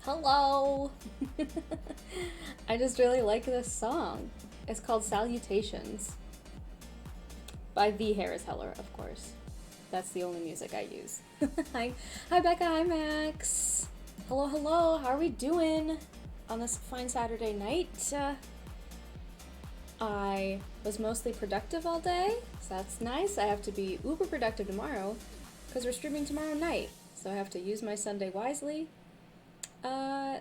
Hello! I just really like this song. It's called Salutations by the Harris Heller, of course. That's the only music I use. Hi Becca, hi Max. Hello, how are we doing on this fine Saturday night? I was mostly productive all day, so that's nice. I have to be uber productive tomorrow because we're streaming tomorrow night, so I have to use my Sunday wisely.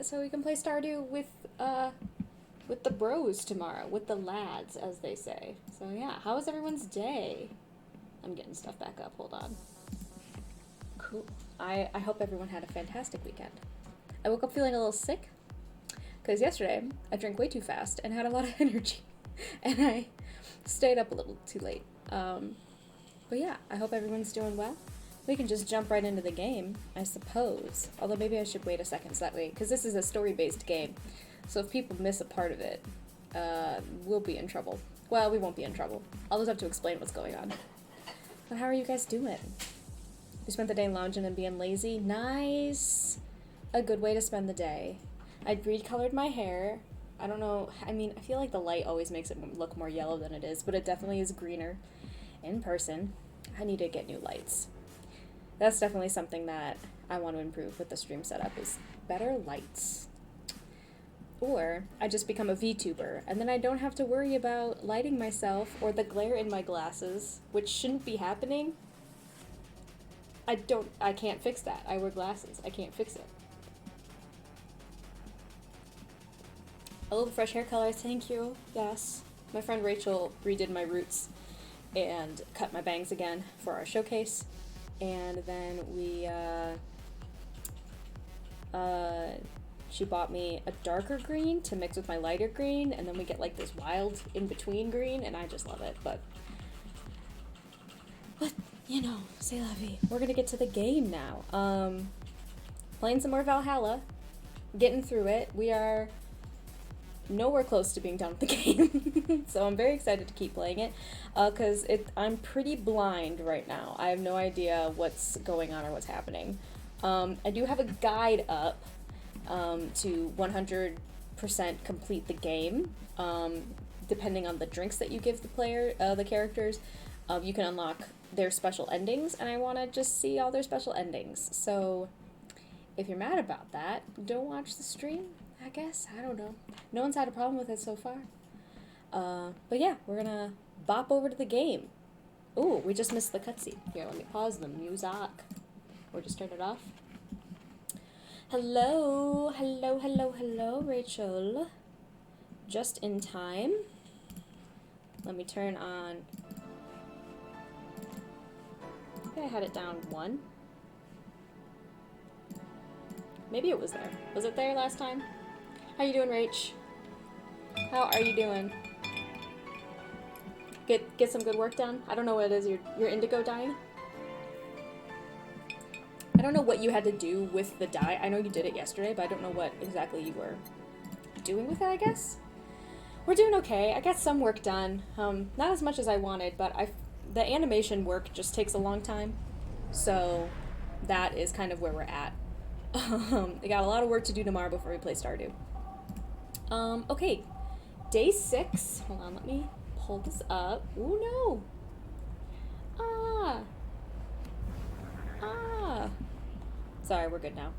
So we can play Stardew with the bros tomorrow, with the lads, as they say. So yeah, how was everyone's day? I'm getting stuff back up, hold on. Cool. I hope everyone had a fantastic weekend. I woke up feeling a little sick, because yesterday I drank way too fast and had a lot of energy, and I stayed up a little too late. But yeah, I hope everyone's doing well. We can just jump right into the game, I suppose. Although maybe I should wait a second so that way, because this is a story-based game. So if people miss a part of it, we'll be in trouble. Well, we won't be in trouble. I'll just have to explain what's going on. But how are you guys doing? You spent the day lounging and being lazy? Nice! A good way to spend the day. I recolored my hair. I don't know, I mean, I feel like the light always makes it look more yellow than it is, but it definitely is greener in person. I need to get new lights. That's definitely something that I want to improve with the stream setup, is better lights. Or I just become a VTuber, and then I don't have to worry about lighting myself or the glare in my glasses, which shouldn't be happening. I can't fix that. I wear glasses. I can't fix it. Oh, fresh hair color, thank you. Yes. My friend Rachel redid my roots and cut my bangs again for our showcase. And then she bought me a darker green to mix with my lighter green, and then we get like this wild in-between green, and I just love it, but you know, c'est la vie. We're gonna get to the game now. Playing some more Valhalla, getting through it. We are nowhere close to being done with the game, so I'm very excited to keep playing it, because I'm pretty blind right now. I have no idea what's going on or what's happening. I do have a guide up to 100% complete the game. Depending on the drinks that you give the player, the characters, you can unlock their special endings, and I want to just see all their special endings. So if you're mad about that, don't watch the stream, I guess. I don't know. No one's had a problem with it so far. But yeah, we're gonna bop over to the game. Ooh, we just missed the cutscene. Here, let me pause the music. Or just turn it off. Hello, Rachel. Just in time. Let me turn on... I think I had it down 1. Maybe it was there. Was it there last time? How you doing, Rach? How are you doing? Get some good work done? I don't know what it is. Your indigo dyeing? I don't know what you had to do with the dye. I know you did it yesterday, but I don't know what exactly you were doing with it, I guess. We're doing okay. I got some work done. Not as much as I wanted, but the animation work just takes a long time. So that is kind of where we're at. I got a lot of work to do tomorrow before we play Stardew. Okay. Day 6. Hold on, let me pull this up. Ooh, no. Sorry, we're good now.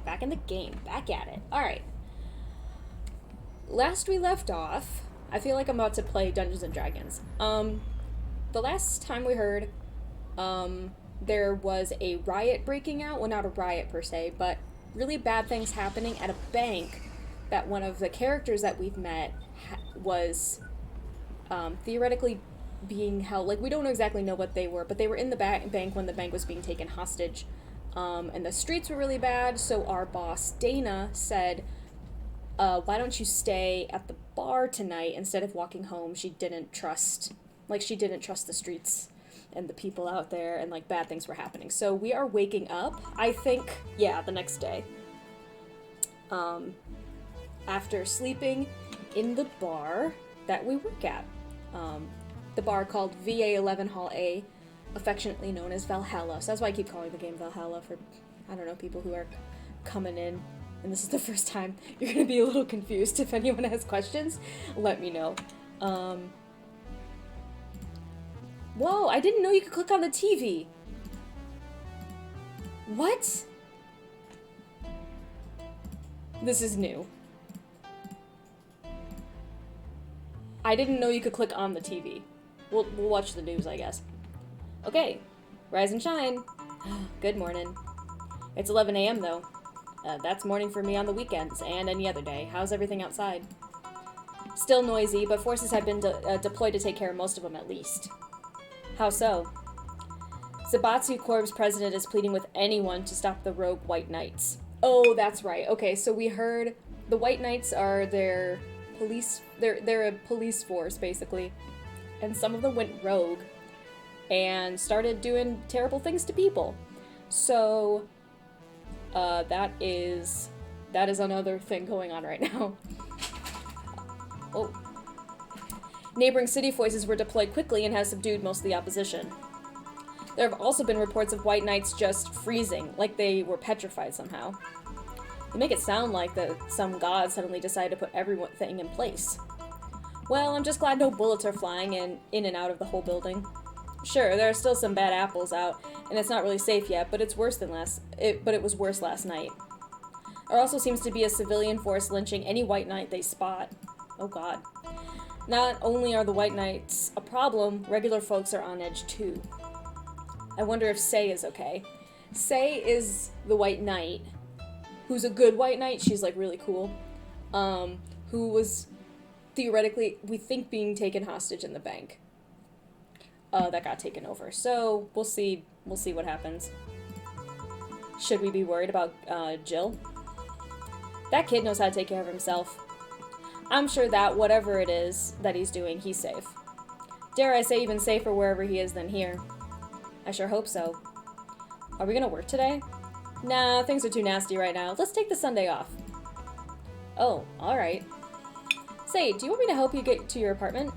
Back in the game. Back at it. Alright. Last we left off, I feel like I'm about to play Dungeons and Dragons. The last time we heard, there was a riot breaking out. Well, not a riot per se, but really bad things happening at a bank that one of the characters that we've met was theoretically being held. Like, we don't exactly know what they were, but they were in the bank when the bank was being taken hostage. And the streets were really bad, so our boss, Dana, said, why don't you stay at the bar tonight instead of walking home? She didn't trust the streets and the people out there, and, like, bad things were happening. So we are waking up, I think, the next day. After sleeping in the bar that we work at. The bar called VA11 Hall A, affectionately known as Valhalla. So that's why I keep calling the game Valhalla for, I don't know, people who are coming in, and this is the first time, you're gonna be a little confused. If anyone has questions, let me know. Whoa, I didn't know you could click on the TV. What? This is new. I didn't know you could click on the TV. We'll watch the news, I guess. Okay, rise and shine. Good morning. It's 11 a.m. though. That's morning for me on the weekends and any other day. How's everything outside? Still noisy, but forces have been deployed to take care of most of them at least. How so? Zabatsu Corps' president is pleading with anyone to stop the rogue White Knights. Oh, that's right. Okay, so we heard the White Knights are their police. They're a police force basically, and some of them went rogue and started doing terrible things to people. So that is another thing going on right now. Oh. Neighboring city forces were deployed quickly and have subdued most of the opposition. There have also been reports of White Knights just freezing, like they were petrified somehow. They make it sound like that some god suddenly decided to put everything in place. Well, I'm just glad no bullets are flying in and out of the whole building. Sure, there are still some bad apples out, and it's not really safe yet, but it was worse last night. There also seems to be a civilian force lynching any White Knight they spot. Oh god. Not only are the White Knights a problem, regular folks are on edge too. I wonder if Sei is okay. Sei is the White Knight, who's a good White Knight. She's like really cool. Who was theoretically, we think, being taken hostage in the bank. That got taken over. So we'll see what happens. Should we be worried about Jill? That kid knows how to take care of himself. I'm sure that whatever it is that he's doing, he's safe. Dare I say even safer wherever he is than here. I sure hope so. Are we gonna work today? Nah, things are too nasty right now. Let's take the Sunday off. Oh, alright. Say, do you want me to help you get to your apartment?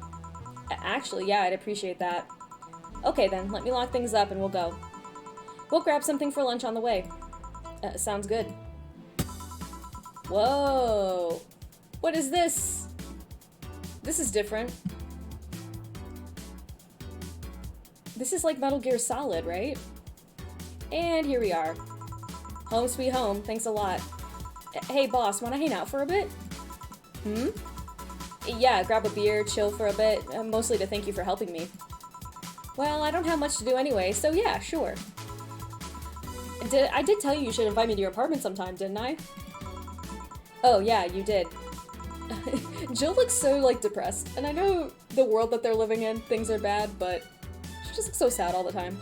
Actually, yeah, I'd appreciate that. Okay then, let me lock things up and we'll go. We'll grab something for lunch on the way. Sounds good. Whoa! What is this? This is different. This is like Metal Gear Solid, right? And here we are. Home sweet home, thanks a lot. Hey boss, wanna hang out for a bit? Hmm? Yeah, grab a beer, chill for a bit, mostly to thank you for helping me. Well, I don't have much to do anyway, so yeah, sure. I did tell you should invite me to your apartment sometime, didn't I? Oh yeah, you did. Jill looks so, like, depressed, and I know the world that they're living in, things are bad, but she just looks so sad all the time.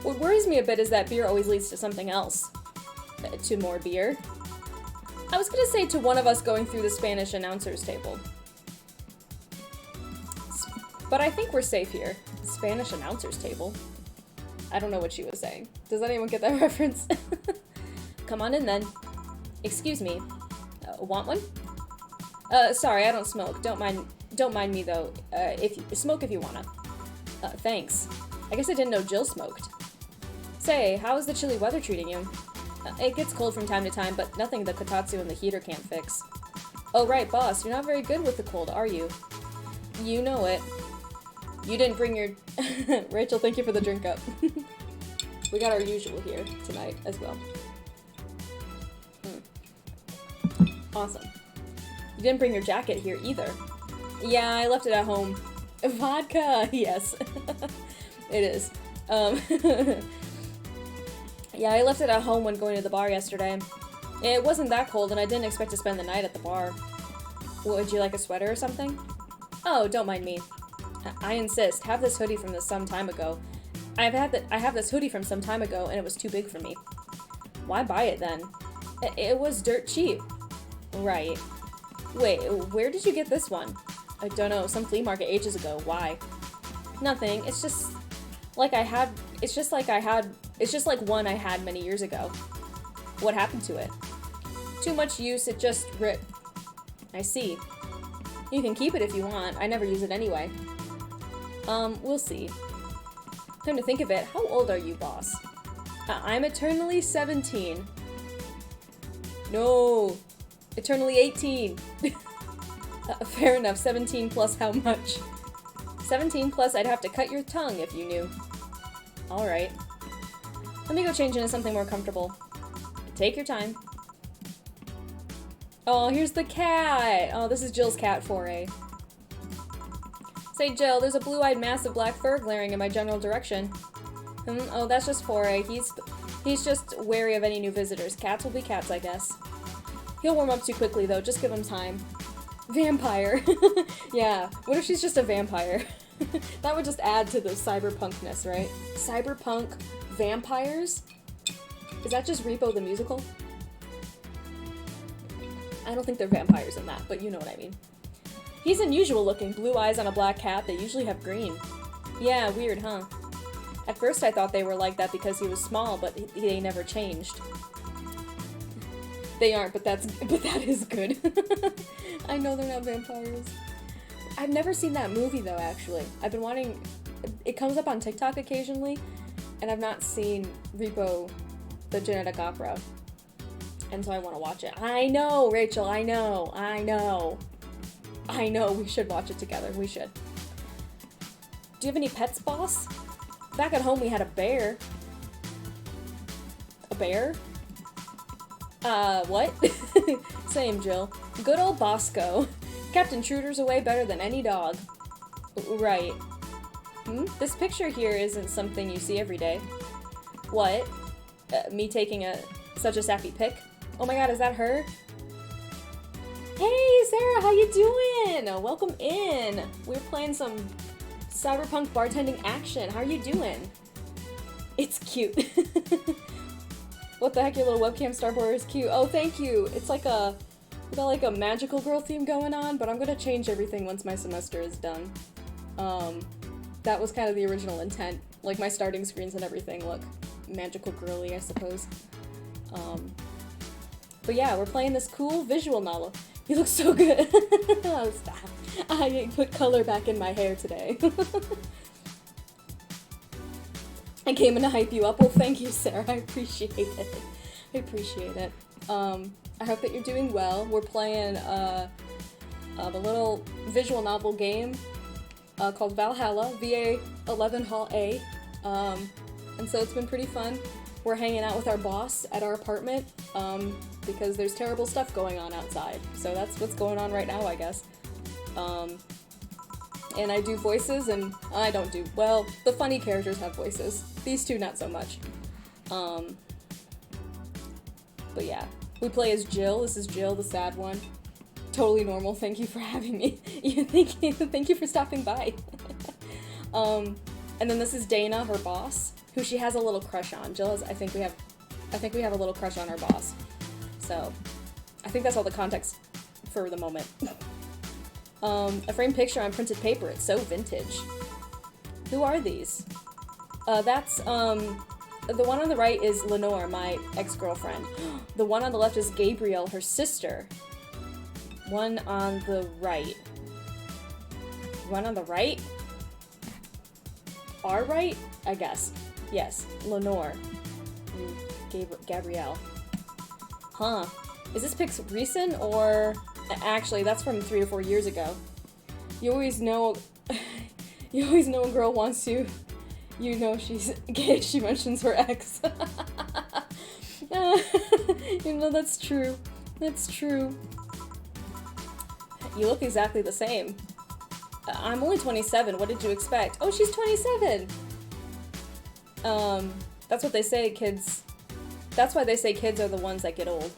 What worries me a bit is that beer always leads to something else. To more beer. I was gonna say to one of us going through the Spanish announcer's table. But I think we're safe here. Spanish announcer's table? I don't know what she was saying. Does anyone get that reference? Come on in then. Excuse me. Want one? Sorry, I don't smoke. Don't mind me though. If you smoke if you wanna. Thanks. I guess I didn't know Jill smoked. Say, how is the chilly weather treating you? It gets cold from time to time, but nothing the kotatsu and the heater can't fix. Oh right, boss, you're not very good with the cold, are you? You know it. You didn't bring your... Rachel, thank you for the drink up. We got our usual here tonight as well. Awesome. You didn't bring your jacket here either. Yeah, I left it at home. Vodka! Yes. It is. Yeah, I left it at home when going to the bar yesterday. It wasn't that cold, and I didn't expect to spend the night at the bar. Would you like a sweater or something? Oh, don't mind me. I insist. Have this hoodie from some time ago. I have this hoodie from some time ago, and it was too big for me. Why buy it then? It was dirt cheap. Right. Wait, where did you get this one? I don't know, some flea market ages ago. Why? Nothing. It's just like one I had many years ago. What happened to it? Too much use, it just ripped. I see. You can keep it if you want. I never use it anyway. We'll see. Come to think of it, how old are you, boss? I'm eternally 17. No! Eternally 18! Fair enough, 17 plus how much? 17 plus I'd have to cut your tongue if you knew. Alright. Let me go change into something more comfortable. Take your time. Oh, here's the cat! Oh, this is Jill's cat foray. Say, Jill, there's a blue-eyed mass of black fur glaring in my general direction. Oh, that's just foray. He's just wary of any new visitors. Cats will be cats, I guess. He'll warm up too quickly, though. Just give him time. Vampire. Yeah, what if she's just a vampire? That would just add to the cyberpunkness, right? Cyberpunk vampires? Is that just Repo the Musical? I don't think they're vampires in that, but you know what I mean. He's unusual looking, blue eyes on a black cat. They usually have green. Yeah, weird, huh? At first I thought they were like that because he was small, but they never changed. They aren't, but that is good. I know they're not vampires. I've never seen that movie though, actually. I've been wanting... It comes up on TikTok occasionally, and I've not seen Repo the Genetic Opera. And so I want to watch it. I know, Rachel, I know. We should watch it together. We should. Do you have any pets, boss? Back at home we had a bear. A bear? What? Same, Jill. Good old Bosco. Kept intruders away better than any dog. Right. This picture here isn't something you see every day. What? Me taking such a sappy pic? Oh my god, is that her? Hey, Sarah, how you doing? Welcome in. We're playing some cyberpunk bartending action. How are you doing? It's cute. What the heck, your little webcam starboard is cute. Oh, thank you. It's like we got like a magical girl theme going on, but I'm gonna change everything once my semester is done. That was kind of the original intent. Like my starting screens and everything look magical girly, I suppose. But yeah, we're playing this cool visual novel. You look so good. Oh, stop. I put color back in my hair today. I came in to hype you up. Well, thank you, Sarah. I appreciate it. I appreciate it. I hope that you're doing well. We're playing the little visual novel game called Valhalla, VA11 Hall A. And so it's been pretty fun. We're hanging out with our boss at our apartment because there's terrible stuff going on outside. So that's what's going on right now, I guess. And I do voices, and I don't do... Well, the funny characters have voices. These two, not so much. But yeah. We play as Jill. This is Jill, the sad one. Totally normal. Thank you for having me. Thank you for stopping by. And then this is Dana, her boss, who she has a little crush on. Jill has, I think we have a little crush on our boss. So, I think that's all the context for the moment. A framed picture on printed paper. It's so vintage. Who are these? That's, the one on the right is Lenore, my ex-girlfriend. The one on the left is Gabrielle, her sister. One on the right. One on the right? Our right? I guess. Yes, Lenore. Gabrielle. Huh. Is this pic recent, or... Actually, that's from 3 or 4 years ago. You always know... You always know a girl wants you... You know she's gay, she mentions her ex. You know, that's true. That's true. You look exactly the same. I'm only 27, what did you expect? Oh, she's 27! That's what they say, kids... That's why they say kids are the ones that get old.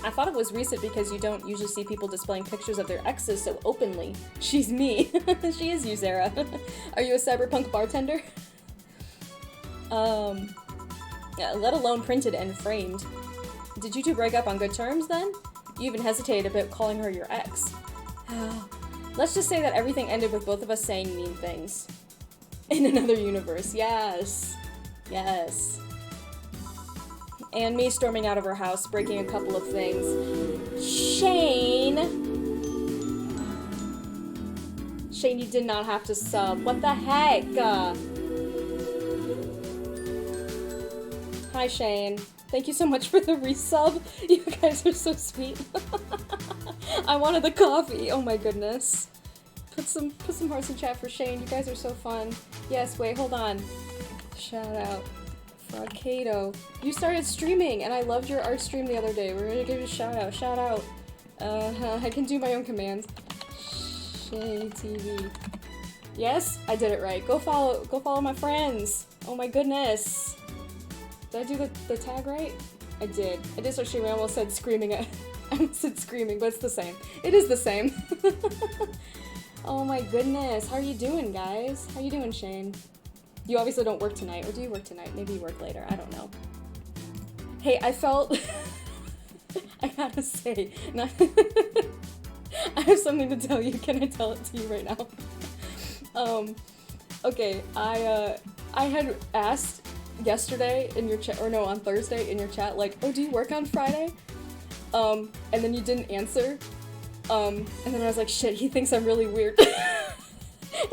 I thought it was recent because you don't usually see people displaying pictures of their exes so openly. She's me. She is you, Sarah. Are you a cyberpunk bartender? Yeah, let alone printed and framed. Did you two break up on good terms, then? You even hesitated a bit calling her your ex. Let's just say that everything ended with both of us saying mean things. In another universe, yes. Yes. And me storming out of her house, breaking a couple of things. Shane! Shane, you did not have to sub. What the heck? Hi, Shane. Thank you so much for the resub. You guys are so sweet. I wanted the coffee. Oh my goodness. Put some hearts in chat for Shane. You guys are so fun. Yes, wait, hold on. Shout out. Fraudcado. You started streaming, and I loved your art stream the other day. We're gonna give you a shout out. Shout out. I can do my own commands. Shane TV. Yes, I did it right. Go follow my friends. Oh my goodness. Did I do the tag right? I did. I did start streaming. I almost said screaming. I almost said screaming, but it's the same. It is the same. Oh my goodness. How are you doing, guys? How you doing, Shane? You obviously don't work tonight, or do you work tonight? Maybe you work later. I don't know. Hey, I felt... I gotta say, not I have something to tell you. Can I tell it to you right now? Okay, I had asked yesterday in your chat, or no, on Thursday in your chat, like, oh, do you work on Friday? And then you didn't answer. And then I was like, shit, he thinks I'm really weird. And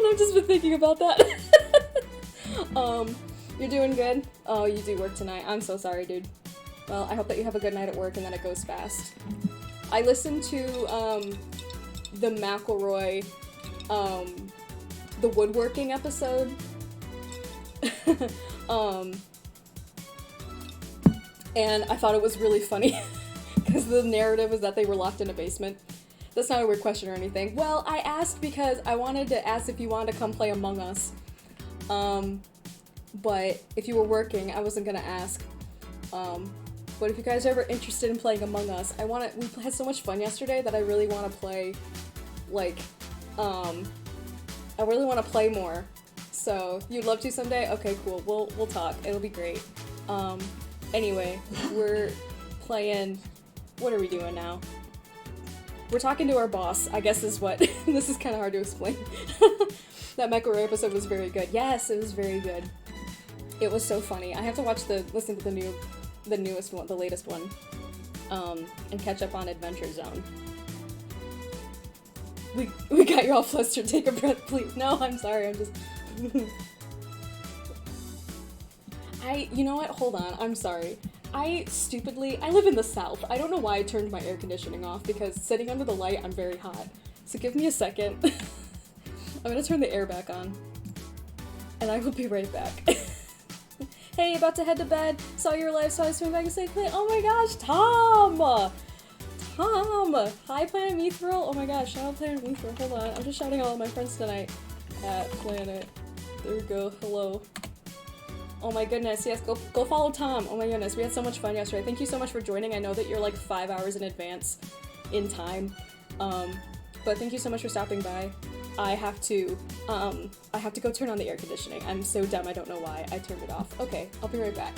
I've just been thinking about that. You're doing good? Oh, you do work tonight. I'm so sorry, dude. Well, I hope that you have a good night at work and that it goes fast. I listened to, the McElroy, the woodworking episode. And I thought it was really funny, because the narrative is that they were locked in a basement. That's not a weird question or anything. Well, I asked because I wanted to ask if you wanted to come play Among Us. But if you were working, I wasn't gonna ask. But if you guys are ever interested in playing Among Us, we had so much fun yesterday that I really want to play, like, I really want to play more. So, you'd love to someday? Okay, cool. We'll talk. It'll be great. Anyway, we're playing, what are we doing now? We're talking to our boss, I guess is what, this is kind of hard to explain. That McElroy episode was very good. Yes, it was very good. It was so funny. I have to listen to the newest one, the latest one, and catch up on Adventure Zone. We got you all flustered. Take a breath, please. No, I'm sorry. I'm just... You know what? Hold on. I'm sorry. I live in the South. I don't know why I turned my air conditioning off, because sitting under the light, I'm very hot. So give me a second. I'm gonna turn the air back on. And I will be right back. Hey, about to head to bed. Saw your live, so I swing back and say, oh my gosh, Tom! Tom! Hi, Planet Mithril. Oh my gosh, shout out Planet Mithril. Hold on. I'm just shouting all of my friends tonight at Planet. There we go. Hello. Oh my goodness, yes, go follow Tom. Oh my goodness, we had so much fun yesterday. Thank you so much for joining. I know that you're like 5 hours in advance in time. But thank you so much for stopping by. I have to go turn on the air conditioning. I'm so dumb, I don't know why I turned it off. Okay, I'll be right back.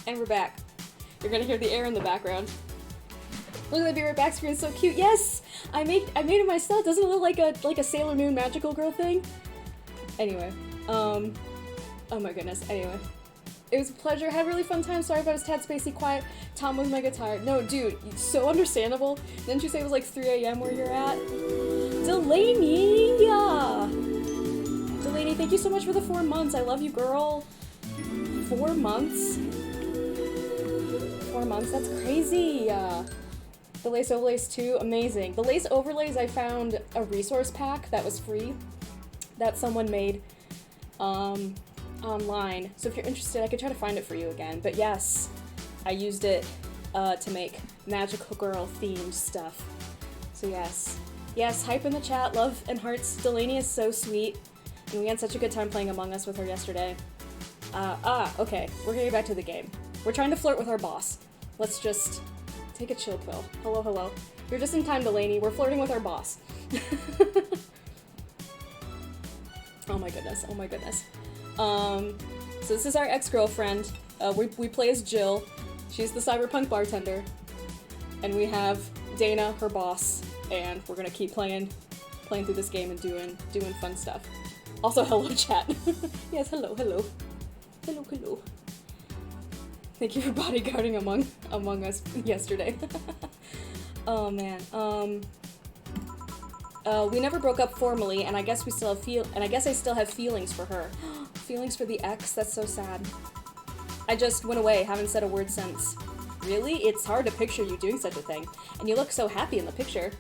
And we're back. You're gonna hear the air in the background. Look at the Be Right Back screen, it's so cute. Yes! I made it myself. Doesn't it look like a Sailor Moon magical girl thing? Anyway, oh my goodness. Anyway, it was a pleasure. Had a really fun time. Sorry if I was tad spacey quiet. Tom was mega tired. No, dude, so understandable. Didn't you say it was like 3 a.m. where you're at? Delaney! Yeah. Delaney, thank you so much for the 4 months. I love you, girl. 4 months? 4 months? That's crazy! The lace overlays too, amazing. The lace overlays, I found a resource pack that was free that someone made online. So if you're interested, I could try to find it for you again. But yes, I used it to make magical girl themed stuff. So yes. Yes, hype in the chat, love and hearts. Delaney is so sweet. And we had such a good time playing Among Us with her yesterday. Okay, we're gonna get back to the game. We're trying to flirt with our boss. Let's just take a chill pill. Hello, hello. You're just in time, Delaney. We're flirting with our boss. Oh my goodness, oh my goodness. So this is our ex-girlfriend. We play as Jill. She's the cyberpunk bartender. And we have Dana, her boss, and we're gonna keep playing through this game and doing fun stuff. Also, hello chat. Yes, hello. Thank you for bodyguarding among us yesterday. Oh man. We never broke up formally, and I guess I still have feelings for her. Feelings for the ex? That's so sad. I just went away, haven't said a word since. Really? It's hard to picture you doing such a thing. And you look so happy in the picture.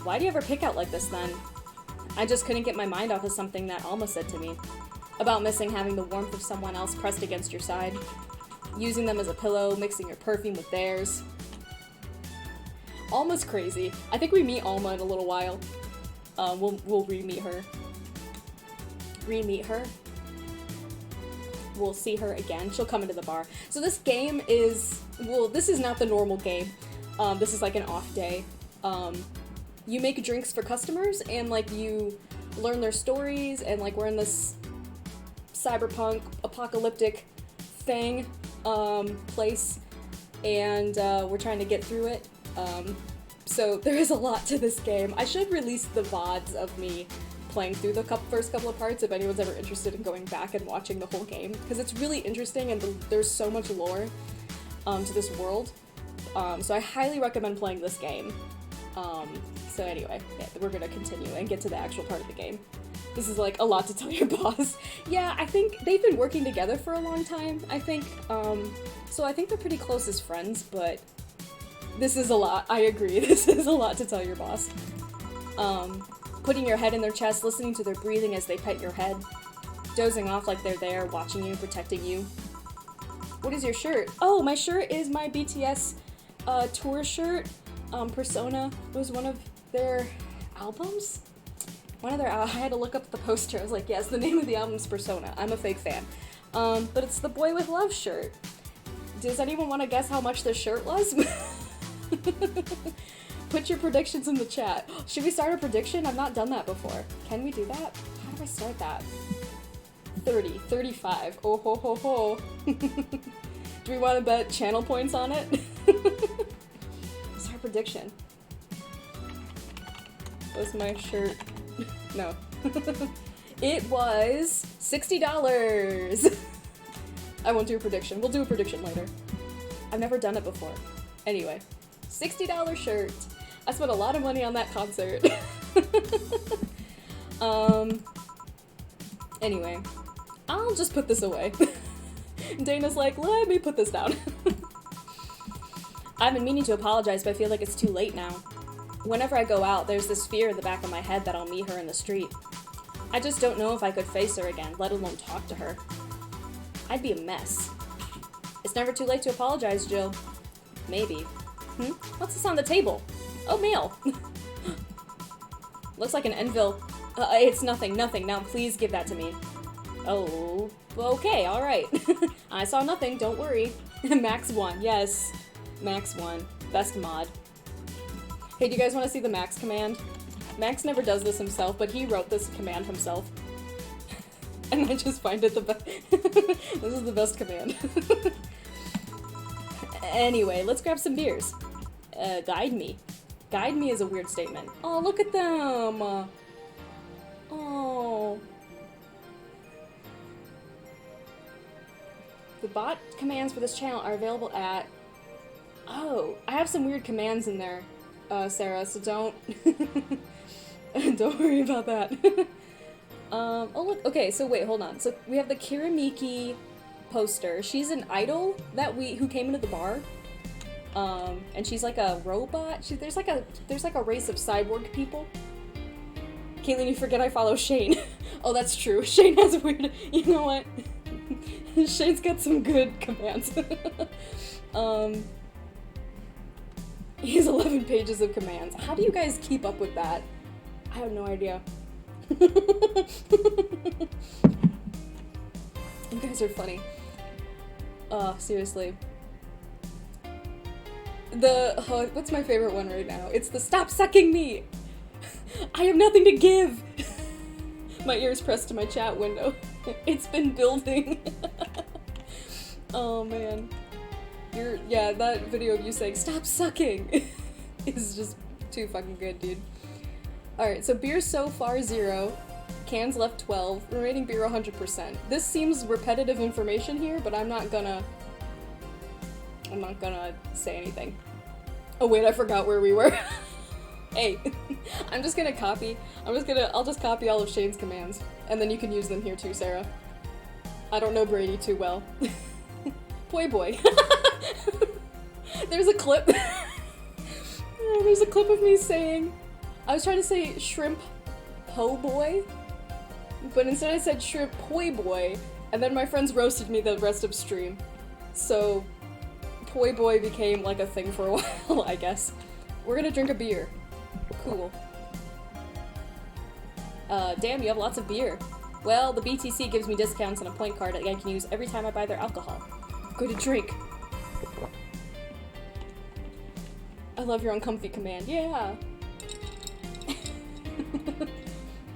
Why do you ever pick out like this then? I just couldn't get my mind off of something that Alma said to me. About missing having the warmth of someone else pressed against your side. Using them as a pillow, mixing your perfume with theirs. Alma's crazy. I think we meet Alma in a little while. We'll re-meet her. We'll see her again. She'll come into the bar. So this game is... Well, this is not the normal game. This is like an off day. You make drinks for customers, and like you learn their stories, and like we're in this cyberpunk apocalyptic thing, place, and we're trying to get through it. So there is a lot to this game. I should release the VODs of me playing through the first couple of parts if anyone's ever interested in going back and watching the whole game, because it's really interesting and there's so much lore to this world. So I highly recommend playing this game. So anyway, yeah, we're gonna continue and get to the actual part of the game. This is like a lot to tell your boss. Yeah, I think they've been working together for a long time, I think. So I think they're pretty close as friends, but this is a lot. I agree, this is a lot to tell your boss. Putting your head in their chest, listening to their breathing as they pet your head. Dozing off like they're there, watching you, protecting you. What is your shirt? Oh, my shirt is my BTS tour shirt. Persona was one of their albums? I had to look up the poster. I was like, yes, the name of the album's Persona. I'm a fake fan. But it's the Boy With Love shirt. Does anyone want to guess how much this shirt was? Put your predictions in the chat. Should we start a prediction? I've not done that before. Can we do that? How do I start that? 30, 35. Oh ho ho ho. Do we want to bet channel points on it? Start prediction. Was my shirt? No. It was $60. I won't do a prediction. We'll do a prediction later. I've never done it before. Anyway, $60 shirt. I spent a lot of money on that concert. Anyway, I'll just put this away. Dana's like, let me put this down. I've been meaning to apologize, but I feel like it's too late now. Whenever I go out, there's this fear in the back of my head that I'll meet her in the street. I just don't know if I could face her again, let alone talk to her. I'd be a mess. It's never too late to apologize, Jill. Maybe. What's this on the table? Oh, mail. Looks like an anvil. It's nothing. Now please give that to me. Oh, okay, alright. I saw nothing, don't worry. Max 1, yes. Max 1. Best mod. Hey, do you guys want to see the Max command? Max never does this himself, but he wrote this command himself. And I just find it the best. This is the best command. Anyway, let's grab some beers. Guide me. Guide me is a weird statement. Oh, look at them! Oh. The bot commands for this channel are available at... Oh, I have some weird commands in there, Sarah, so don't... don't worry about that. Oh look, okay, so wait, hold on. So we have the Kiramiki poster. She's an idol who came into the bar. And she's like a robot. There's like a race of cyborg people. Caitlin, you forget I follow Shane. Oh, that's true. Shane has weird... You know what? Shane's got some good commands. He has 11 pages of commands. How do you guys keep up with that? I have no idea. You guys are funny. Seriously. What's my favorite one right now? It's the stop sucking me! I have nothing to give! My ears pressed to my chat window. It's been building. Oh man. yeah, that video of you saying, "Stop sucking," is just too fucking good, dude. Alright, so beer so far 0, cans left 12, remaining beer 100%. This seems repetitive information here, but I'm not gonna say anything. Oh wait, I forgot where we were. Hey, I'll just copy all of Shane's commands, and then you can use them here too, Sarah. I don't know Brady too well. Poi boy. There's a clip. There's a clip of me saying, I was trying to say shrimp po boy, but instead I said shrimp poi boy, and then my friends roasted me the rest of stream. So, poi boy became like a thing for a while, I guess. We're gonna drink a beer. Cool. Damn, you have lots of beer. Well, the BTC gives me discounts and a point card that I can use every time I buy their alcohol. Go to drink. I love your uncomfy command. Yeah!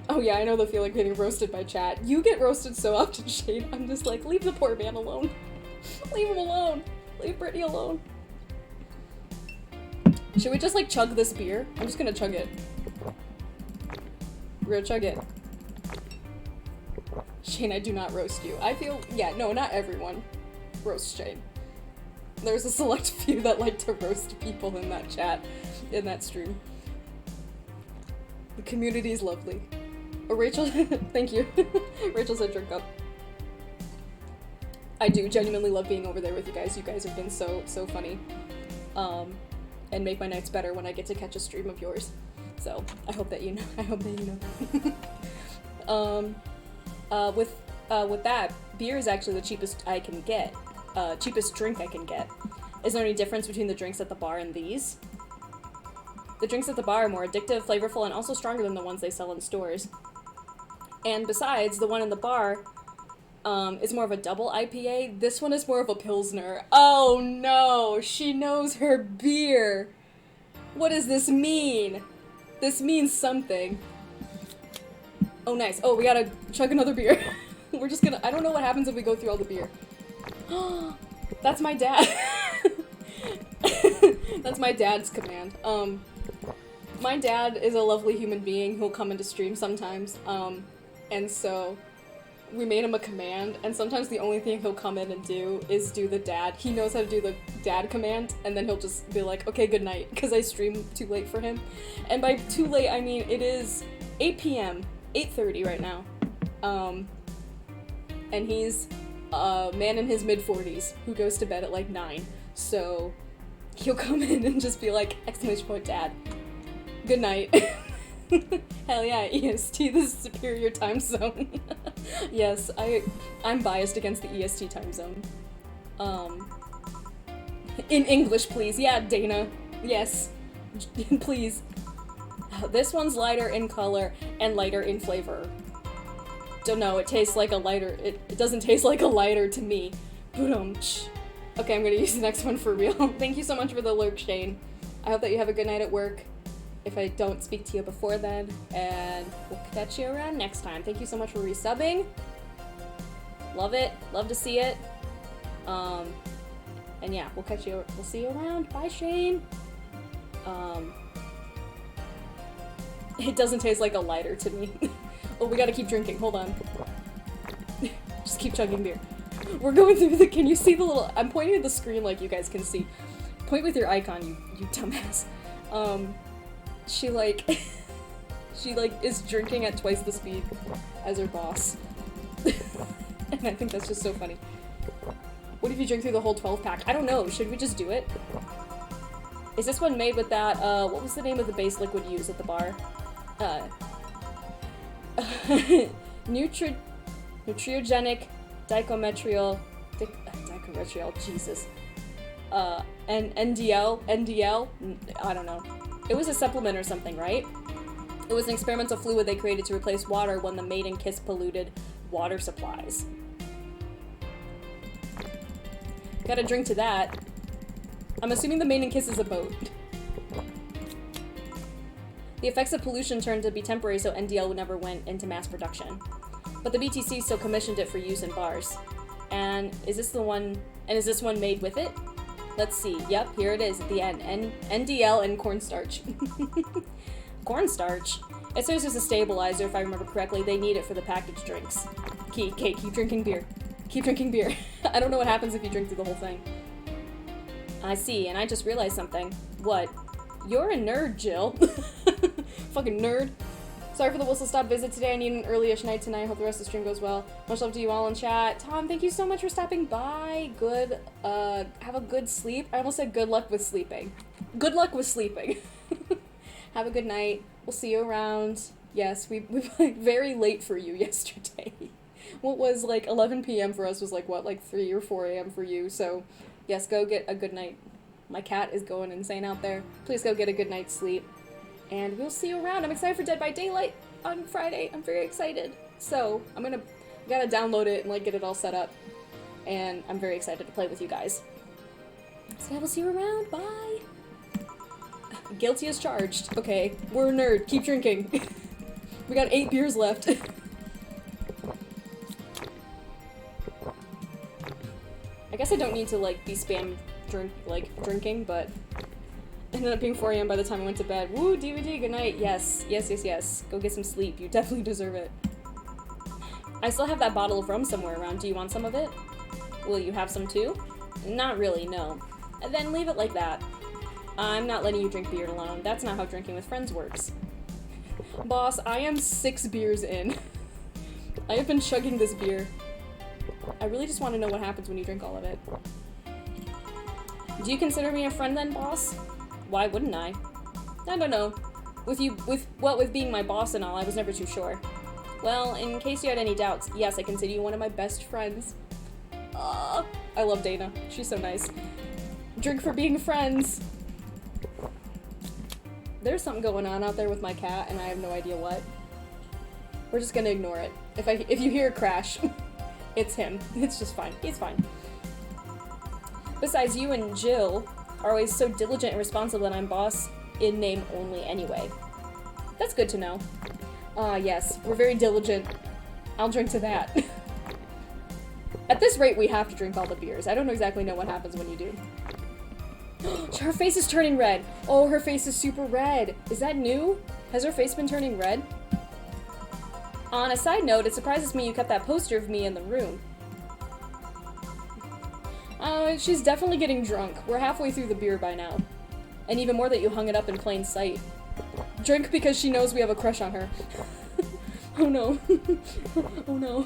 Oh yeah, I know the feeling of getting roasted by chat. You get roasted so often, Shane. I'm just like, leave the poor man alone. Leave him alone. Leave Brittany alone. Should we just like chug this beer? I'm just gonna chug it. We're gonna chug it. Shane, I do not roast you. I feel, yeah, no, not everyone roasts Shane. There's a select few that like to roast people in that chat, in that stream. The community is lovely. Oh, Rachel, thank you. Rachel said drink up. I do genuinely love being over there with you guys. You guys have been so funny. And make my nights better when I get to catch a stream of yours. So, I hope that you know. I hope that you know. With that, beer is actually the cheapest I can get. Cheapest drink I can get. Is there any difference between the drinks at the bar and these? The drinks at the bar are more addictive, flavorful, and also stronger than the ones they sell in stores. And besides, the one in the bar is more of a double IPA. This one is more of a Pilsner. Oh no, she knows her beer. What does this mean? This means something. Oh nice. Oh, we gotta chug another beer. We're just gonna, I don't know what happens if we go through all the beer. That's my dad. That's my dad's command. My dad is a lovely human being who'll come into stream sometimes, and so we made him a command, and sometimes the only thing he'll come in and do is do the dad. He knows how to do the dad command, and then he'll just be like, okay, good night, because I stream too late for him. And by too late, I mean it is 8 p.m., 8:30 right now. And he's a man in his mid-40s who goes to bed at like 9, so he'll come in and just be like, exclamation point dad. Good night. Hell yeah, EST, the superior time zone. Yes, I'm biased against the EST time zone. In English, please. Yeah, Dana. Yes. Please. This one's lighter in color and lighter in flavor. Don't know, it tastes like a lighter. It doesn't taste like a lighter to me. Boom. Okay, I'm gonna use the next one for real. Thank you so much for the lurk, Shane. I hope that you have a good night at work. If I don't speak to you before then, and we'll catch you around next time. Thank you so much for resubbing. Love it. Love to see it. And yeah, we'll see you around. Bye, Shane. It doesn't taste like a lighter to me. Oh, we gotta keep drinking. Hold on. Just keep chugging beer. We're going through the, can you see the little, I'm pointing at the screen like you guys can see. Point with your icon, you dumbass. She is drinking at twice the speed as her boss. And I think that's just so funny. What if you drink through the whole 12-pack? I don't know, should we just do it? Is this one made with that, what was the name of the base liquid used at the bar? Nutriogenic dicometriol, Jesus. And NDL, I don't know. It was a supplement or something, right? It was an experimental fluid they created to replace water when the maiden kiss polluted water supplies. Gotta drink to that. I'm assuming the maiden kiss is a boat. The effects of pollution turned to be temporary, so NDL never went into mass production. But the BTC still commissioned it for use in bars. And is this one made with it? Let's see. Yep, here it is at the end. NDL and cornstarch. Cornstarch? It serves as a stabilizer, if I remember correctly. They need it for the packaged drinks. Keep drinking beer. Keep drinking beer. I don't know what happens if you drink through the whole thing. I see, and I just realized something. What? You're a nerd, Jill. Fucking nerd. Sorry for the whistle-stop visit today. I need an early-ish night tonight. Hope the rest of the stream goes well. Much love to you all in chat. Tom, thank you so much for stopping by. Have a good sleep. I almost said good luck with sleeping. Good luck with sleeping. Have a good night. We'll see you around. Yes, we played very late for you yesterday. What was like 11 p.m. for us was like, what, like 3 or 4 a.m. for you. So, yes, go get a good night. My cat is going insane out there. Please go get a good night's sleep. And we'll see you around. I'm excited for Dead by Daylight on Friday. I'm very excited. So, gotta download it and like get it all set up. And I'm very excited to play with you guys. So I will see you around. Bye! Guilty as charged. Okay, we're a nerd. Keep drinking. We got 8 beers left. I guess I don't need to like be spam drinking, but it ended up being 4 a.m. by the time I went to bed. Woo, DVD, good night. Yes. Go get some sleep. You definitely deserve it. I still have that bottle of rum somewhere around. Do you want some of it? Will you have some too? Not really, no. Then leave it like that. I'm not letting you drink beer alone. That's not how drinking with friends works. Boss, I am 6 beers in. I have been chugging this beer. I really just want to know what happens when you drink all of it. Do you consider me a friend then, boss? Why wouldn't I? I don't know. With being my boss and all, I was never too sure. Well, in case you had any doubts, yes, I consider you one of my best friends. I love Dana. She's so nice. Drink for being friends. There's something going on out there with my cat, and I have no idea what. We're just gonna ignore it. If you hear a crash, it's him. It's just fine. He's fine. Besides, you and Jill are always so diligent and responsible that I'm boss in name only anyway. That's good to know. Yes, we're very diligent. I'll drink to that. At this rate, we have to drink all the beers. I don't exactly know what happens when you do. Her face is turning red. Oh, her face is super red. Is that new? Has her face been turning red? On a side note, it surprises me you kept that poster of me in the room. She's definitely getting drunk. We're halfway through the beer by now. And even more that you hung it up in plain sight. Drink because she knows we have a crush on her. Oh no. Oh no.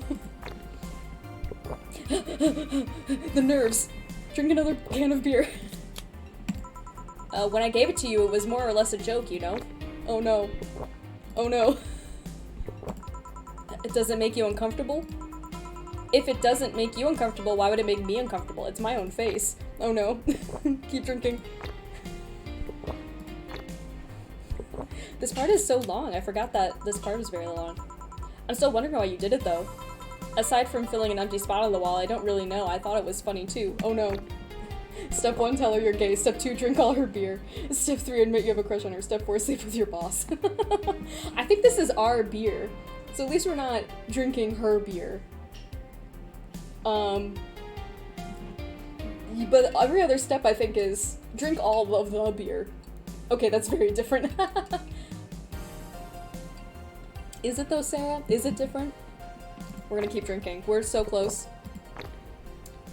The nerves. Drink another can of beer. When I gave it to you, it was more or less a joke, you know? Oh no. Oh no. Does it make you uncomfortable? If it doesn't make you uncomfortable, why would it make me uncomfortable? It's my own face. Oh no. Keep drinking. This part is so long. I forgot that this part is very long. I'm still wondering why you did it though. Aside from filling an empty spot on the wall, I don't really know. I thought it was funny too. Oh no. Step 1, tell her you're gay. Step 2, drink all her beer. Step 3, admit you have a crush on her. Step 4, sleep with your boss. I think this is our beer. So at least we're not drinking her beer. But every other step I think is drink all of the beer. Okay, that's very different. Is it though, Sarah? Is it different? We're gonna keep drinking. We're so close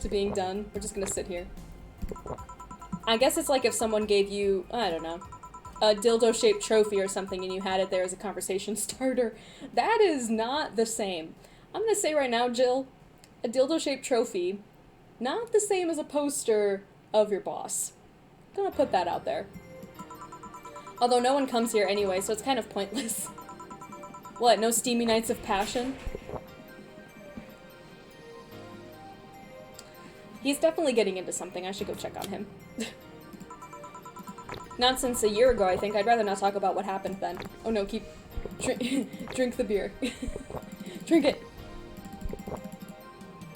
to being done. We're just gonna sit here. I guess it's like if someone gave you, I don't know, a dildo-shaped trophy or something and you had it there as a conversation starter. That is not the same. I'm gonna say right now, Jill, a dildo-shaped trophy, not the same as a poster of your boss. I'm gonna put that out there. Although no one comes here anyway, so it's kind of pointless. What, no steamy nights of passion? He's definitely getting into something. I should go check on him. Not since a year ago, I think. I'd rather not talk about what happened then. Oh no, drink the beer. Drink it.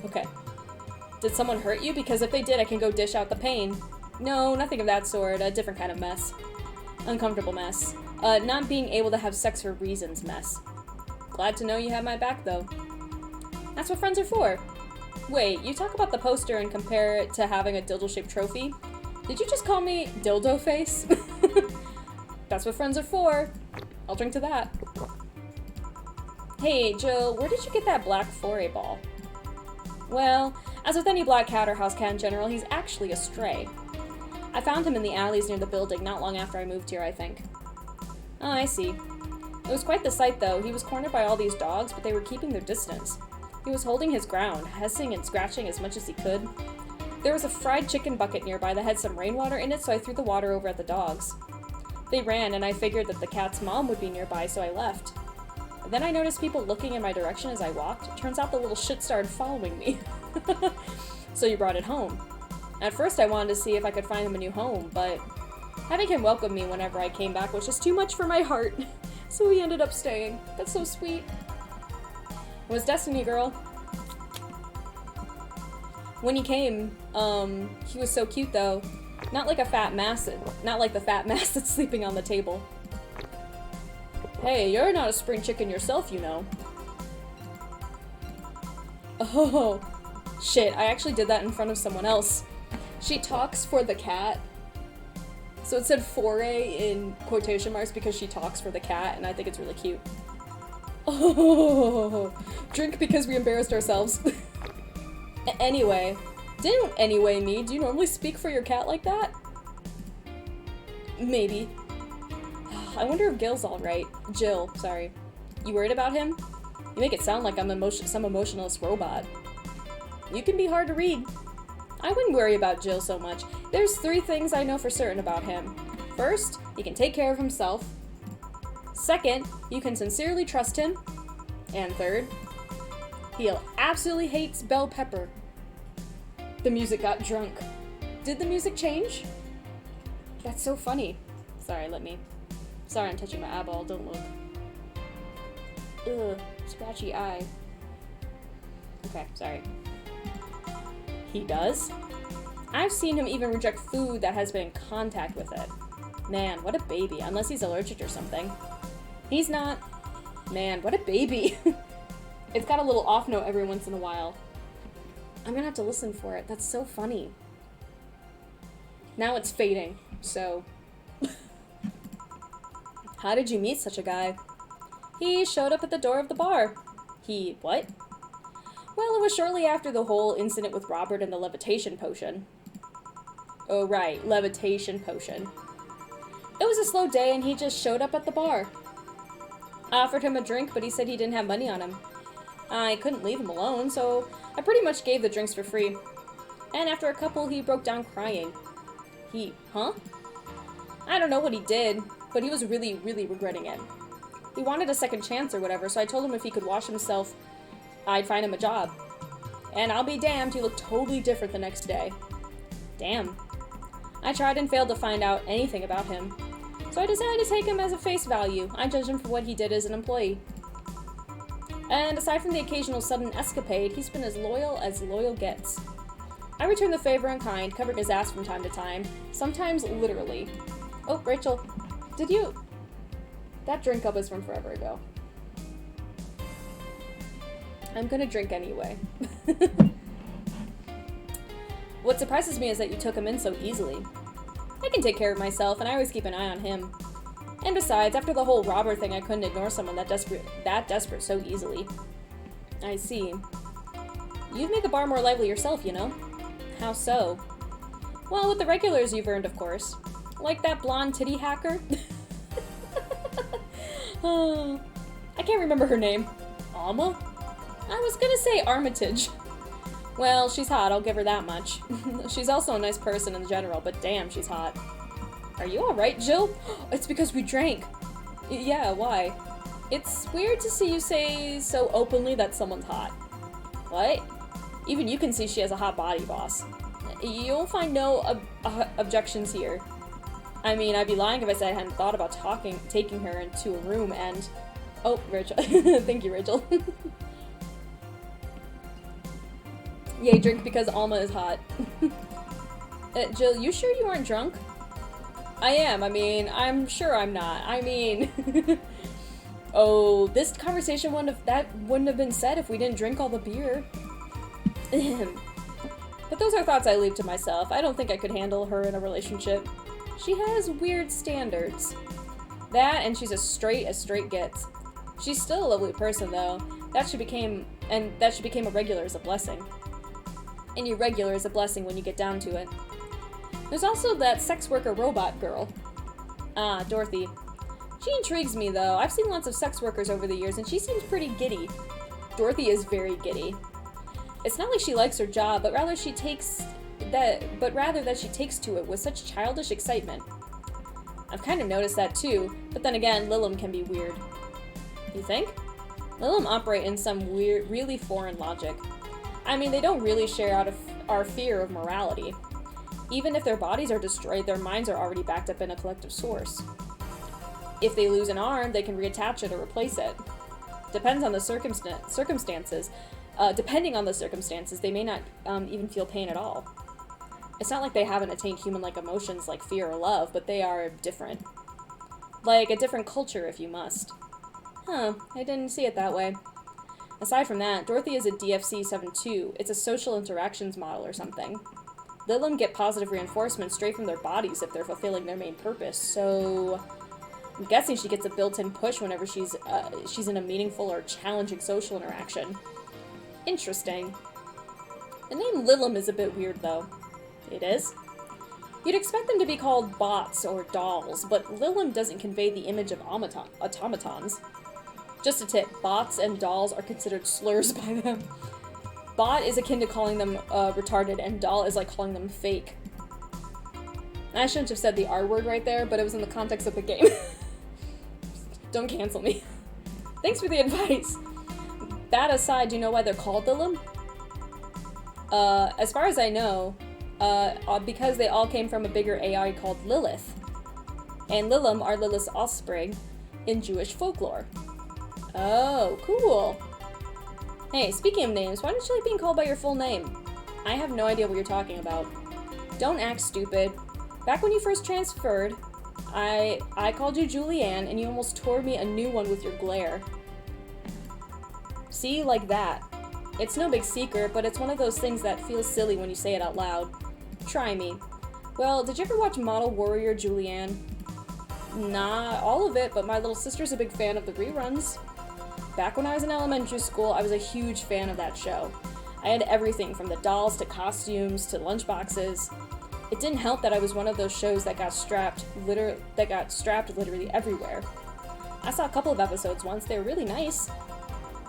Okay. Did someone hurt you? Because if they did, I can go dish out the pain. No, nothing of that sort. A different kind of mess. Uncomfortable mess. Not being able to have sex for reasons mess. Glad to know you have my back, though. That's what friends are for. Wait, you talk about the poster and compare it to having a dildo-shaped trophy? Did you just call me dildo face? That's what friends are for. I'll drink to that. Hey, Jill, where did you get that black foray ball? Well, as with any black cat or house cat in general, he's actually a stray. I found him in the alleys near the building not long after I moved here, I think. Oh, I see. It was quite the sight, though. He was cornered by all these dogs, but they were keeping their distance. He was holding his ground, hissing and scratching as much as he could. There was a fried chicken bucket nearby that had some rainwater in it, so I threw the water over at the dogs. They ran, and I figured that the cat's mom would be nearby, so I left. Then I noticed people looking in my direction as I walked. Turns out the little shit started following me. So you brought it home. At first I wanted to see if I could find him a new home, but having him welcome me whenever I came back was just too much for my heart. So he ended up staying. That's so sweet. It was destiny, girl. When he came, he was so cute though. Not like a fat mass, not like the fat mass that's sleeping on the table. Hey, you're not a spring chicken yourself, you know. Oh, shit, I actually did that in front of someone else. She talks for the cat. So it said foray in quotation marks because she talks for the cat, and I think it's really cute. Oh, drink because we embarrassed ourselves. Anyway, didn't anyway me, do you normally speak for your cat like that? Maybe. I wonder if Gil's alright. Jill, sorry. You worried about him? You make it sound like I'm some emotionless robot. You can be hard to read. I wouldn't worry about Jill so much. There's 3 things I know for certain about him. First, he can take care of himself. Second, you can sincerely trust him. And third, he absolutely hates bell pepper. The music got drunk. Did the music change? That's so funny. Sorry, Sorry, I'm touching my eyeball, don't look. Ugh, scratchy eye. Okay, sorry. He does? I've seen him even reject food that has been in contact with it. Man, what a baby, unless he's allergic or something. He's not. Man, what a baby. It's got a little off note every once in a while. I'm gonna have to listen for it. That's so funny. Now it's fading, so... How did you meet such a guy? He showed up at the door of the bar. He... what? Well, it was shortly after the whole incident with Robert and the levitation potion. Oh, right, levitation potion. It was a slow day and he just showed up at the bar. I offered him a drink, but he said he didn't have money on him. I couldn't leave him alone, so I pretty much gave the drinks for free. And after a couple, he broke down crying. Huh? I don't know what he did, but he was really, really regretting it. He wanted a second chance or whatever, so I told him if he could wash himself, I'd find him a job. And I'll be damned, he looked totally different the next day. Damn. I tried and failed to find out anything about him. So I decided to take him as a face value. I judged him for what he did as an employee. And aside from the occasional sudden escapade, he's been as loyal gets. I returned the favor in kind, covering his ass from time to time, sometimes literally. Oh, Rachel, did you... That drink cup is from forever ago. I'm gonna drink anyway. What surprises me is that you took him in so easily. I can take care of myself, and I always keep an eye on him. And besides, after the whole robber thing, I couldn't ignore someone that desperate so easily. I see. You'd make a bar more lively yourself, you know? How so? Well, with the regulars you've earned, of course. Like that blonde titty hacker. I can't remember her name. Alma? I was gonna say Armitage. Well, she's hot, I'll give her that much. She's also a nice person in general, but damn, she's hot. Are you alright, Jill? It's because we drank. Yeah, why? It's weird to see you say so openly that someone's hot. What? Even you can see she has a hot body, boss. You'll find no objections here. I mean, I'd be lying if I said I hadn't thought about taking her into a room and... Oh, Rachel. Thank you, Rachel. Yay, drink because Alma is hot. Jill, you sure you aren't drunk? I am. I mean, I'm sure I'm not. I mean... Oh, this conversation wouldn't have been said if we didn't drink all the beer. But those are thoughts I leave to myself. I don't think I could handle her in a relationship. She has weird standards. That, and she's as straight gets. She's still a lovely person, though. That she became a regular is a blessing. And irregular is a blessing when you get down to it. There's also that sex worker robot girl. Ah, Dorothy. She intrigues me, though. I've seen lots of sex workers over the years, and she seems pretty giddy. Dorothy is very giddy. It's not like she likes her job, but rather that she takes to it with such childish excitement. I've kind of noticed that too, but then again, Lilum can be weird. You think? Lilum operate in some weird, really foreign logic. I mean, they don't really share out of our fear of morality. Even if their bodies are destroyed, their minds are already backed up in a collective source. If they lose an arm, they can reattach it or replace it. Depends on the circumstances. Depending on the circumstances, they may not even feel pain at all. It's not like they haven't attained human-like emotions like fear or love, but they are different. Like a different culture, if you must. Huh, I didn't see it that way. Aside from that, Dorothy is a DFC 7-2. It's a social interactions model or something. Lilum get positive reinforcement straight from their bodies if they're fulfilling their main purpose, so I'm guessing she gets a built-in push whenever she's in a meaningful or challenging social interaction. Interesting. The name Lilum is a bit weird, though. It is? You'd expect them to be called bots or dolls, but Lilum doesn't convey the image of automatons. Just a tip, bots and dolls are considered slurs by them. Bot is akin to calling them retarded, and doll is like calling them fake. I shouldn't have said the R word right there, but it was in the context of the game. Don't cancel me. Thanks for the advice. That aside, do you know why they're called Lilum? As far as I know, because they all came from a bigger AI called Lilith. And Lilum are Lilith's offspring in Jewish folklore. Oh, cool. Hey, speaking of names, why don't you like being called by your full name? I have no idea what you're talking about. Don't act stupid. Back when you first transferred, I called you Julianne, and you almost tore me a new one with your glare. See, like that. It's no big secret, but it's one of those things that feels silly when you say it out loud. Try me. Well, did you ever watch Model Warrior Julianne? Not all of it, but my little sister's a big fan of the reruns. Back when I was in elementary school, I was a huge fan of that show. I had everything from the dolls to costumes to lunchboxes. It didn't help that I was one of those shows that got strapped literally everywhere. I saw a couple of episodes once. They were really nice.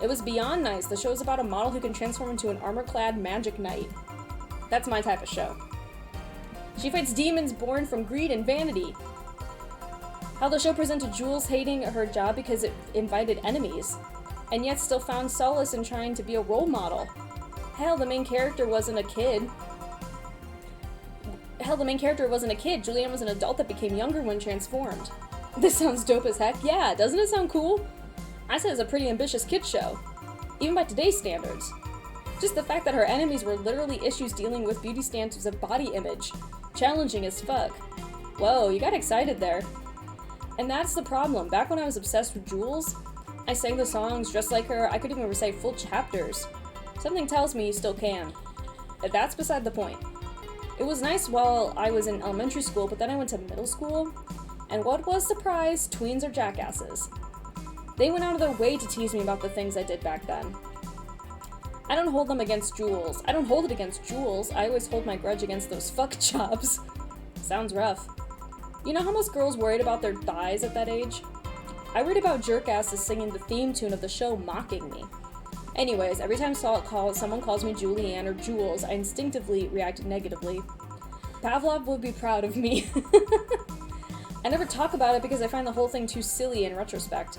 It was beyond nice. The show's about a model who can transform into an armor-clad magic knight. That's my type of show. She fights demons born from greed and vanity. How the show presented Jules hating her job because it invited enemies, and yet still found solace in trying to be a role model. Hell, the main character wasn't a kid. Julianne was an adult that became younger when transformed. This sounds dope as heck. Yeah, doesn't it sound cool? I said it's a pretty ambitious kid show, even by today's standards. Just the fact that her enemies were literally issues dealing with beauty standards of body image. Challenging as fuck. Whoa, you got excited there. And that's the problem. Back when I was obsessed with Jules, I sang the songs dressed like her. I could even recite full chapters. Something tells me you still can. But that's beside the point. It was nice while I was in elementary school, but then I went to middle school, and what was surprise, tweens are jackasses. They went out of their way to tease me about the things I did back then. I don't hold it against Jules. I always hold my grudge against those fuck jobs. Sounds rough. You know how most girls worried about their thighs at that age? I worried about jerkasses singing the theme tune of the show mocking me. Anyways, every time someone calls me Julianne or Jules, I instinctively react negatively. Pavlov would be proud of me. I never talk about it because I find the whole thing too silly in retrospect.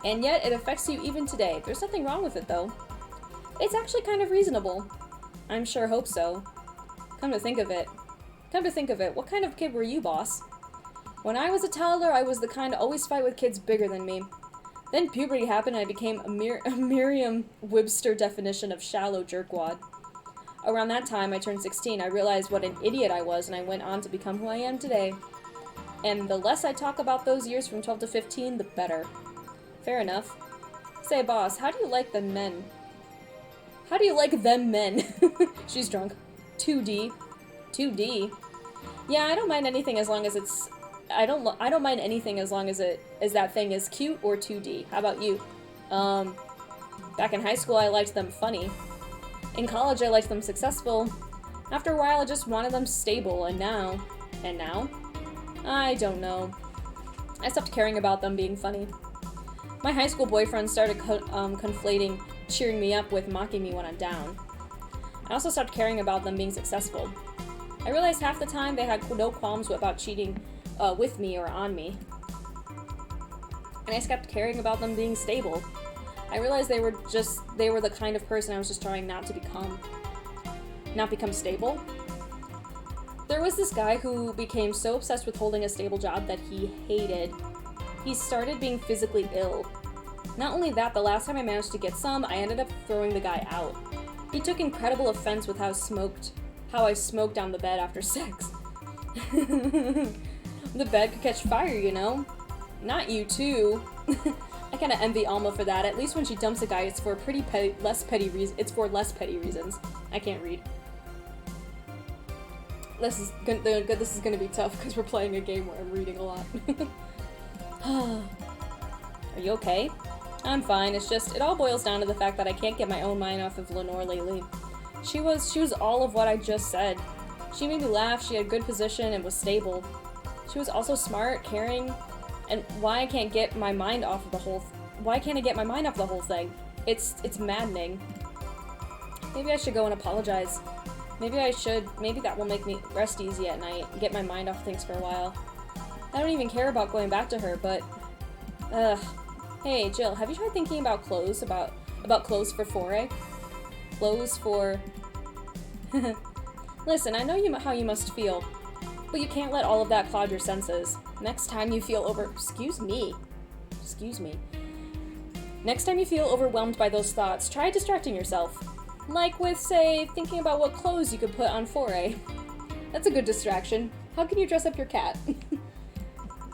And yet, it affects you even today. There's nothing wrong with it, though. It's actually kind of reasonable. I'm sure hope so. Come to think of it, what kind of kid were you, boss? When I was a toddler, I was the kind to always fight with kids bigger than me. Then puberty happened and I became a Merriam-Webster definition of shallow jerkwad. Around that time, I turned 16, I realized what an idiot I was, and I went on to become who I am today. And the less I talk about those years from 12 to 15, the better. Fair enough. Say, boss, how do you like them men? She's drunk. 2D. 2D? Yeah, I don't mind anything as long as it's... I don't mind anything as long as that thing is cute or 2D. How about you? Back in high school, I liked them funny. In college, I liked them successful. After a while, I just wanted them stable, and now... And now? I don't know. I stopped caring about them being funny. My high school boyfriend started conflating cheering me up with mocking me when I'm down. I also stopped caring about them being successful. I realized half the time they had no qualms about cheating with me or on me. And I stopped caring about them being stable. I realized they were the kind of person I was just trying not to become. Not become stable. There was this guy who became so obsessed with holding a stable job that he hated. He started being physically ill. Not only that, the last time I managed to get some, I ended up throwing the guy out. He took incredible offense with how I smoked on the bed after sex. The bed could catch fire, you know? Not you, too. I kinda envy Alma for that. At least when she dumps a guy, it's for less petty reasons. I can't read. This is gonna be tough because we're playing a game where I'm reading a lot. Are you okay? I'm fine. It's just, it all boils down to the fact that I can't get my own mind off of Lenore lately. She was all of what I just said. She made me laugh, she had good position, and was stable. She was also smart, caring, and why I can't get my mind off of the whole thing? It's maddening. Maybe I should go and apologize. Maybe that will make me rest easy at night and get my mind off things for a while. I don't even care about going back to her, but... Hey, Jill, have you tried thinking about clothes? About clothes for foray? Clothes for... Listen, I know how you must feel, but you can't let all of that cloud your senses. Next time you feel Excuse me. Next time you feel overwhelmed by those thoughts, try distracting yourself. Like with, say, thinking about what clothes you could put on foray. That's a good distraction. How can you dress up your cat?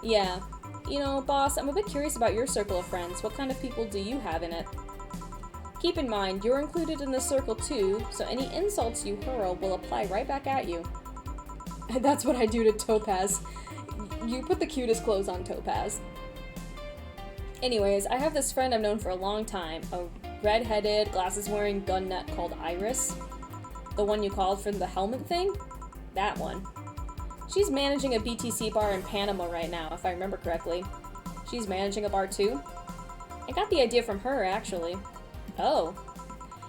Yeah. You know, boss, I'm a bit curious about your circle of friends. What kind of people do you have in it? Keep in mind, you're included in this circle too, so any insults you hurl will apply right back at you. That's what I do to Topaz. You put the cutest clothes on Topaz. Anyways, I have this friend I've known for a long time, a red-headed, glasses-wearing gun nut called Iris. The one you called for the helmet thing? That one. She's managing a BTC bar in Panama right now, if I remember correctly. She's managing a bar too? I got the idea from her, actually. Oh.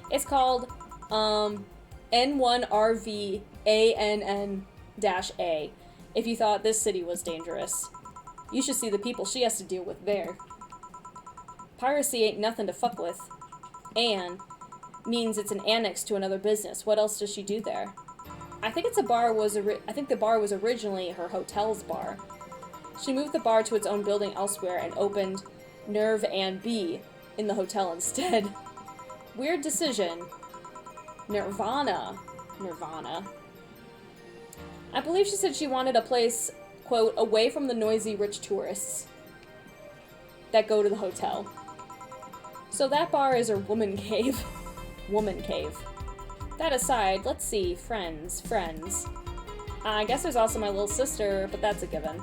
It's called, N1RVANN-A, if you thought this city was dangerous. You should see the people she has to deal with there. Piracy ain't nothing to fuck with. And means it's an annex to another business. What else does she do there? I think the bar was originally her hotel's bar. She moved the bar to its own building elsewhere and opened Nerve and B in the hotel instead. Weird decision. Nirvana. I believe she said she wanted a place, quote, away from the noisy rich tourists that go to the hotel. So that bar is her woman cave. Woman cave. That aside, let's see, friends. I guess there's also my little sister, but that's a given.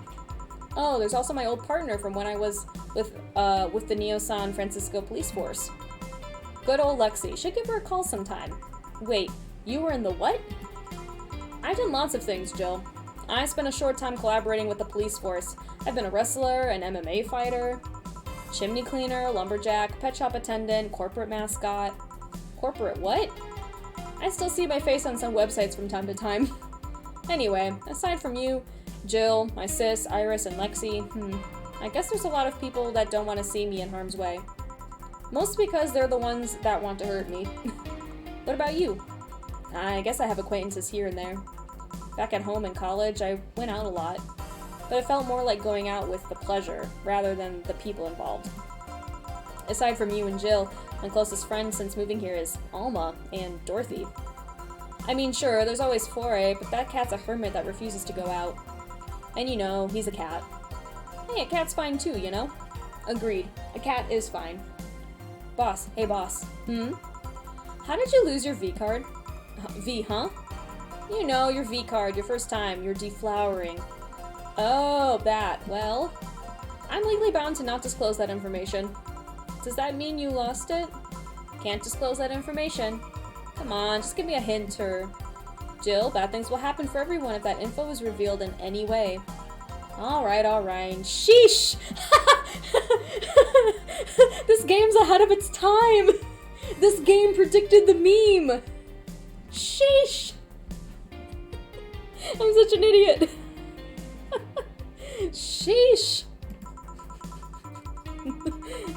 Oh, there's also my old partner from when I was with the Neo San Francisco police force. Good old Lexi. Should give her a call sometime. Wait, you were in the what? I've done lots of things, Jill. I spent a short time collaborating with the police force. I've been a wrestler, an MMA fighter, chimney cleaner, lumberjack, pet shop attendant, corporate mascot. Corporate what? I still see my face on some websites from time to time. Anyway, aside from you, Jill, my sis, Iris, and Lexi, I guess there's a lot of people that don't want to see me in harm's way. Mostly because they're the ones that want to hurt me. What about you? I guess I have acquaintances here and there. Back at home in college, I went out a lot, but it felt more like going out with the pleasure rather than the people involved. Aside from you and Jill, my closest friend since moving here is Alma and Dorothy. I mean, sure, there's always Foray, but that cat's a hermit that refuses to go out. And you know, he's a cat. Hey, a cat's fine too, you know? Agreed. A cat is fine. Boss. Hey, boss. How did you lose your V card? V, huh? You know, your V-card, your first time, you're deflowering. Oh, that. Well, I'm legally bound to not disclose that information. Does that mean you lost it? Can't disclose that information. Come on, just give me a hint or... Jill, bad things will happen for everyone if that info is revealed in any way. Alright, alright. Sheesh! This game's ahead of its time! This game predicted the meme! Sheesh! I'm such an idiot! Sheesh!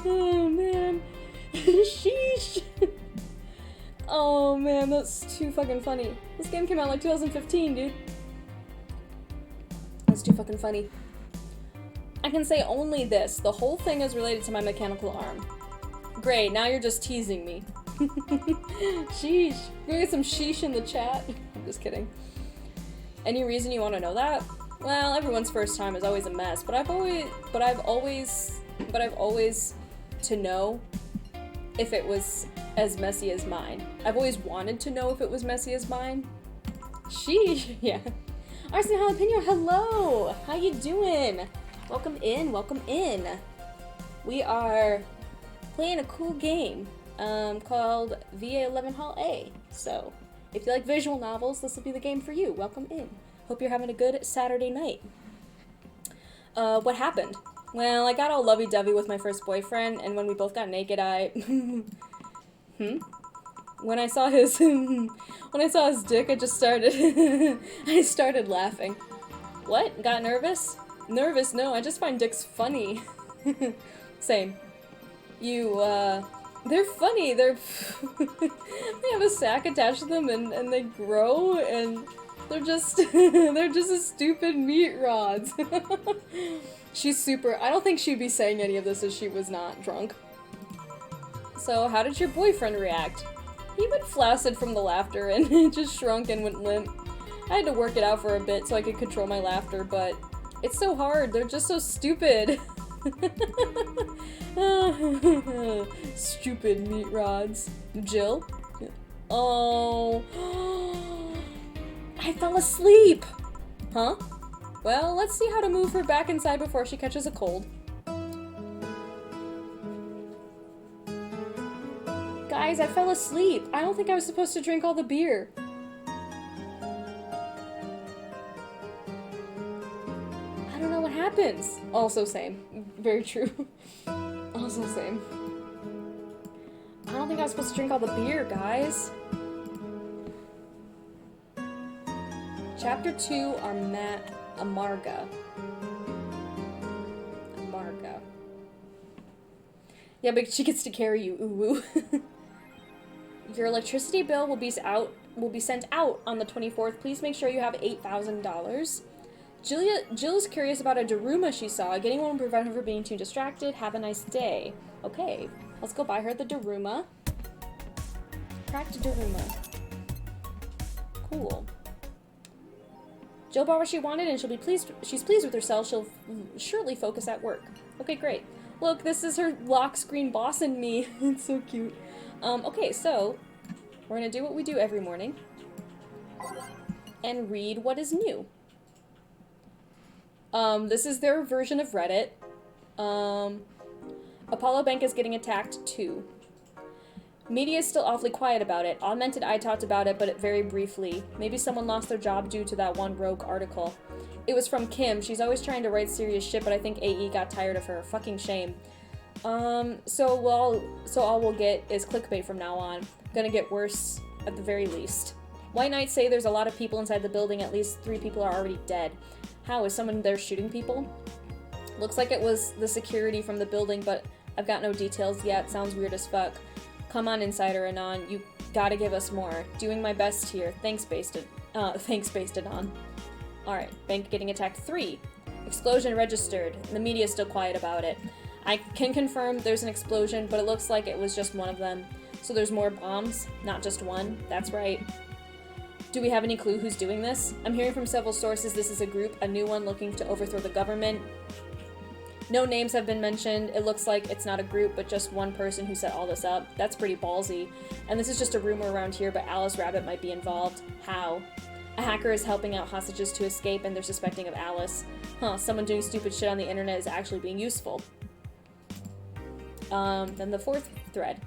Oh man. Sheesh! Oh man, that's too fucking funny. This game came out like 2015, dude. That's too fucking funny. I can say only this. The whole thing is related to my mechanical arm. Great, now you're just teasing me. Sheesh. Can we get some sheesh in the chat? I'm just kidding. Any reason you want to know that? Well, everyone's first time is always a mess, but I've always to know if it was as messy as mine. I've always wanted to know if it was messy as mine. Sheesh, yeah. Arsene Jalapeno, hello! How you doing? Welcome in, welcome in. We are playing a cool game called VA11 Hall A. So, if you like visual novels, this will be the game for you. Welcome in. Hope you're having a good Saturday night. What happened? Well, I got all lovey-dovey with my first boyfriend, and when we both got naked, When I saw his dick, I just started I started laughing. What? Got nervous? Nervous? No, I just find dicks funny. Same. They're funny. They have a sack attached to them and they grow and they're just as stupid meat rods. I don't think she'd be saying any of this if she was not drunk. So, how did your boyfriend react? He went flaccid from the laughter and just shrunk and went limp. I had to work it out for a bit so I could control my laughter, but it's so hard. They're just so stupid. Stupid meat rods. Jill? Oh. I fell asleep! Huh? Well, let's see how to move her back inside before she catches a cold. Guys, I fell asleep. I don't think I was supposed to drink all the beer. I don't know what happens. Also same. Very true. Also same. I don't think I was supposed to drink all the beer, guys. Chapter 2, Amarga. Amarga. Yeah, but she gets to carry you, ooh. Your electricity bill will be sent out on the 24th. Please make sure you have $8,000. Jill's curious about a Daruma she saw. Getting one will prevent her from being too distracted. Have a nice day. Okay, let's go buy her the Daruma. Cracked Daruma. Cool. Jill bought what she wanted and she's pleased with herself. She'll surely focus at work. Okay, great. Look, this is her lock screen boss and me. It's so cute. Okay, so we're gonna do what we do every morning and read what is new. This is their version of Reddit. Apollo Bank is getting attacked too. Media is still awfully quiet about it. Augmented I talked about it, but very briefly. Maybe someone lost their job due to that one rogue article. It was from Kim. She's always trying to write serious shit, but I think AE got tired of her. Fucking shame. So all we'll get is clickbait from now on. Gonna get worse at the very least. White Knights say there's a lot of people inside the building. At least 3 people are already dead. How? Is someone there shooting people? Looks like it was the security from the building, but I've got no details yet. Sounds weird as fuck. Come on, Insider Anon. You gotta give us more. Doing my best here. Thanks, Based Anon. Alright, bank getting attacked 3. Explosion registered. The media is still quiet about it. I can confirm there's an explosion, but it looks like it was just one of them. So there's more bombs, not just one. That's right. Do we have any clue who's doing this? I'm hearing from several sources this is a group, a new one looking to overthrow the government. No names have been mentioned. It looks like it's not a group, but just one person who set all this up. That's pretty ballsy. And this is just a rumor around here, but Alice Rabbit might be involved. How? A hacker is helping out hostages to escape and they're suspecting of Alice. Huh, someone doing stupid shit on the internet is actually being useful. Then the fourth thread.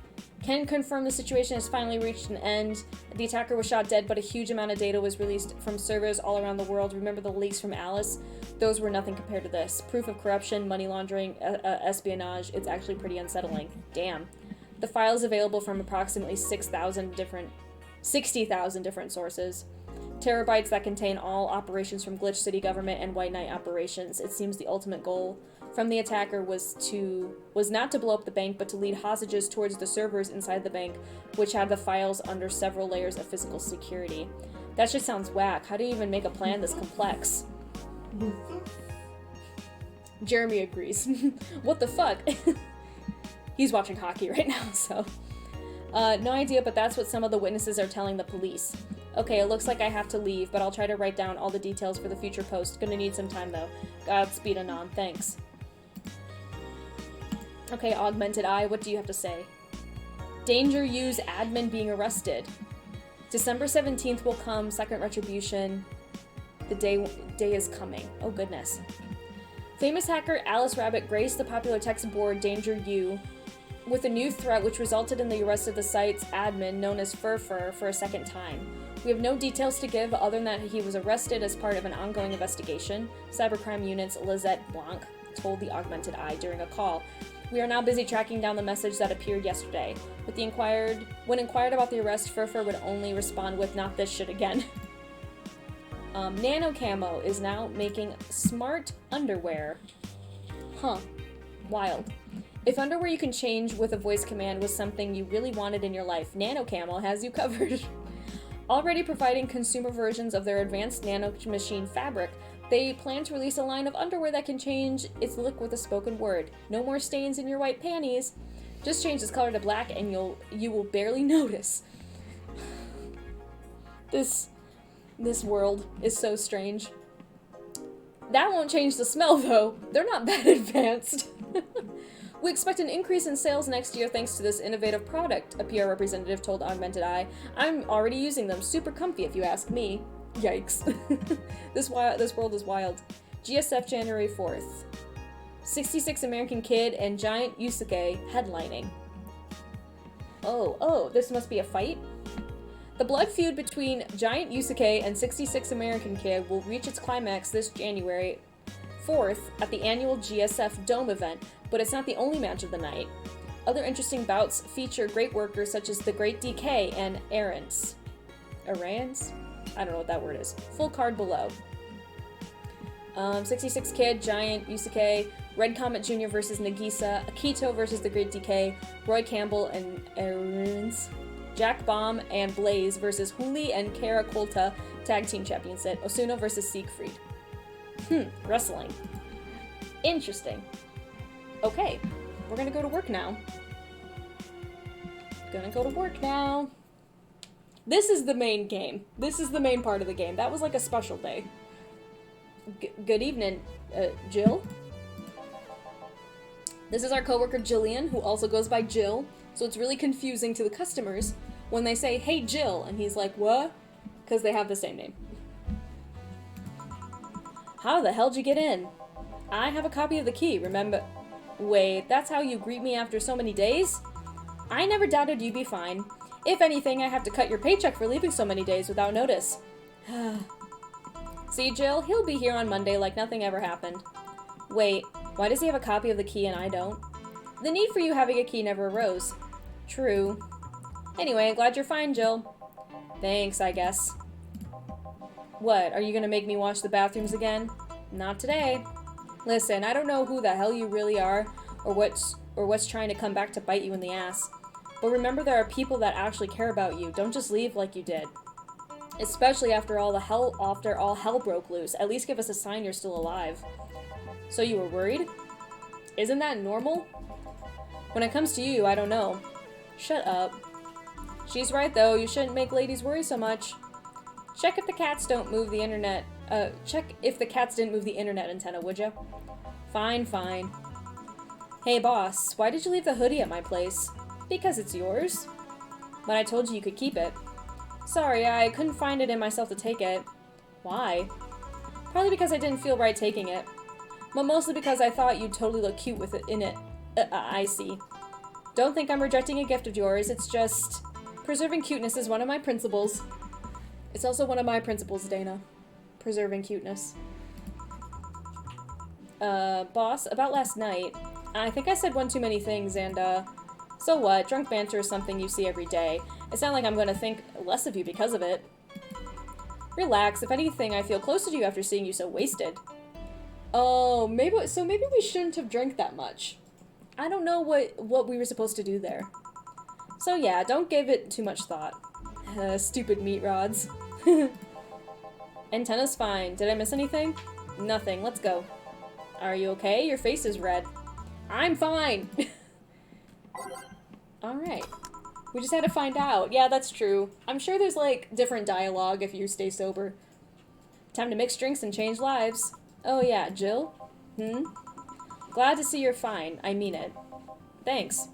Can confirm the situation has finally reached an end. The attacker was shot dead, but a huge amount of data was released from servers all around the world. Remember the leaks from Alice? Those were nothing compared to this. Proof of corruption, money laundering, espionage. It's actually pretty unsettling. Damn. The file is available from approximately 60,000 different sources. Terabytes that contain all operations from Glitch City government and White Knight operations. It seems the ultimate goal from the attacker was not to blow up the bank, but to lead hostages towards the servers inside the bank, which had the files under several layers of physical security. That just sounds whack. How do you even make a plan this complex? Jeremy agrees. What the fuck? He's watching hockey right now, so... no idea, but that's what some of the witnesses are telling the police. Okay, it looks like I have to leave, but I'll try to write down all the details for the future post. Gonna need some time, though. Godspeed, Anon. Thanks. Okay, Augmented Eye, what do you have to say? Danger Use admin being arrested. December 17th will come, second retribution. The day is coming. Oh, goodness. Famous hacker Alice Rabbit graced the popular text board Danger U with a new threat which resulted in the arrest of the site's admin, known as Furfur, for a second time. We have no details to give other than that he was arrested as part of an ongoing investigation, Cybercrime Unit's Lizette Blanc told the Augmented Eye during a call. We are now busy tracking down the message that appeared yesterday. When inquired about the arrest, Furfur would only respond with, "Not this shit again." Nano Camo is now making smart underwear. Huh. Wild. If underwear you can change with a voice command was something you really wanted in your life, Nano Camo has you covered. Already providing consumer versions of their advanced nano machine fabric, they plan to release a line of underwear that can change its look with a spoken word. No more stains in your white panties. Just change this color to black and you will barely notice. This world is so strange. That won't change the smell, though. They're not that advanced. We expect an increase in sales next year thanks to this innovative product, a PR representative told Augmented Eye. I'm already using them. Super comfy, if you ask me. Yikes. This world is wild. GSF January 4th. 66 American Kid and Giant Yusuke headlining. Oh, this must be a fight? The blood feud between Giant Yusuke and 66 American Kid will reach its climax this January 4th at the annual GSF Dome event, but it's not the only match of the night. Other interesting bouts feature great workers such as the Great DK and Arans? I don't know what that word is. Full card below. 66 Kid, Giant, Yusuke, Red Comet Jr. versus Nagisa, Akito versus the Great DK, Roy Campbell and Arans, Jack Baum and Blaze versus Huli and Kara Kolta, Tag Team Championship, Osuna versus Siegfried. Wrestling. Interesting. Okay, we're gonna go to work now. This is the main game. This is the main part of the game. That was like a special day. Good evening, Jill. This is our coworker Jillian, who also goes by Jill, so it's really confusing to the customers when they say, "Hey, Jill," and he's like, "What?" Because they have the same name. How the hell'd you get in? I have a copy of the key, remember? Wait, that's how you greet me after so many days? I never doubted you'd be fine. If anything, I have to cut your paycheck for leaving so many days without notice. See, Jill, he'll be here on Monday like nothing ever happened. Wait, why does he have a copy of the key and I don't? The need for you having a key never arose. True. Anyway, glad you're fine, Jill. Thanks, I guess. What, are you gonna make me wash the bathrooms again? Not today. Listen, I don't know who the hell you really are, or what's trying to come back to bite you in the ass. But remember there are people that actually care about you. Don't just leave like you did. Especially after all hell broke loose. At least give us a sign you're still alive. So you were worried? Isn't that normal? When it comes to you, I don't know. Shut up. She's right though, you shouldn't make ladies worry so much. Check if the cats don't move the internet. Check if the cats didn't move the internet antenna, would ya? Fine. Hey boss, why did you leave the hoodie at my place? Because it's yours. But I told you you could keep it. Sorry, I couldn't find it in myself to take it. Why? Probably because I didn't feel right taking it. But mostly because I thought you'd totally look cute with it in it. I see. Don't think I'm rejecting a gift of yours, it's just... Preserving cuteness is one of my principles. It's also one of my principles, Dana. Preserving cuteness. Boss, about last night, I think I said one too many things and, so what? Drunk banter is something you see every day. It's not like I'm gonna think less of you because of it. Relax, if anything, I feel closer to you after seeing you so wasted. Oh, maybe we shouldn't have drank that much. I don't know what we were supposed to do there. So yeah, don't give it too much thought. Stupid meat rods. Antenna's fine. Did I miss anything? Nothing. Let's go. Are you okay? Your face is red. I'm fine! Alright. We just had to find out. Yeah, that's true. I'm sure there's, like, different dialogue if you stay sober. Time to mix drinks and change lives. Oh yeah, Jill? Glad to see you're fine. I mean it. Thanks.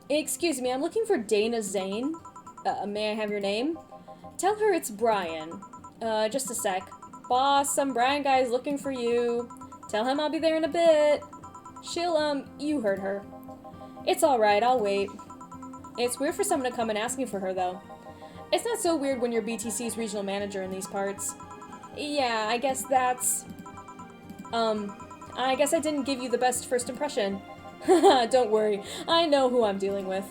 Excuse me, I'm looking for Dana Zane. May I have your name? Tell her it's Brian. Just a sec. Boss, some Brian guy's looking for you. Tell him I'll be there in a bit. She'll, you heard her. It's alright, I'll wait. It's weird for someone to come and ask me for her, though. It's not so weird when you're BTC's regional manager in these parts. Yeah, I guess that's... I guess I didn't give you the best first impression. Don't worry, I know who I'm dealing with.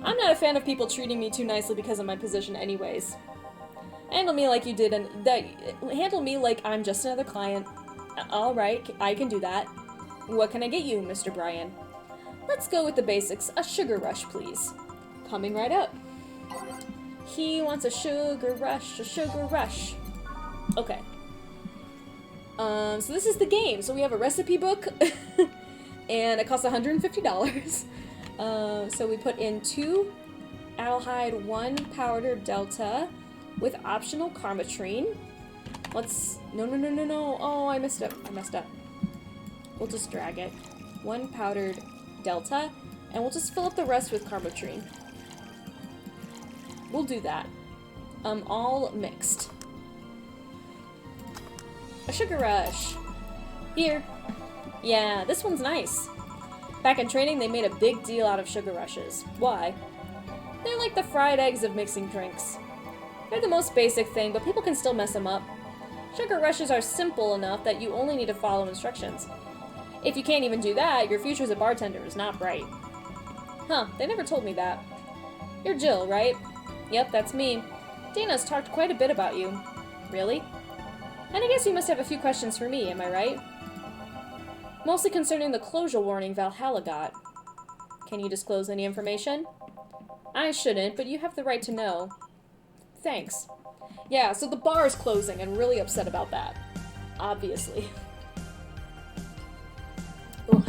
I'm not a fan of people treating me too nicely because of my position anyways. Handle me like you did, and handle me like I'm just another client. Alright, I can do that. What can I get you, Mr. Brian? Let's go with the basics. A sugar rush, please. Coming right up. He wants a sugar rush, a sugar rush. Okay. So this is the game. So we have a recipe book, and it costs $150. So we put in 2 aldehyde, 1 powdered delta, with optional carmatrine. Let's... No. Oh, I messed up. We'll just drag it. 1 powdered delta, and we'll just fill up the rest with carmatrine. We'll do that. All mixed. A sugar rush. Here. Yeah, this one's nice. Back in training, they made a big deal out of sugar rushes. Why? They're like the fried eggs of mixing drinks. They're the most basic thing, but people can still mess them up. Sugar rushes are simple enough that you only need to follow instructions. If you can't even do that, your future as a bartender is not bright. Huh, they never told me that. You're Jill, right? Yep, that's me. Dana's talked quite a bit about you. Really? And I guess you must have a few questions for me, am I right? Mostly concerning the closure warning Valhalla got. Can you disclose any information? I shouldn't, but you have the right to know. Thanks. Yeah, so the bar is closing, and really upset about that. Obviously. Ugh,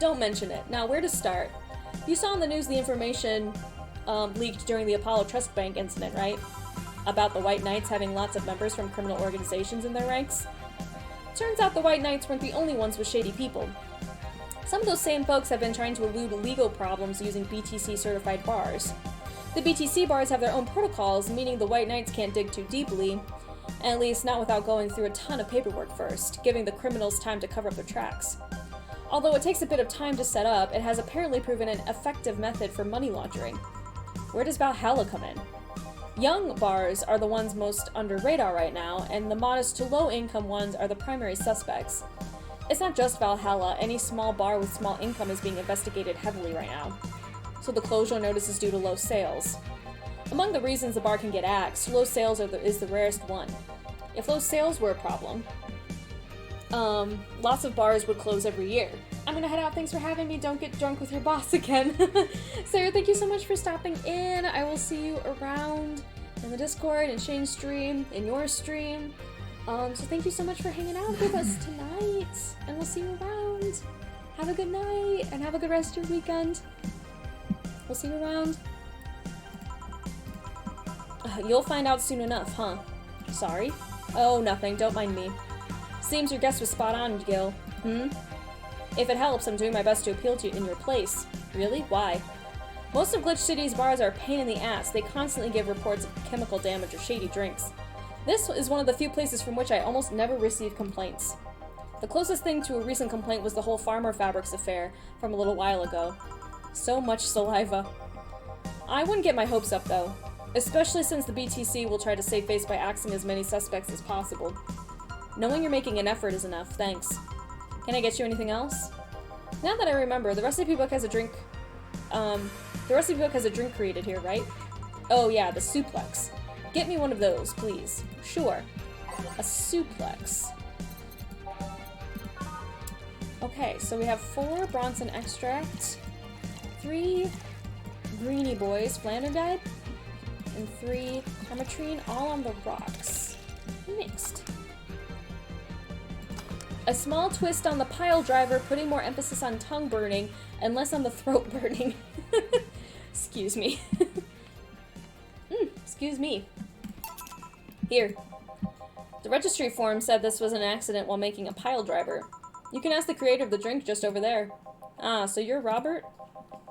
don't mention it. Now, where to start? You saw in the news the information leaked during the Apollo Trust Bank incident, right? About the White Knights having lots of members from criminal organizations in their ranks? Turns out the White Knights weren't the only ones with shady people. Some of those same folks have been trying to elude legal problems using BTC-certified bars. The BTC bars have their own protocols, meaning the White Knights can't dig too deeply, at least not without going through a ton of paperwork first, giving the criminals time to cover up their tracks. Although it takes a bit of time to set up, it has apparently proven an effective method for money laundering. Where does Valhalla come in? Young bars are the ones most under radar right now, and the modest to low-income ones are the primary suspects. It's not just Valhalla, any small bar with small income is being investigated heavily right now. So the closure notice is due to low sales. Among the reasons the bar can get axed, low sales is the rarest one. If low sales were a problem, lots of bars would close every year. I'm gonna head out. Thanks for having me. Don't get drunk with your boss again. Sarah, thank you so much for stopping in. I will see you around in the Discord, in Shane's stream, in your stream. So thank you so much for hanging out with us tonight. And we'll see you around. Have a good night, and have a good rest of your weekend. We'll see you around. You'll find out soon enough, huh? Sorry? Oh, nothing. Don't mind me. Seems your guess was spot on, Gil. If it helps, I'm doing my best to appeal to you in your place. Really? Why? Most of Glitch City's bars are a pain in the ass. They constantly give reports of chemical damage or shady drinks. This is one of the few places from which I almost never receive complaints. The closest thing to a recent complaint was the whole Farmer Fabrics affair from a little while ago. So much saliva. I wouldn't get my hopes up, though. Especially since the BTC will try to save face by axing as many suspects as possible. Knowing you're making an effort is enough, thanks. Can I get you anything else? Now that I remember, the recipe book has a drink... the recipe book has a drink created here, right? Oh yeah, the suplex. Get me one of those, please. Sure. A suplex. Okay, so we have 4 Bronson extract, 3 Greenie Boys Flanderdyde, and 3 Carmetrine, all on the rocks. Mixed. A small twist on the pile driver, putting more emphasis on tongue burning and less on the throat burning. Excuse me. Excuse me. Here. The registry form said this was an accident while making a pile driver. You can ask the creator of the drink just over there. Ah, so you're Robert?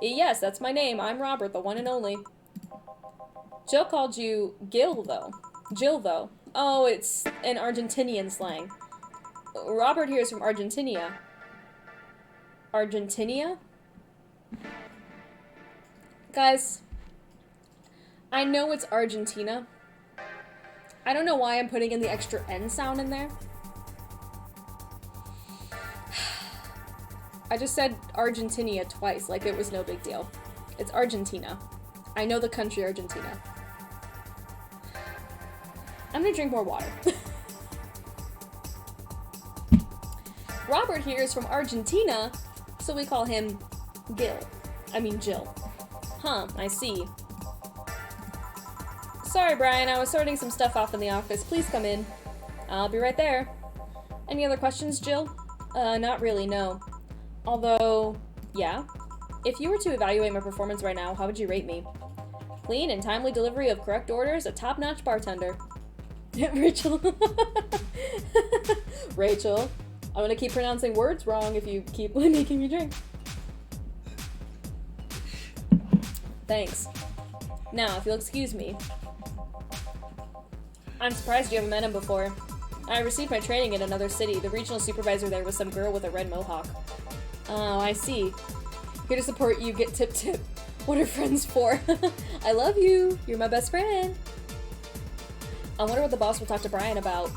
Yes, that's my name. I'm Robert, the one and only. Jill called you Jill, though. Oh, it's an Argentinian slang. Robert here is from Argentina. Argentina? Guys, I know it's Argentina. I don't know why I'm putting in the extra N sound in there. I just said Argentina twice, like it was no big deal. It's Argentina. I know the country Argentina. I'm gonna drink more water. Robert here is from Argentina, so we call him Jill. Huh, I see. Sorry, Brian, I was sorting some stuff off in the office. Please come in. I'll be right there. Any other questions, Jill? Not really, no. Although, yeah. If you were to evaluate my performance right now, how would you rate me? Clean and timely delivery of correct orders, a top-notch bartender. Rachel. Rachel, I'm gonna keep pronouncing words wrong if you keep making me drink. Thanks. Now, if you'll excuse me. I'm surprised you haven't met him before. I received my training in another city. The regional supervisor there was some girl with a red mohawk. Oh, I see. Here to support you, get tip. What are friends for? I love you. You're my best friend. I wonder what the boss will talk to Brian about.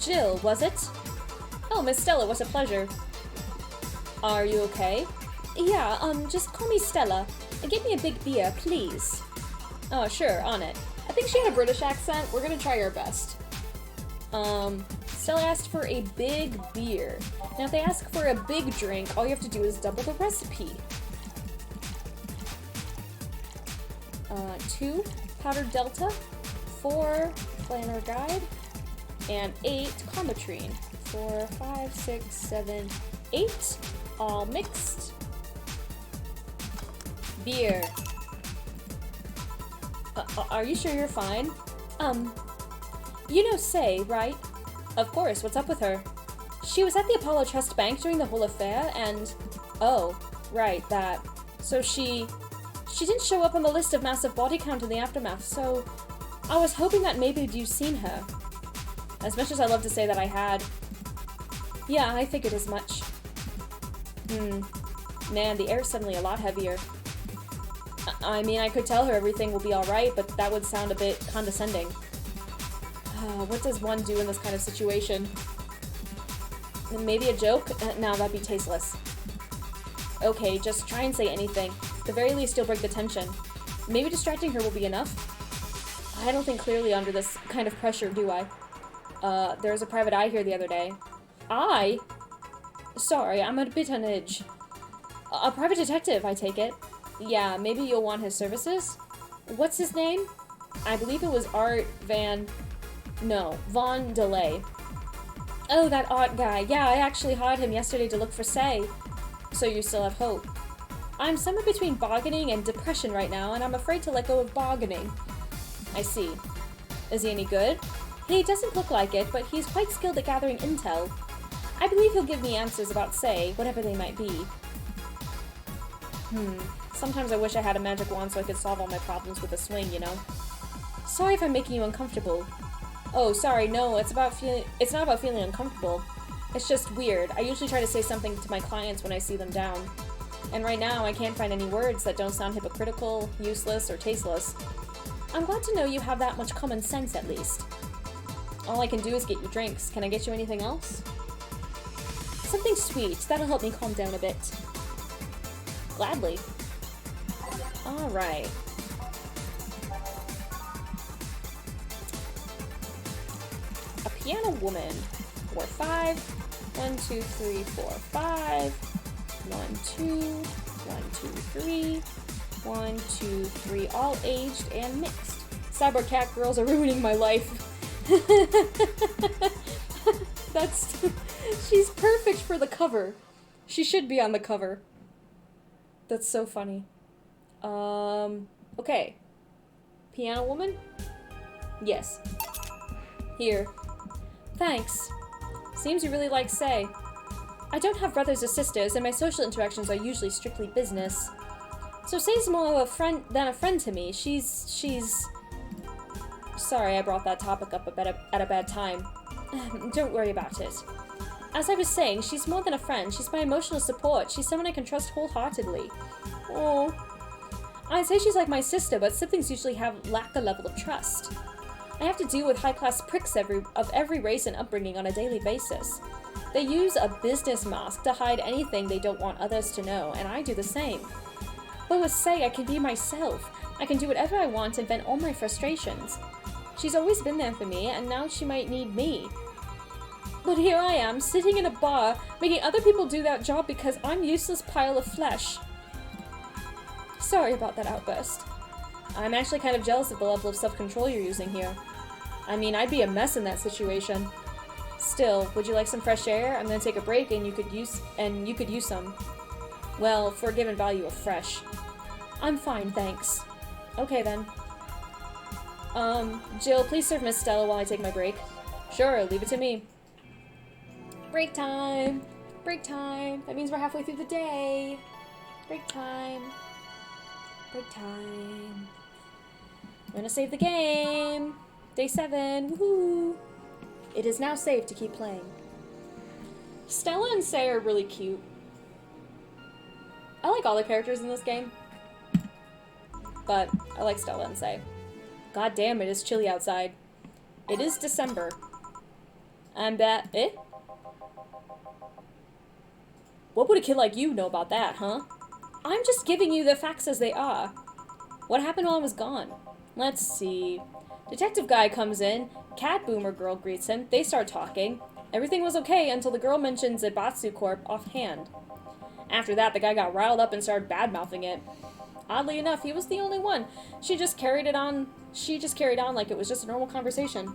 Jill, was it? Oh, Miss Stella, what a pleasure. Are you okay? Yeah, just call me Stella. And get me a big beer, please. Oh, sure, on it. I think she had a British accent. We're gonna try our best. Stella asked for a big beer. Now, if they ask for a big drink, all you have to do is double the recipe. 2 powdered Delta, 4 Planner Guide, and 8 Carmetrine. 4, 5, 6, 7, 8, all mixed. Beer. Are you sure you're fine? You know Say, right? Of course, what's up with her? She was at the Apollo Trust Bank during the whole affair, and... Oh, right, that. So she didn't show up on the list of massive body count in the aftermath, so... I was hoping that maybe you'd seen her. As much as I love to say that I had. Yeah, I figured as much. Man, the air's suddenly a lot heavier. I mean, I could tell her everything will be alright, but that would sound a bit condescending. What does one do in this kind of situation? Maybe a joke? No, that'd be tasteless. Okay, just try and say anything. At the very least, you'll break the tension. Maybe distracting her will be enough? I don't think clearly under this kind of pressure, do I? There was a private eye here the other day. I? Sorry, I'm a bit on edge. A private detective, I take it. Yeah, maybe you'll want his services? What's his name? I believe it was Art Von DeLay. Oh, that Art guy. Yeah, I actually hired him yesterday to look for Say. So you still have hope. I'm somewhere between bargaining and depression right now, and I'm afraid to let go of bargaining. I see. Is he any good? He doesn't look like it, but he's quite skilled at gathering intel. I believe he'll give me answers about Say, whatever they might be. Sometimes I wish I had a magic wand so I could solve all my problems with a swing, you know? Sorry if I'm making you uncomfortable. Oh, sorry, no, it's not about feeling uncomfortable. It's just weird. I usually try to say something to my clients when I see them down. And right now, I can't find any words that don't sound hypocritical, useless, or tasteless. I'm glad to know you have that much common sense, at least. All I can do is get you drinks. Can I get you anything else? Something sweet. That'll help me calm down a bit. Gladly. Alright. A piano woman. 4, 5. 1, 2, 3, 4, 5. 1, 2. 1, 2, 3. 1, 2, 3. All aged and mixed. Cyber cat girls are ruining my life. She's perfect for the cover. She should be on the cover. That's so funny. Okay. Piano woman? Yes. Here. Thanks. Seems you really like Say. I don't have brothers or sisters, and my social interactions are usually strictly business. So Say's more of a friend than a friend to me. She's... Sorry, I brought that topic up at a bad time. Don't worry about it. As I was saying, she's more than a friend. She's my emotional support. She's someone I can trust wholeheartedly. Oh. I'd say she's like my sister, but siblings usually lack a level of trust. I have to deal with high-class pricks of every race and upbringing on a daily basis. They use a business mask to hide anything they don't want others to know, and I do the same. But with Say, I can be myself. I can do whatever I want and vent all my frustrations. She's always been there for me, and now she might need me. But here I am, sitting in a bar, making other people do that job because I'm a useless pile of flesh. Sorry about that outburst. I'm actually kind of jealous of the level of self-control you're using here. I mean, I'd be a mess in that situation. Still, would you like some fresh air? I'm gonna take a break and you could use some. Well, for a given value of fresh. I'm fine, thanks. Okay then. Jill, please serve Miss Stella while I take my break. Sure, leave it to me. Break time! Break time! That means we're halfway through the day! Break time! Break time! I'm gonna save the game! Day 7! Woohoo! It is now safe to keep playing. Stella and Say are really cute. I like all the characters in this game. But I like Stella and Say. God damn, it is chilly outside. It is December. What would a kid like you know about that, huh? I'm just giving you the facts as they are. What happened while I was gone? Let's see. Detective guy comes in. Cat boomer girl greets him. They start talking. Everything was okay until the girl mentions Zaibatsu Corp offhand. After that, the guy got riled up and started bad-mouthing it. Oddly enough, he was the only one. She just carried on like it was just a normal conversation.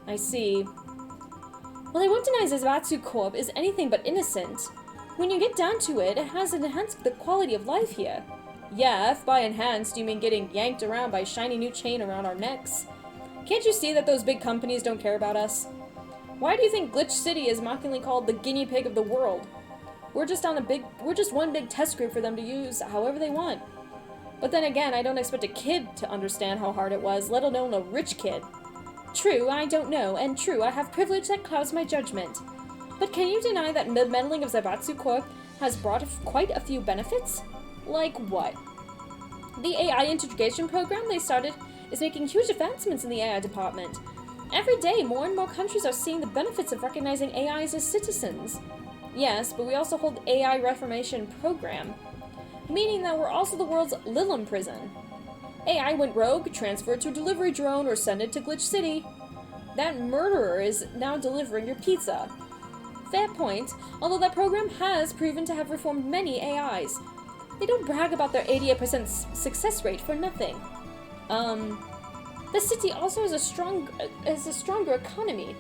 I see. Well, I won't deny Zaibatsu Corp is anything but innocent. When you get down to it, it has enhanced the quality of life here. Yeah, if by enhanced you mean getting yanked around by a shiny new chain around our necks. Can't you see that those big companies don't care about us? Why do you think Glitch City is mockingly called the guinea pig of the world? We're just one big test group for them to use however they want. But then again, I don't expect a kid to understand how hard it was, let alone a rich kid. True, I don't know, and true, I have privilege that clouds my judgment. But can you deny that the meddling of Zaibatsu Corp has brought quite a few benefits? Like what? The AI integration program they started is making huge advancements in the AI department. Every day, more and more countries are seeing the benefits of recognizing AIs as citizens. Yes, but we also hold AI Reformation Program, meaning that we're also the world's Lilim prison. AI went rogue, transferred to a delivery drone, or sent it to Glitch City. That murderer is now delivering your pizza. Fair point, although that program has proven to have reformed many AIs. They don't brag about their 88% success rate for nothing. The city also has a stronger economy.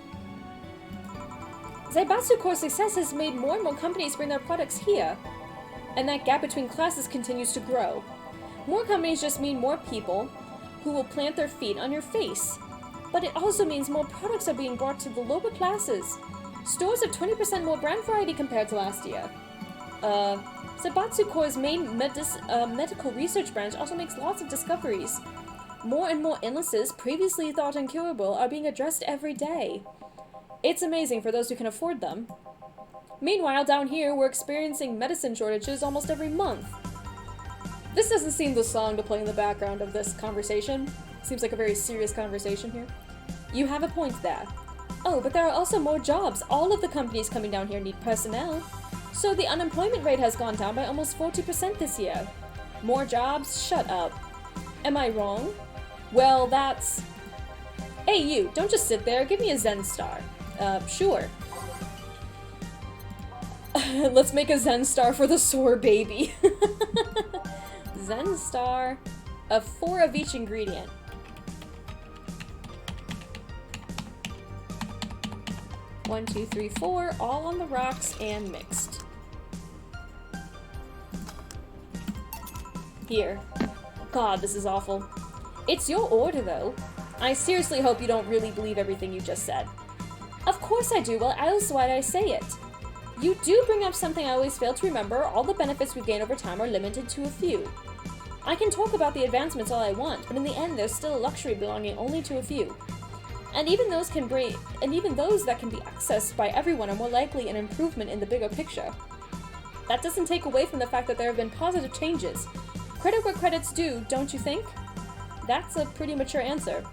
Zaibatsu Corp's success has made more and more companies bring their products here, and that gap between classes continues to grow. More companies just mean more people who will plant their feet on your face. But it also means more products are being brought to the lower classes. Stores have 20% more brand variety compared to last year. Zaibatsu Corp's main medical research branch also makes lots of discoveries. More and more illnesses previously thought incurable are being addressed every day. It's amazing for those who can afford them. Meanwhile, down here, we're experiencing medicine shortages almost every month. This doesn't seem the song to play in the background of this conversation. Seems like a very serious conversation here. You have a point there. Oh, but there are also more jobs. All of the companies coming down here need personnel. So the unemployment rate has gone down by almost 40% this year. More jobs? Shut up. Am I wrong? Well, that's... Hey, you, don't just sit there. Give me a Zen star. Sure. Let's make a Zen star for the sore baby. Zen star of 4 of each ingredient. One, two, three, 4, all on the rocks and mixed. Here. God, this is awful. It's your order, though. I seriously hope you don't really believe everything you just said. Of course I do, well, else why'd I say it? You do bring up something I always fail to remember. All the benefits we've gained over time are limited to a few. I can talk about the advancements all I want, but in the end, there's still a luxury belonging only to a few. And even those that can be accessed by everyone are more likely an improvement in the bigger picture. That doesn't take away from the fact that there have been positive changes. Credit where credit's due, don't you think? That's a pretty mature answer.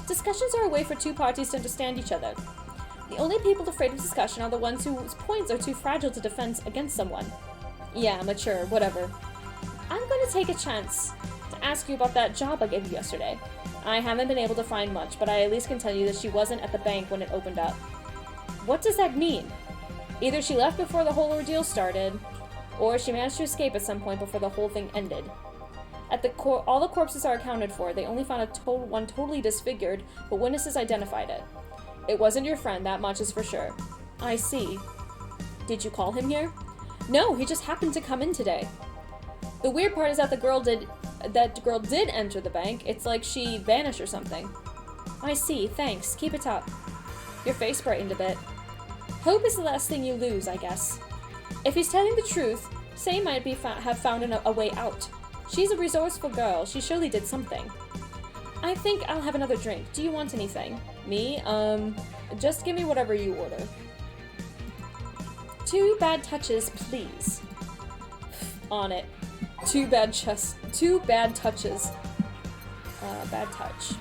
Discussions are a way for two parties to understand each other. The only people afraid of discussion are the ones whose points are too fragile to defend against someone. Yeah, mature, whatever. I'm going to take a chance to ask you about that job I gave you yesterday. I haven't been able to find much, but I at least can tell you that she wasn't at the bank when it opened up. What does that mean? Either she left before the whole ordeal started, or she managed to escape at some point before the whole thing ended. At the all the corpses are accounted for. They only found one totally disfigured, but witnesses identified it. It wasn't your friend, that much is for sure. I see. Did you call him here? No, he just happened to come in today. The weird part is that the girl did enter the bank. It's like she vanished or something. I see, thanks. Keep it up. Your face brightened a bit. Hope is the last thing you lose, I guess. If he's telling the truth, Say might have found a way out. She's a resourceful girl. She surely did something. I think I'll have another drink. Do you want anything? Me? Just give me whatever you order. 2 bad touches, please. On it. 2 bad touches. Bad touch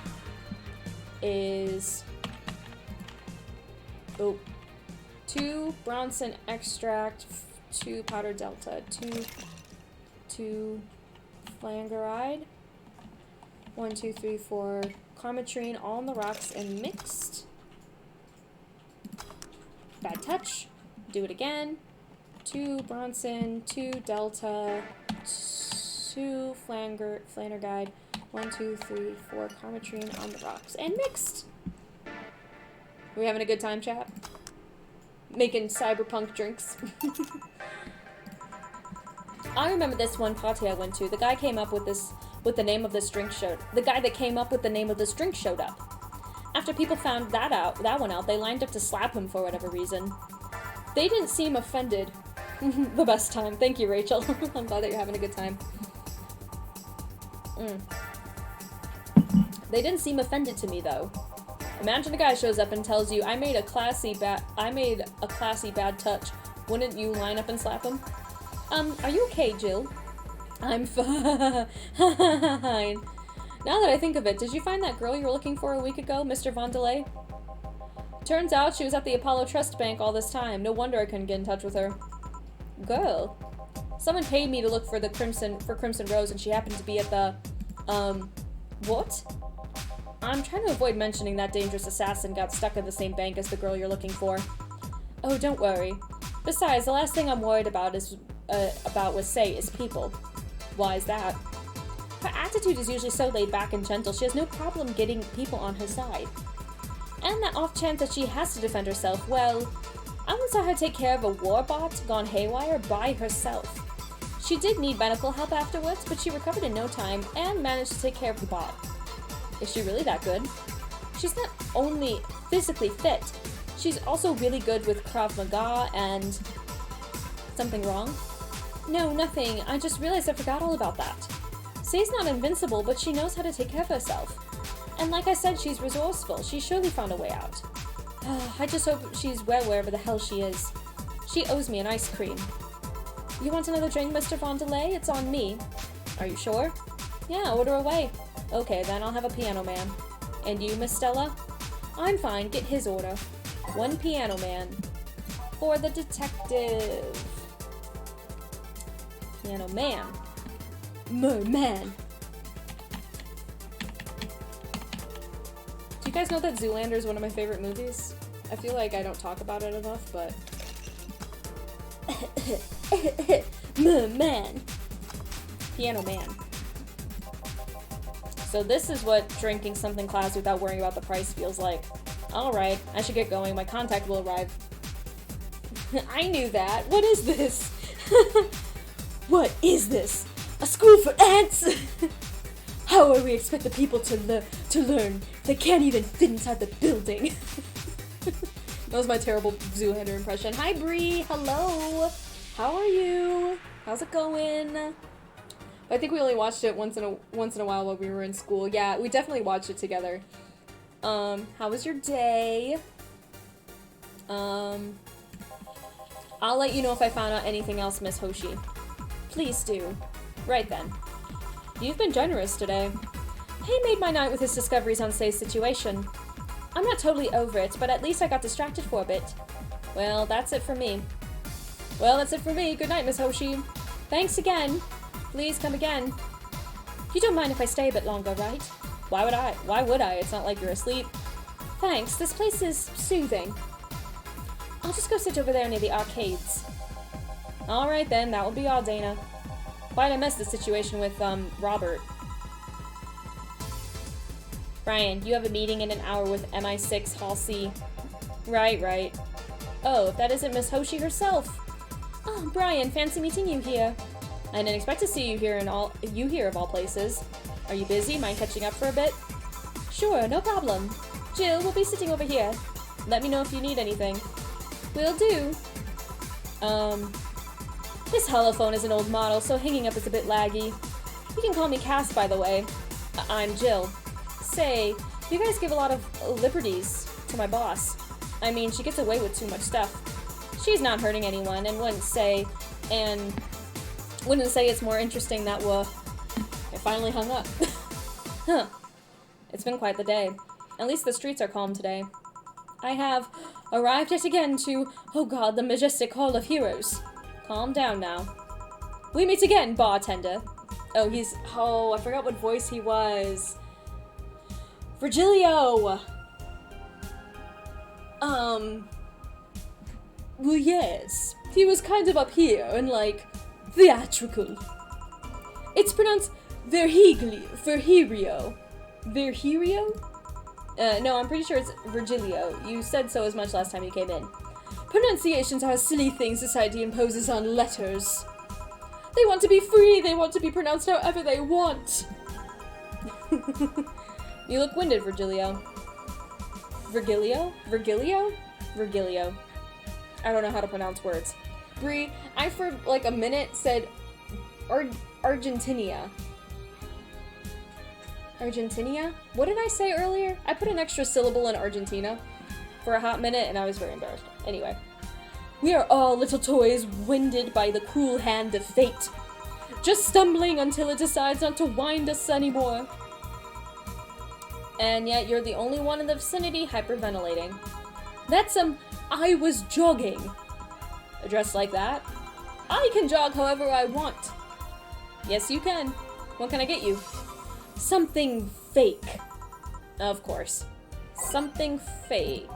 is 2 Bronson extract, 2 powder delta, 2 flangeride, 1, 2, 3, 4 carmetrine, all on the rocks and mixed. Bad touch. Do it again. 2 Bronson, 2 delta, 2 flangeride, 1, 2, 3, 4 carmetrine on the rocks and mixed. Are we having a good time, chat? Making cyberpunk drinks. I remember this one party I went to. The guy came up with the name of this drink showed. The guy that came up with the name of this drink showed up. After people found that one out, they lined up to slap him for whatever reason. They didn't seem offended. The best time. Thank you, Rachel. I'm glad that you're having a good time. They didn't seem offended to me though. Imagine a guy shows up and tells you, I made a classy bad touch. Wouldn't you line up and slap him? Are you okay, Jill? I'm fine. Now that I think of it, did you find that girl you were looking for a week ago, Mr. Vondelay? Turns out she was at the Apollo Trust Bank all this time. No wonder I couldn't get in touch with her. Girl. Someone paid me to look for Crimson Rose, and she happened to be at the, what? I'm trying to avoid mentioning that dangerous assassin got stuck in the same bank as the girl you're looking for. Oh, don't worry. Besides, the last thing I'm worried about is people. Why is that? Her attitude is usually so laid back and gentle, she has no problem getting people on her side. And that off chance that she has to defend herself, well, I once saw her take care of a war bot gone haywire by herself. She did need medical help afterwards, but she recovered in no time and managed to take care of the bot. Is she really that good? She's not only physically fit, she's also really good with Krav Maga and... Something wrong? No, nothing. I just realized I forgot all about that. Say's not invincible, but she knows how to take care of herself. And like I said, she's resourceful. She's surely found a way out. I just hope she's well wherever the hell she is. She owes me an ice cream. You want another drink, Mr. Vondelay? It's on me. Are you sure? Yeah, order away. Okay, then I'll have a piano man. And you, Miss Stella? I'm fine. Get his order. 1 piano man. For the detective. Piano man. Merman. Do you guys know that Zoolander is one of my favorite movies? I feel like I don't talk about it enough, but... Merman. Piano man. So this is what drinking something classy without worrying about the price feels like. Alright, I should get going. My contact will arrive. I knew that. What is this? What is this? A school for ants? How will we expect the people to learn? They can't even fit inside the building. That was my terrible Zoolander impression. Hi, Bree. Hello. How are you? How's it going? I think we only watched it once in a while while we were in school. Yeah, we definitely watched it together. How was your day? I'll let you know if I found out anything else, Miss Hoshi. Please do. Right then. You've been generous today. He made my night with his discoveries on Say's situation. I'm not totally over it, but at least I got distracted for a bit. Well, that's it for me. Well, that's it for me. Good night, Miss Hoshi. Thanks again. Please come again. You don't mind if I stay a bit longer, right? Why would I? Why would I? It's not like you're asleep. Thanks. This place is soothing. I'll just go sit over there near the arcades. Alright then, that will be all, Dana. Why'd I mess the situation with, Robert? Brian, you have a meeting in an hour with MI6 Hall C. Right. Oh, if that isn't Miss Hoshi herself. Oh, Brian, fancy meeting you here. I didn't expect to see you here of all places. Are you busy? Mind catching up for a bit? Sure, no problem. Jill, we'll be sitting over here. Let me know if you need anything. Will do. This holophone is an old model, so hanging up is a bit laggy. You can call me Cass, by the way. I'm Jill. Say, you guys give a lot of liberties to my boss. I mean, she gets away with too much stuff. She's not hurting anyone, and wouldn't say it's more interesting that I finally hung up. Huh. It's been quite the day. At least the streets are calm today. I have arrived yet again to, oh god, the majestic Hall of Heroes. Calm down now. We meet again, bartender. Oh, I forgot what voice he was. Virgilio! Well, yes. He was kind of up here and, like, theatrical. It's pronounced Virgilio. Virgilio? No, I'm pretty sure it's Virgilio. You said so as much last time you came in. Pronunciations are a silly thing society imposes on letters. They want to be free, they want to be pronounced however they want. You look winded, Virgilio. Virgilio? I don't know how to pronounce words. Bree, I for like a minute said Argentina. Argentina? What did I say earlier? I put an extra syllable in Argentina for a hot minute and I was very embarrassed. Anyway. We are all little toys winded by the cruel hand of fate. Just stumbling until it decides not to wind us anymore. And yet you're the only one in the vicinity hyperventilating. That's I was jogging. Dressed like that? I can jog however I want. Yes, you can. What can I get you? Something fake. Of course. Something fake.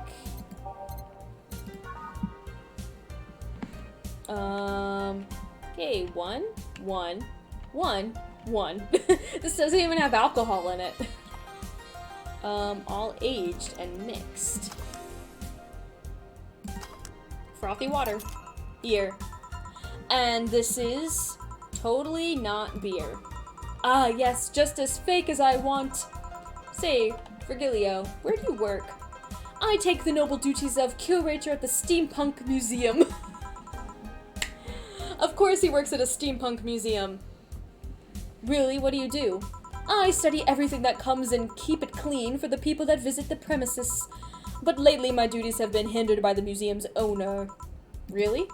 Okay, one. This doesn't even have alcohol in it. All aged and mixed. Frothy water. Beer. And this is totally not beer. Ah, yes, just as fake as I want. Say, Virgilio, where do you work? I take the noble duties of curator at the Steampunk Museum. Of course he works at a steampunk museum. Really? What do you do? I study everything that comes and keep it clean for the people that visit the premises. But lately my duties have been hindered by the museum's owner. Really?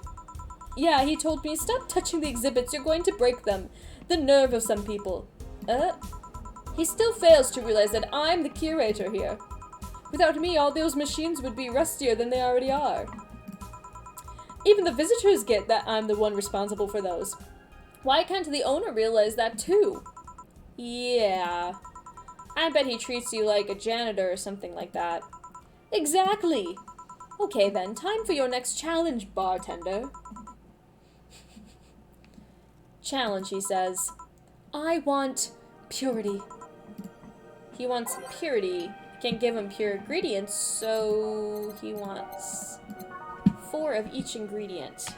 Yeah, he told me, stop touching the exhibits, you're going to break them. The nerve of some people. He still fails to realize that I'm the curator here. Without me, all those machines would be rustier than they already are. Even the visitors get that I'm the one responsible for those. Why can't the owner realize that too? Yeah. I bet he treats you like a janitor or something like that. Exactly. Okay then, time for your next challenge, bartender. Challenge, he says. I want purity. He wants purity. Can't give him pure ingredients, so he wants 4 of each ingredient.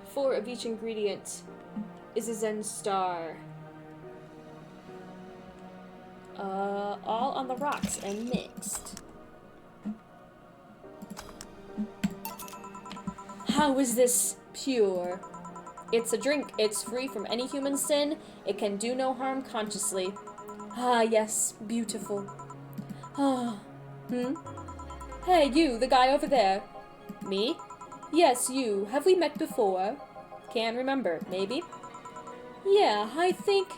Four of each ingredient is a Zen star. All on the rocks and mixed. How is this pure? It's a drink. It's free from any human sin. It can do no harm consciously. Ah, yes, beautiful. Ah, Hey, you, the guy over there. Me? Yes, you. Have we met before? Can't remember. Maybe? Yeah, I think...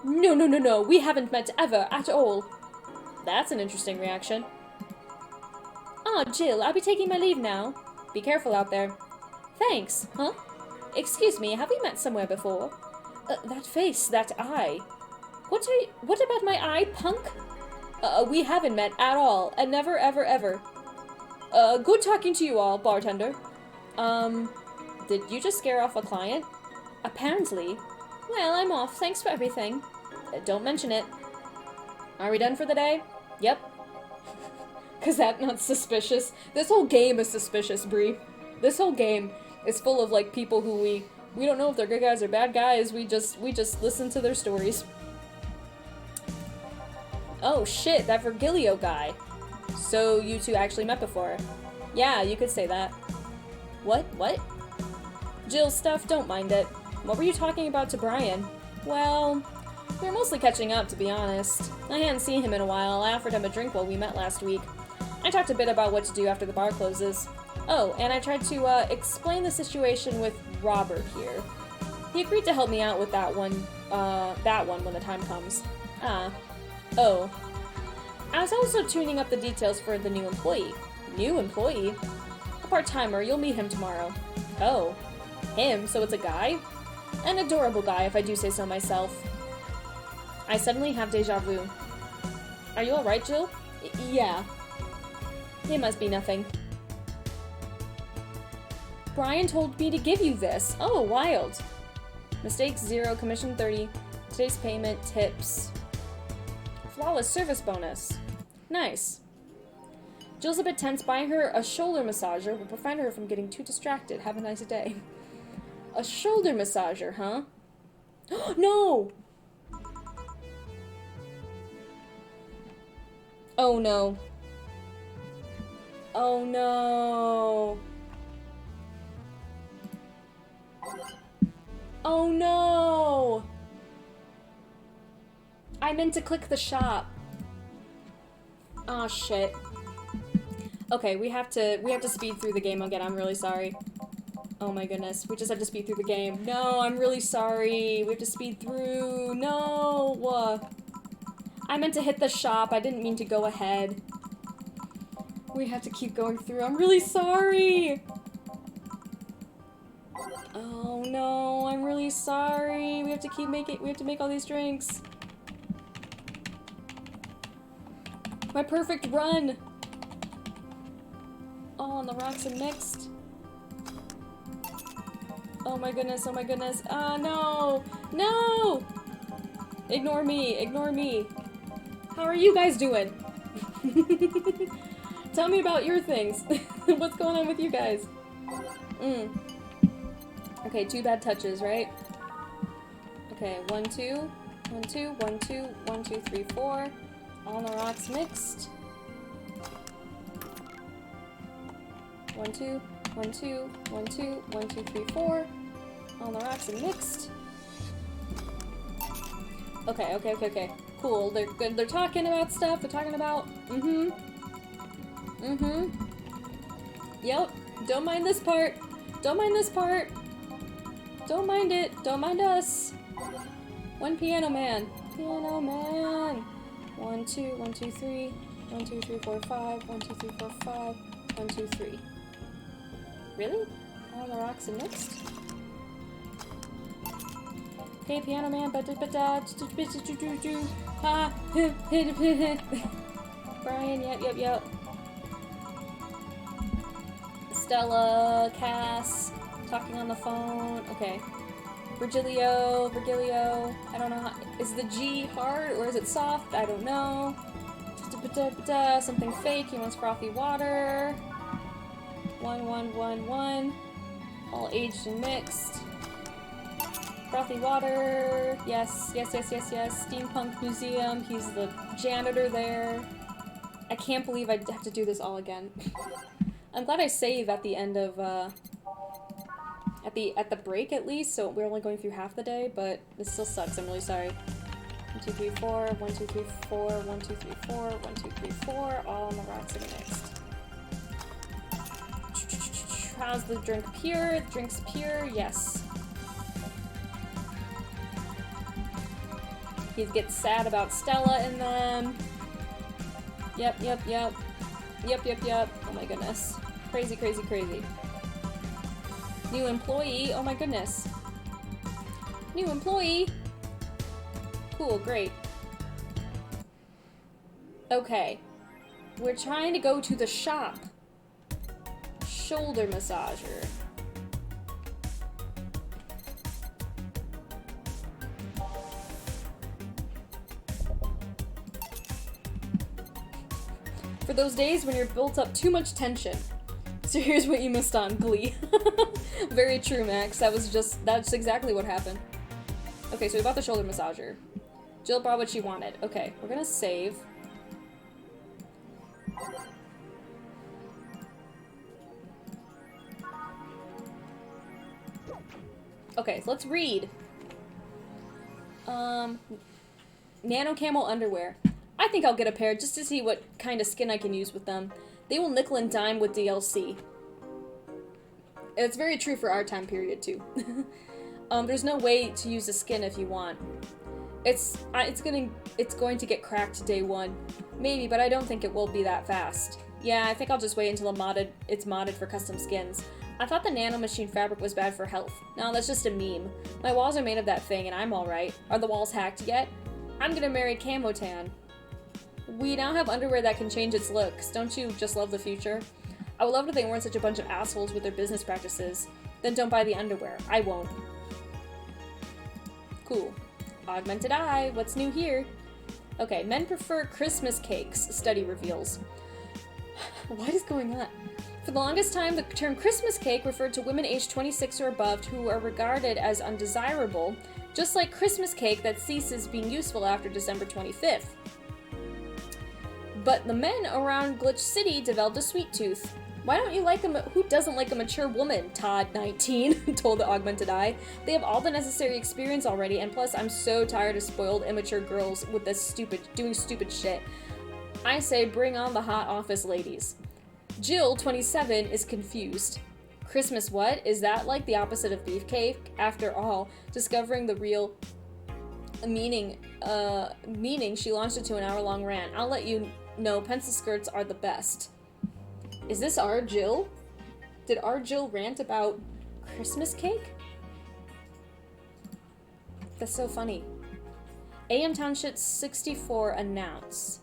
No. We haven't met ever, at all. That's an interesting reaction. Ah, Jill, I'll be taking my leave now. Be careful out there. Thanks. Huh? Excuse me, have we met somewhere before? That face, that eye. What about my eye, punk? We haven't met at all, and never, ever, ever. Good talking to you all, bartender. Did you just scare off a client? Apparently. Well, I'm off. Thanks for everything. Don't mention it. Are we done for the day? Yep. Cause that's not suspicious. This whole game is suspicious, Bree. This whole game is full of, like, people who we don't know if they're good guys or bad guys. We just listen to their stories. Oh shit, that Virgilio guy. So you two actually met before? Yeah, you could say that. What? Jill's stuff, don't mind it. What were you talking about to Brian? Well, we were mostly catching up, to be honest. I hadn't seen him in a while. I offered him a drink while we met last week. I talked a bit about what to do after the bar closes. Oh, and I tried to, explain the situation with Robert here. He agreed to help me out with that one when the time comes. Oh. I was also tuning up the details for the new employee. New employee? A part-timer, you'll meet him tomorrow. Oh. Him, so it's a guy? An adorable guy, if I do say so myself. I suddenly have deja vu. Are you alright, Jill? Yeah. It must be nothing. Brian told me to give you this. Oh, wild. Mistakes 0, commission 30. Today's payment, tips. Flawless service bonus. Nice. Jill's a bit tense. Buying her a shoulder massager will prevent her from getting too distracted. Have a nice day. A shoulder massager, huh? No! Oh no. Oh no. Oh no! I meant to click the shop. Aw, shit. Okay, we have to speed through the game again. I'm really sorry. Oh my goodness, we just have to speed through the game. No, I'm really sorry. We have to speed through. No! I meant to hit the shop. I didn't mean to go ahead. We have to keep going through. I'm really sorry! Oh no, I'm really sorry. We have to make all these drinks. My perfect run! Oh, and the rocks are mixed. Oh my goodness, oh my goodness. Ah, no! No! Ignore me, ignore me. How are you guys doing? Tell me about your things. What's going on with you guys? Okay, 2 bad touches, right? Okay, 1, 2, 1, 2, 1, 2, 1, 2, 3, 4. All the rocks mixed. 1, 2, 1, 2, 1, 2, 1, 2, 3, 4. On the rocks and mixed. Okay, okay, okay, okay. Cool. They're good. They're talking about stuff. They're talking about. Yep. Don't mind this part. Don't mind this part. Don't mind it. Don't mind us. One piano man. Piano man. 1, 2, 1, 2, 3. 1, 2, 3, 4, 5. 1, 2, 3, 4, 5. 1, 2, 3. Really? On the rocks and mixed? Okay, piano man, ha, Brian, yep. Stella, Cass, talking on the phone. Okay. Virgilio. I don't know how, is the G hard or is it soft? I don't know. Something fake, he wants frothy water. 1, 1, 1, 1. All aged and mixed. Frothy water. Yes. Steampunk museum. He's the janitor there. I can't believe I have to do this all again. I'm glad I save at the end of, at the break at least, so we're only going through half the day, but this still sucks. I'm really sorry. 1, 2, 3, 4. 1, 2, 3, 4. 1, 2, 3, 4. 1, 2, 3, 4. All on the rocks and mixed. How's the drink pure? The drink's pure. Yes. He gets sad about Stella and them. Yep. Oh my goodness. Crazy. New employee. Oh my goodness. New employee. Cool, great. Okay. We're trying to go to the shop. Shoulder massager. For those days when you're built up too much tension. So here's what you missed on Glee. Very true, Max. That's exactly what happened. Okay, so we bought the shoulder massager. Jill brought what she wanted. Okay, we're gonna save. Okay, so let's read. Nano camo underwear. I think I'll get a pair just to see what kind of skin I can use with them. They will nickel and dime with DLC. It's very true for our time period, too. There's no way to use the skin if you want. It's going to get cracked day one. Maybe, but I don't think it will be that fast. Yeah, I think I'll just wait until it's modded for custom skins. I thought the nanomachine fabric was bad for health. No, that's just a meme. My walls are made of that thing, and I'm alright. Are the walls hacked yet? I'm gonna marry Camotan. We now have underwear that can change its looks. Don't you just love the future? I would love if they weren't such a bunch of assholes with their business practices. Then don't buy the underwear. I won't. Cool. Augmented eye. What's new here? Okay, men prefer Christmas cakes, study reveals. What is going on? For the longest time, the term Christmas cake referred to women aged 26 or above who are regarded as undesirable, just like Christmas cake that ceases being useful after December 25th. But the men around Glitch City developed a sweet tooth. Why don't you like who doesn't like a mature woman? Todd, 19, told the augmented eye. They have all the necessary experience already, and plus I'm so tired of spoiled, immature girls with this doing stupid shit. I say bring on the hot office ladies. Jill, 27, is confused. Christmas what? Is that like the opposite of beefcake? After all, discovering the real meaning, she launched into an hour-long rant. I'll let you know, pencil skirts are the best. Is this our Jill? Did our Jill rant about Christmas cake? That's so funny. AM Township 64 announce.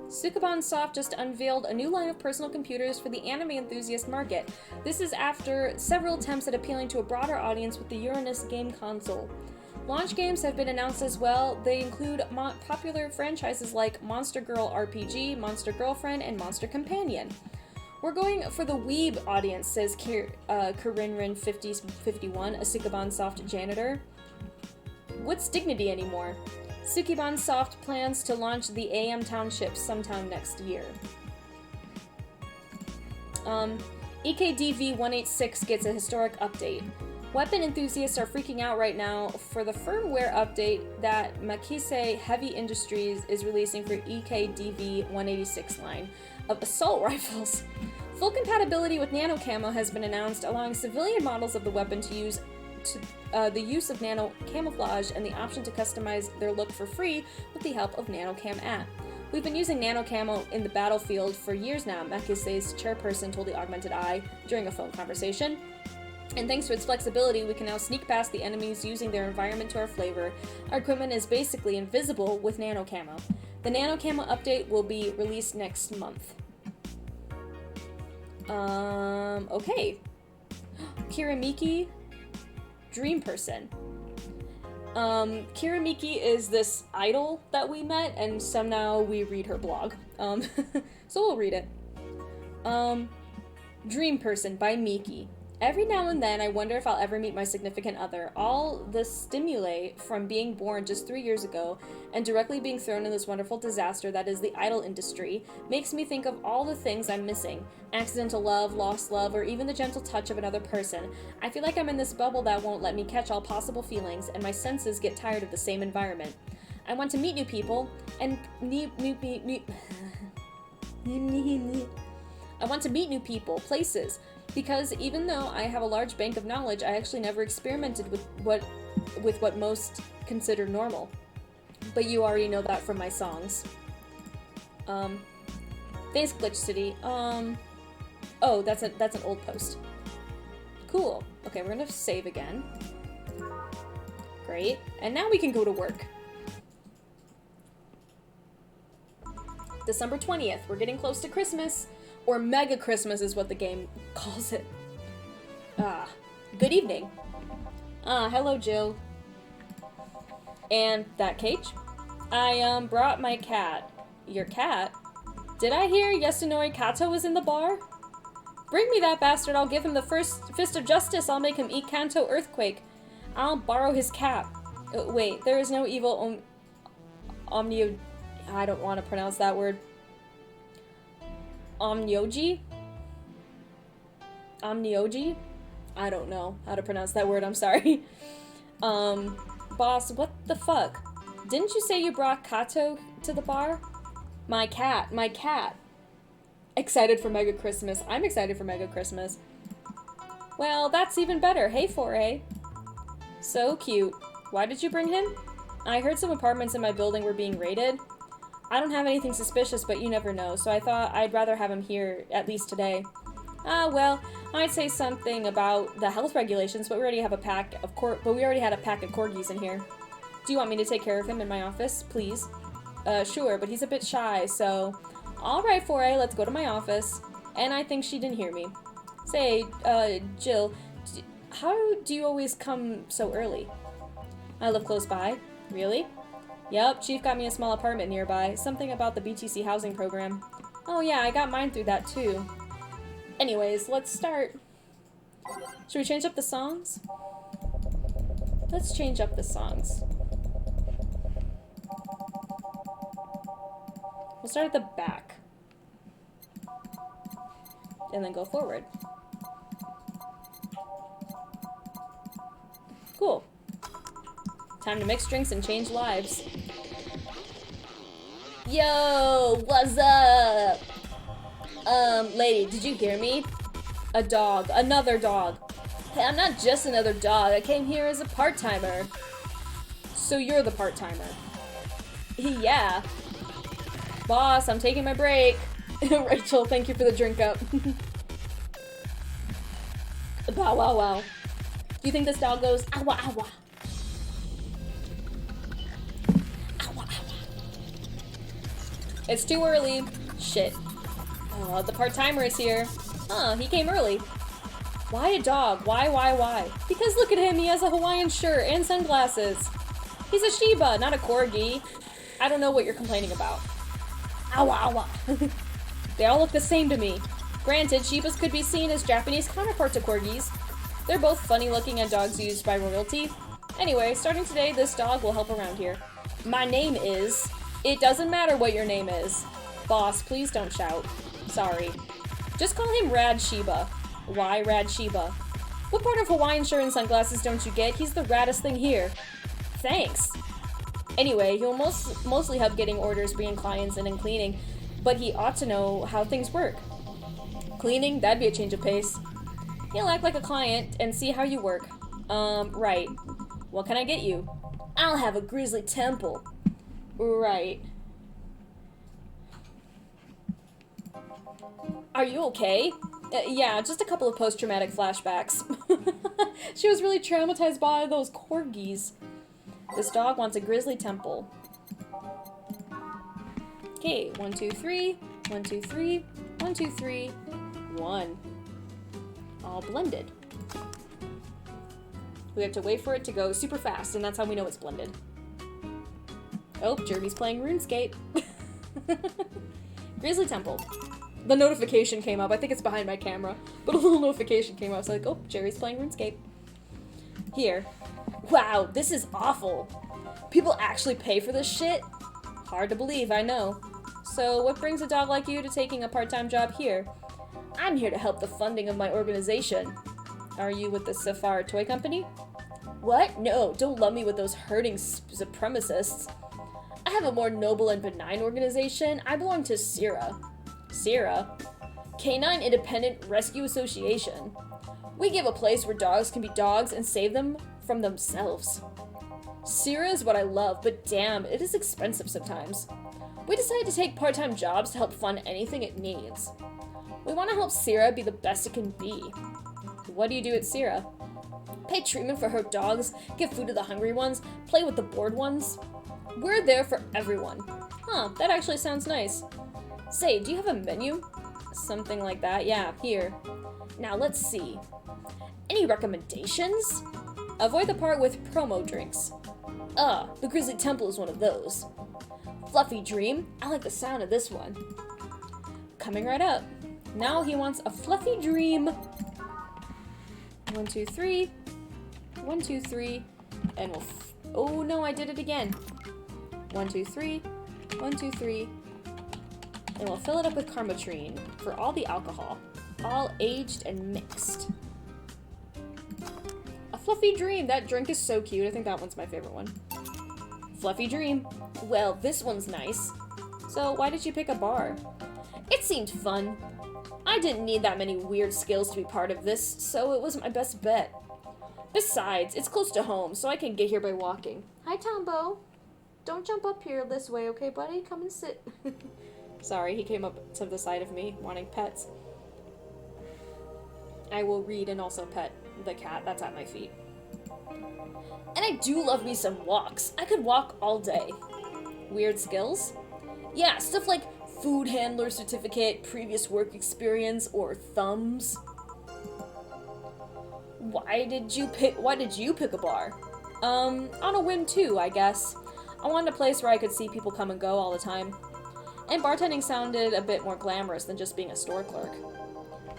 Sukaban Soft just unveiled a new line of personal computers for the anime enthusiast market. This is after several attempts at appealing to a broader audience with the Uranus game console. Launch games have been announced as well. They include popular franchises like Monster Girl RPG, Monster Girlfriend, and Monster Companion. We're going for the weeb audience, says Karinrin5051, a Sukaban Soft janitor. What's dignity anymore? Sukiban Soft plans to launch the AM Township sometime next year. EKDV-186 gets a historic update. Weapon enthusiasts are freaking out right now for the firmware update that Makise Heavy Industries is releasing for EKDV-186 line of assault rifles. Full compatibility with nano camo has been announced, allowing civilian models of the weapon to use the use of nano camouflage and the option to customize their look for free with the help of NanoCam app. We've been using nano camo in the battlefield for years now, Makise's chairperson told the Augmented Eye during a phone conversation. And thanks to its flexibility, we can now sneak past the enemies using their environment to our flavor. Our equipment is basically invisible with nano camo. The nano camo update will be released next month. Okay. Kiramiki, Dream Person. Kiramiki is this idol that we met, and somehow we read her blog. So we'll read it. Dream Person by Miki. Every now and then, I wonder if I'll ever meet my significant other. All the stimuli from being born just 3 years ago and directly being thrown in this wonderful disaster that is the idol industry makes me think of all the things I'm missing. Accidental love, lost love, or even the gentle touch of another person. I feel like I'm in this bubble that won't let me catch all possible feelings, and my senses get tired of the same environment. I want to meet new people, and I want to meet new people, places, because even though I have a large bank of knowledge, I actually never experimented with what most consider normal. But you already know that from my songs. Thanks, Glitch City. Oh, that's an old post. Cool. Okay, we're gonna save again. Great. And now we can go to work. December 20th. We're getting close to Christmas. Or Mega Christmas is what the game calls it. Good evening. Hello, Jill. And that cage? I, brought my cat. Your cat? Did I hear Yasunori Kato was in the bar? Bring me that bastard, I'll give him the first fist of justice, I'll make him eat Kanto Earthquake. I'll borrow his cap. Wait, there is no evil omnio... I don't want to pronounce that word. Omnioji? Omnioji? I don't know how to pronounce that word, I'm sorry. Boss, what the fuck? Didn't you say you brought Kato to the bar? My cat. Excited for Mega Christmas. I'm excited for Mega Christmas. Well, that's even better. Hey, Foray. So cute. Why did you bring him? I heard some apartments in my building were being raided. I don't have anything suspicious, but you never know, so I thought I'd rather have him here, at least today. Well, I'd say something about the health regulations, but we already have a pack of corgis in here. Do you want me to take care of him in my office, please? Sure, but he's a bit shy, so... Alright, Foray, let's go to my office. And I think she didn't hear me. Say, Jill, how do you always come so early? I live close by. Really? Yup, Chief got me a small apartment nearby. Something about the BTC housing program. Oh yeah, I got mine through that too. Anyways, let's start. Should we change up the songs? Let's change up the songs. We'll start at the back. And then go forward. Cool. Time to mix drinks and change lives. Yo, what's up? Lady, did you hear me? A dog, another dog. Hey, I'm not just another dog, I came here as a part-timer. So you're the part-timer. Yeah. Boss, I'm taking my break. Rachel, thank you for the drink up. Wow, wow, wow. Do you think this dog goes, awa, awa? Awa, awa. It's too early. Shit. Oh, the part-timer is here. Huh, he came early. Why a dog? Why? Because look at him, he has a Hawaiian shirt and sunglasses. He's a Shiba, not a Corgi. I don't know what you're complaining about. Awa, awa. They all look the same to me. Granted, Shibas could be seen as Japanese counterparts to Corgis. They're both funny-looking and dogs used by royalty. Anyway, starting today, this dog will help around here. My name is... It doesn't matter what your name is. Boss, please don't shout. Sorry. Just call him Rad Sheba. Why Rad Sheba? What part of Hawaiian shirt and sunglasses don't you get? He's the raddest thing here. Thanks. Anyway, he'll mostly help getting orders, bringing clients in, and cleaning, but he ought to know how things work. Cleaning? That'd be a change of pace. He'll act like a client and see how you work. Right. What can I get you? I'll have a grizzly temple. Right. Are you okay? Yeah, just a couple of post-traumatic flashbacks. She was really traumatized by those corgis. This dog wants a grizzly temple. Okay, 1, 2, 3, 1, 2, 3, 1, 2, 3, 1. All blended. We have to wait for it to go super fast, and that's how we know it's blended. Oh, Jeremy's playing RuneScape. Grizzly temple. The notification came up. I think it's behind my camera, but a little notification came up. So like, oh, Jerry's playing RuneScape. Here. Wow, this is awful. People actually pay for this shit? Hard to believe, I know. So what brings a dog like you to taking a part-time job here? I'm here to help the funding of my organization. Are you with the Safar Toy Company? What? No, don't love me with those hurting supremacists. I have a more noble and benign organization. I belong to CIRA. CIRA? Canine Independent Rescue Association. We give a place where dogs can be dogs and save them from themselves. CIRA is what I love, but damn, it is expensive sometimes. We decided to take part-time jobs to help fund anything it needs. We want to help CIRA be the best it can be. What do you do at CIRA? Pay treatment for hurt dogs, give food to the hungry ones, play with the bored ones. We're there for everyone. Huh, that actually sounds nice. Say, do you have a menu? Something like that, yeah, here. Now let's see. Any recommendations? Avoid the part with promo drinks. The Grizzly Temple is one of those. Fluffy Dream, I like the sound of this one. Coming right up. Now he wants a Fluffy Dream. 1, 2, 3. 1, 2, 3. And we'll oh no, I did it again. 1, 2, 3. 1, 2, 3. And we'll fill it up with Karmatrine for all the alcohol. All aged and mixed. A Fluffy Dream. That drink is so cute. I think that one's my favorite one. Fluffy Dream. Well, this one's nice. So why did you pick a bar? It seemed fun. I didn't need that many weird skills to be part of this, so it was my best bet. Besides, it's close to home, so I can get here by walking. Hi, Tombo. Don't jump up here this way, okay, buddy? Come and sit. Sorry, he came up to the side of me, wanting pets. I will read and also pet the cat that's at my feet. And I do love me some walks. I could walk all day. Weird skills? Yeah, stuff like food handler certificate, previous work experience, or thumbs. Why did you pick a bar? On a whim too, I guess. I wanted a place where I could see people come and go all the time. And bartending sounded a bit more glamorous than just being a store clerk.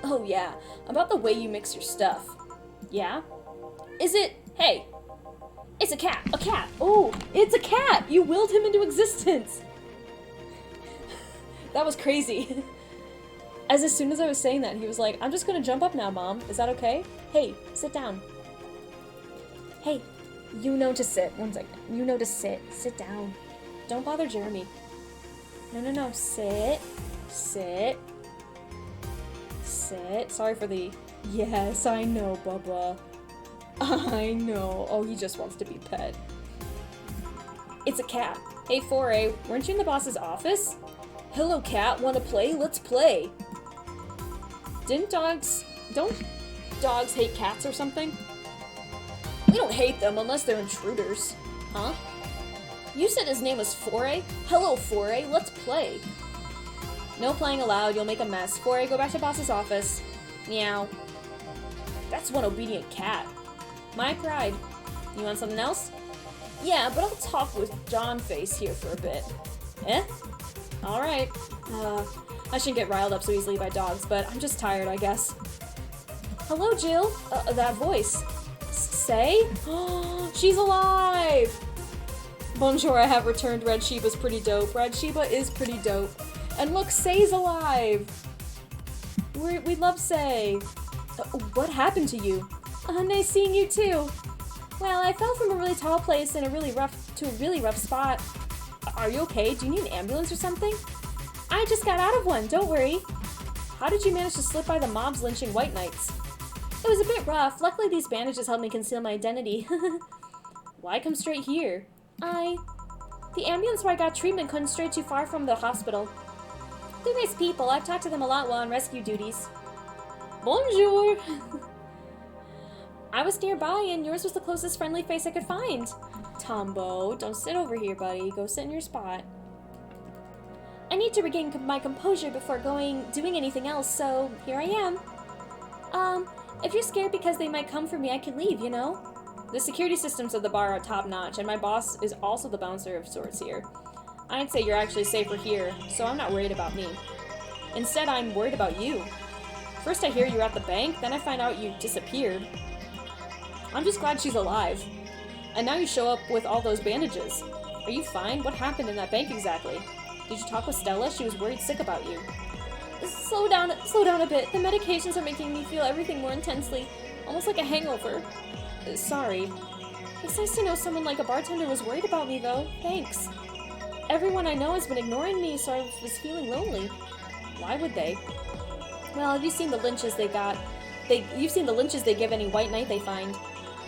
Oh yeah, about the way you mix your stuff. Yeah? Is it... Hey! It's a cat! A cat! Oh, it's a cat! You willed him into existence! That was crazy. As soon as I was saying that, he was like, I'm just gonna jump up now, Mom. Is that okay? Hey, sit down. Hey, you know to sit. 1 second. You know to sit. Sit down. Don't bother Jeremy. No. Sit. Sit. Sit. Sorry for the... Yes, I know, Bubba. I know. Oh, he just wants to be pet. It's a cat. Hey, 4A, weren't you in the boss's office? Hello, cat. Want to play? Let's play. Don't dogs hate cats or something? We don't hate them unless they're intruders. Huh? You said his name was 4A? Hello, 4A. Let's play. No playing allowed. You'll make a mess. 4A, go back to boss's office. Meow. That's one obedient cat. My pride. You want something else? Yeah, but I'll talk with John Face here for a bit. Eh? Alright. I shouldn't get riled up so easily by dogs, but I'm just tired, I guess. Hello, Jill. That voice. Say? She's alive! Bonjour, I have returned. Red Sheba's pretty dope. Red Sheba is pretty dope. And look, Say's alive! we'd love to say... what happened to you? Nice seeing you too. Well, I fell from a really tall place in a really rough spot. Are you okay? Do you need an ambulance or something? I just got out of one, don't worry. How did you manage to slip by the mobs lynching white knights? It was a bit rough. Luckily these bandages helped me conceal my identity. Why come straight here? The ambulance where I got treatment couldn't stray too far from the hospital. They're nice people. I've talked to them a lot while on rescue duties. Bonjour! I was nearby and yours was the closest friendly face I could find. Tombo, don't sit over here, buddy. Go sit in your spot. I need to regain my composure before doing anything else, so here I am. If you're scared because they might come for me, I can leave, you know? The security systems of the bar are top-notch, and my boss is also the bouncer of sorts here. I'd say you're actually safer here, so I'm not worried about me. Instead, I'm worried about you. First I hear you're at the bank, then I find out you disappeared. I'm just glad she's alive. And now you show up with all those bandages. Are you fine? What happened in that bank exactly? Did you talk with Stella? She was worried sick about you. Slow down a bit. The medications are making me feel everything more intensely. Almost like a hangover. Sorry. It's nice to know someone like a bartender was worried about me, though. Thanks. Everyone I know has been ignoring me, so I was feeling lonely. Why would they? Well, have you seen the lynches you've seen the lynches they give any white knight they find.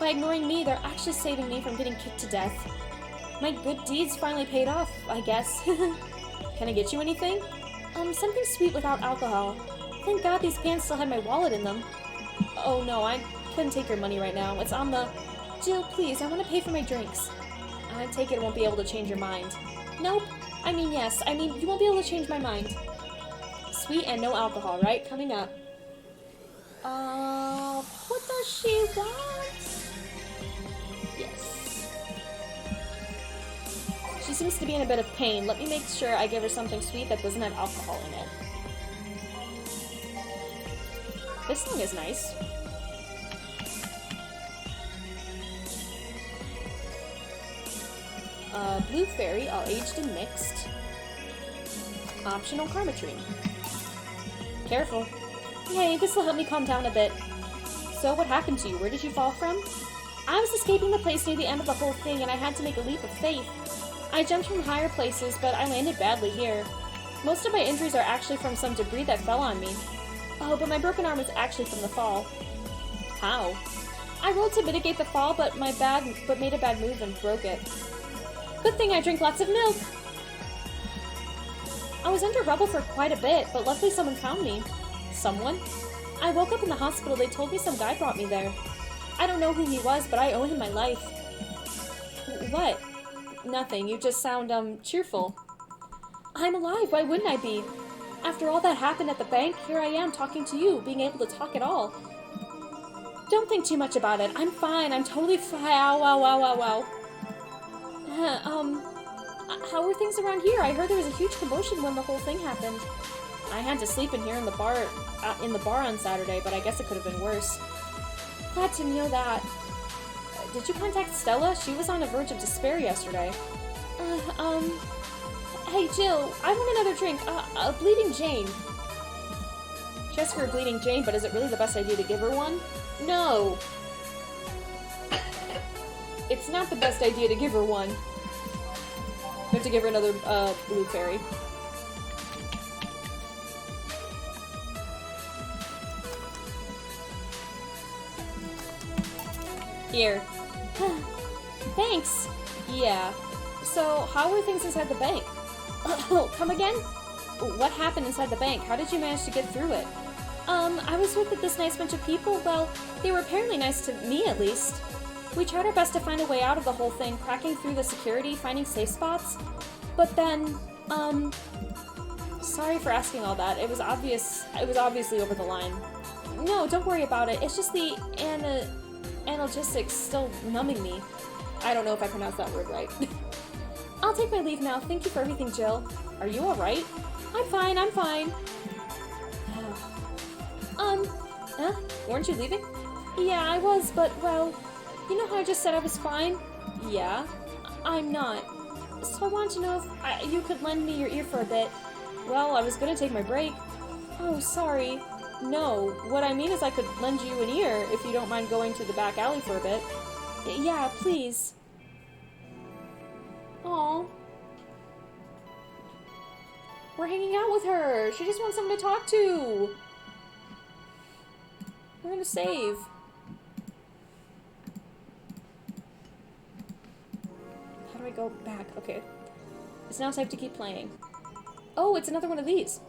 By ignoring me, they're actually saving me from getting kicked to death. My good deeds finally paid off, I guess. Can I get you anything? Something sweet without alcohol. Thank God these pants still had my wallet in them. Oh no, I couldn't take your money right now. It's on the... Jill, please, I want to pay for my drinks. I take it won't be able to change your mind. Nope. I mean, yes. I mean, you won't be able to change my mind. Sweet and no alcohol, right? Coming up. What does she want? Yes. She seems to be in a bit of pain. Let me make sure I give her something sweet that doesn't have alcohol in it. This song is nice. Blue Fairy, all aged and mixed. Optional Karmatrine. Careful. Hey, this will help me calm down a bit. So, what happened to you? Where did you fall from? I was escaping the place near the end of the whole thing, and I had to make a leap of faith. I jumped from higher places, but I landed badly here. Most of my injuries are actually from some debris that fell on me. Oh, but my broken arm was actually from the fall. How? I rolled to mitigate the fall, but made a bad move and broke it. Good thing I drink lots of milk! I was under rubble for quite a bit, but luckily someone found me. Someone? I woke up in the hospital. They told me some guy brought me there. I don't know who he was, but I owe him my life. What? Nothing. You just sound, cheerful. I'm alive. Why wouldn't I be? After all that happened at the bank, here I am talking to you, being able to talk at all. Don't think too much about it. I'm fine. I'm totally fine. Ow, ow, ow, ow, ow. How were things around here? I heard there was a huge commotion when the whole thing happened. I had to sleep in here in the bar on Saturday, but I guess it could have been worse. Glad to know that. Did you contact Stella? She was on the verge of despair yesterday. Hey Jill, I want another drink. A Bleeding Jane. She asked for a Bleeding Jane, but is it really the best idea to give her one? No! It's not the best idea to give her one. We have to give her another, Blue Fairy. Here. Thanks! Yeah. So, how were things inside the bank? Come again? What happened inside the bank? How did you manage to get through it? I was with this nice bunch of people. Well, they were apparently nice to me, at least. We tried our best to find a way out of the whole thing, cracking through the security, finding safe spots. But then, sorry for asking all that. It was obviously over the line. No, don't worry about it. It's just the analgesics still numbing me. I don't know if I pronounced that word right. I'll take my leave now. Thank you for everything, Jill. Are you alright? I'm fine, I'm fine. Weren't you leaving? Yeah, I was, but, well, you know how I just said I was fine? Yeah, I'm not. So I wanted to know if you could lend me your ear for a bit. Well, I was gonna take my break. Oh, sorry. No, what I mean is I could lend you an ear if you don't mind going to the back alley for a bit. Yeah, please. Aw. We're hanging out with her. She just wants someone to talk to. We're gonna save. How do I go back? Okay. It's now safe to keep playing. Oh, it's another one of these.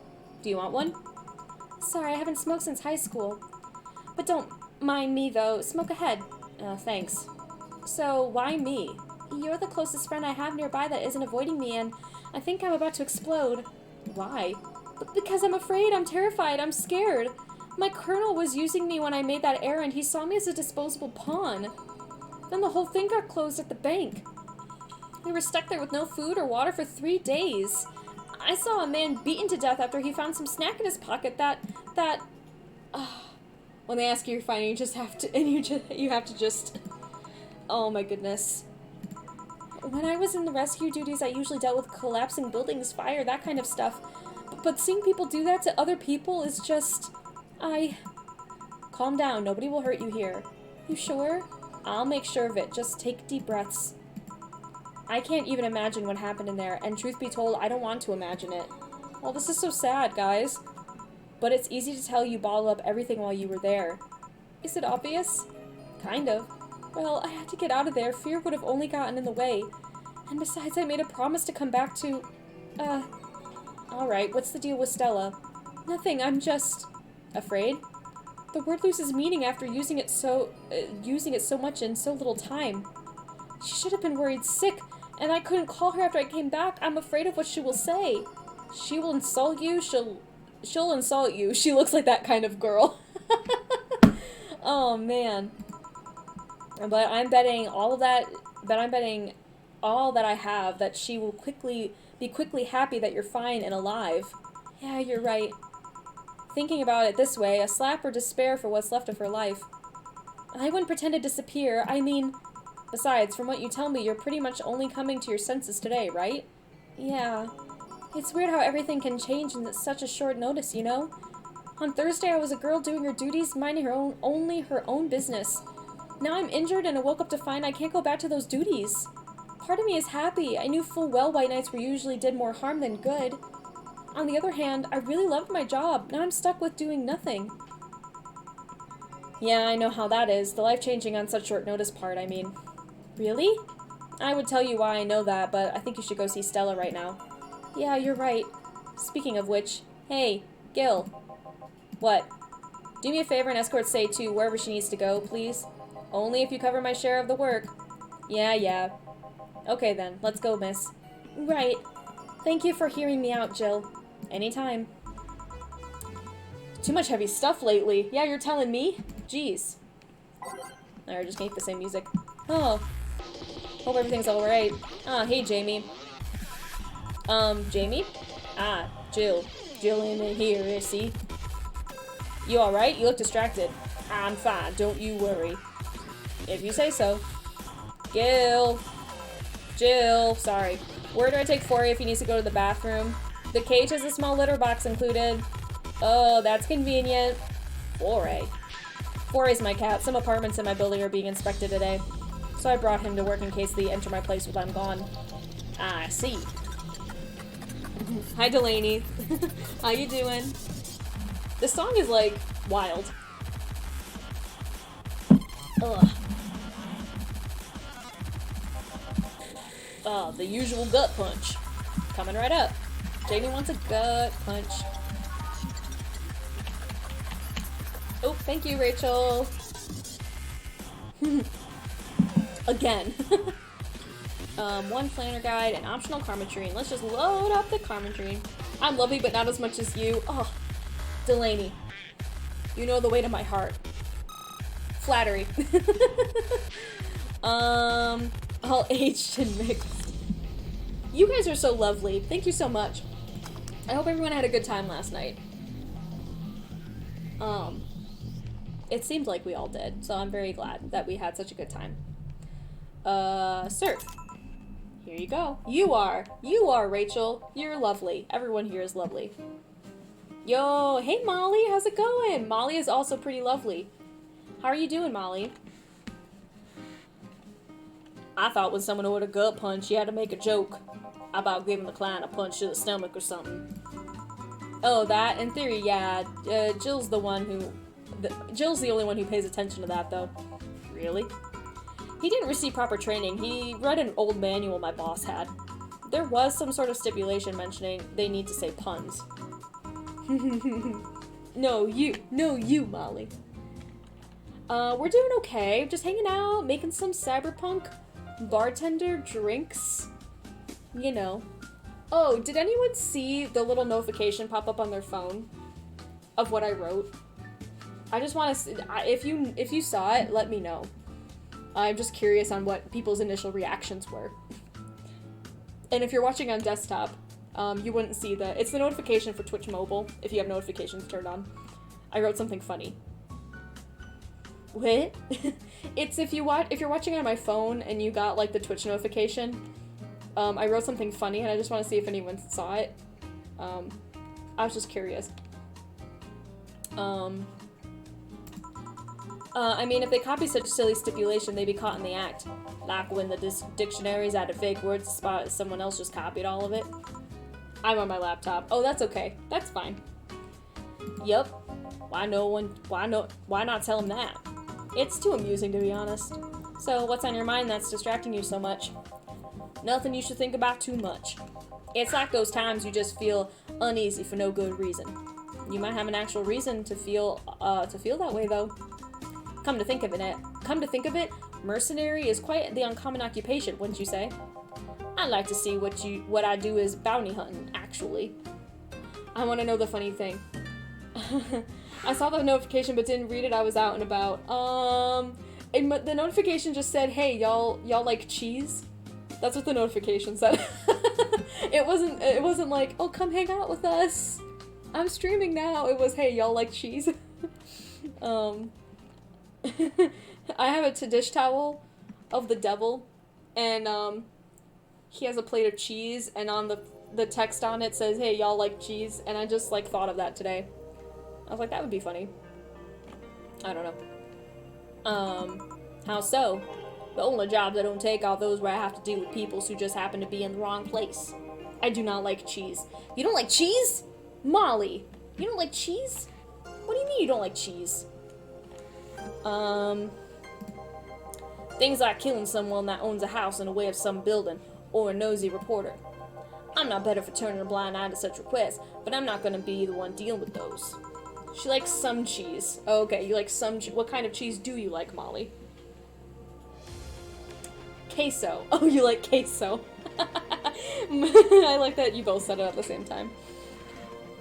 Do you want one? Sorry, I haven't smoked since high school. But don't mind me, though. Smoke ahead. Thanks. So, why me? You're the closest friend I have nearby that isn't avoiding me, and I think I'm about to explode. Why? Because I'm afraid, I'm terrified, I'm scared. My colonel was using me when I made that errand. He saw me as a disposable pawn. Then the whole thing got closed at the bank. We were stuck there with no food or water for 3 days. I saw a man beaten to death after he found some snack in his pocket when they ask you you're fine, you just have to, and you have to just, oh my goodness. When I was in the rescue duties, I usually dealt with collapsing buildings, fire, that kind of stuff. But seeing people do that to other people is just, Calm down, nobody will hurt you here. You sure? I'll make sure of it, just take deep breaths. I can't even imagine what happened in there, and truth be told, I don't want to imagine it. Well, this is so sad, guys. But it's easy to tell you bottled up everything while you were there. Is it obvious? Kind of. Well, I had to get out of there. Fear would have only gotten in the way. And besides, I made a promise to come back to... Alright, what's the deal with Stella? Nothing, I'm just... Afraid? The word loses meaning after using it so much in so little time. She should have been worried sick, and I couldn't call her after I came back. I'm afraid of what she will say. She will insult you, she'll insult you. She looks like that kind of girl. Oh, man. But I'm betting all that I have that she will be quickly happy that you're fine and alive. Yeah, you're right. Thinking about it this way, a slap or despair for what's left of her life. I wouldn't pretend to disappear. I mean, besides, from what you tell me, you're pretty much only coming to your senses today, right? Yeah. It's weird how everything can change in such a short notice, you know? On Thursday, I was a girl doing her duties, minding only her own business. Now I'm injured and I woke up to find I can't go back to those duties. Part of me is happy. I knew full well white nights usually did more harm than good. On the other hand, I really loved my job. Now I'm stuck with doing nothing. Yeah, I know how that is. The life-changing on such short notice part, I mean. Really? I would tell you why I know that, but I think you should go see Stella right now. Yeah, you're right. Speaking of which, hey, Gil. What? Do me a favor and escort Sei to wherever she needs to go, please. Only if you cover my share of the work. Yeah. Okay then, let's go, miss. Right. Thank you for hearing me out, Jill. Anytime. Too much heavy stuff lately. Yeah, you're telling me? Jeez. Alright, just gonna keep the same music. Oh. Hope everything's alright. Hey, Jamie. Jamie? Jill. Jill in here, see? You alright? You look distracted. I'm fine, don't you worry. If you say so. Jill, sorry. Where do I take Foray if he needs to go to the bathroom? The cage has a small litter box included. Oh, that's convenient. Foray's my cat. Some apartments in my building are being inspected today. So I brought him to work in case they enter my place while I'm gone. I see. Hi, Delaney. How you doing? This song is, like, wild. Ugh. Oh, the usual gut punch. Coming right up. Jamie wants a gut punch. Oh, thank you, Rachel. Again. One planner guide, an optional karmatrine. Let's just load up the karmatrine. I'm lovely, but not as much as you. Oh, Delaney. You know the weight of my heart. Flattery. All aged and mixed. You guys are so lovely. Thank you so much. I hope everyone had a good time last night. It seemed like we all did, so I'm very glad that we had such a good time. Surf. Here you go. You are, Rachel. You're lovely. Everyone here is lovely. Yo, hey Molly, how's it going? Molly is also pretty lovely. How are you doing, Molly? I thought when someone ordered a gut punch, you had to make a joke about giving the client a punch to the stomach or something. Oh, that? In theory, yeah. Jill's the one who... Jill's the only one who pays attention to that, though. Really? He didn't receive proper training. He read an old manual my boss had. There was some sort of stipulation mentioning they need to say puns. No, you, Molly. We're doing okay. Just hanging out, making some cyberpunk bartender drinks. You know. Oh, did anyone see the little notification pop up on their phone of what I wrote? I just want to... If you saw it, let me know. I'm just curious on what people's initial reactions were. And if you're watching on desktop, you wouldn't see the... It's the notification for Twitch Mobile, if you have notifications turned on. I wrote something funny. What? It's if you're watching on my phone and you got, like, the Twitch notification, I wrote something funny and I just want to see if anyone saw it. I was just curious. I mean, if they copy such a silly stipulation, they'd be caught in the act. Like when the dictionaries added fake words to spot someone else just copied all of it. I'm on my laptop. Oh, that's okay. That's fine. Yup. Why not tell him that? It's too amusing, to be honest. So, what's on your mind that's distracting you so much? Nothing you should think about too much. It's like those times you just feel uneasy for no good reason. You might have an actual reason to feel that way, though. Come to think of it, mercenary is quite the uncommon occupation, wouldn't you say? I'd like to see what I do is bounty hunting, actually. I want to know the funny thing. I saw the notification but didn't read it. I was out and about. And the notification just said, "Hey, y'all like cheese?" That's what the notification said. It wasn't like, "Oh, come hang out with us. I'm streaming now." It was, "Hey, y'all like cheese?" I have a dish towel of the devil, and he has a plate of cheese, and on the text on it says, "Hey, y'all like cheese?" And I just like thought of that today. I was like, that would be funny. I don't know. How so? The only jobs I don't take are those where I have to deal with people who just happen to be in the wrong place. I do not like cheese. You don't like cheese? Molly, you don't like cheese? What do you mean you don't like cheese? Things like killing someone that owns a house in the way of some building, or a nosy reporter. I'm not better for turning a blind eye to such requests, but I'm not gonna be the one dealing with those. She likes some cheese. Oh, okay, you like some what kind of cheese do you like, Molly? Queso. Oh, you like queso. I like that you both said it at the same time.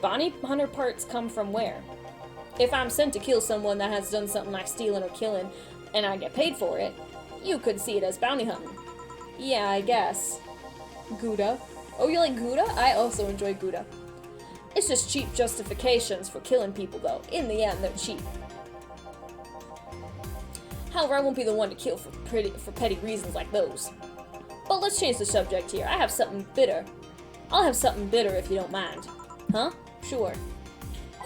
Bounty hunter parts come from where? If I'm sent to kill someone that has done something like stealing or killing, and I get paid for it, you could see it as bounty hunting. Yeah, I guess. Gouda. Oh, you like Gouda? I also enjoy Gouda. It's just cheap justifications for killing people, though. In the end, they're cheap. However, I won't be the one to kill for petty reasons like those. But let's change the subject here. I have something bitter. I'll have something bitter if you don't mind. Huh? Sure.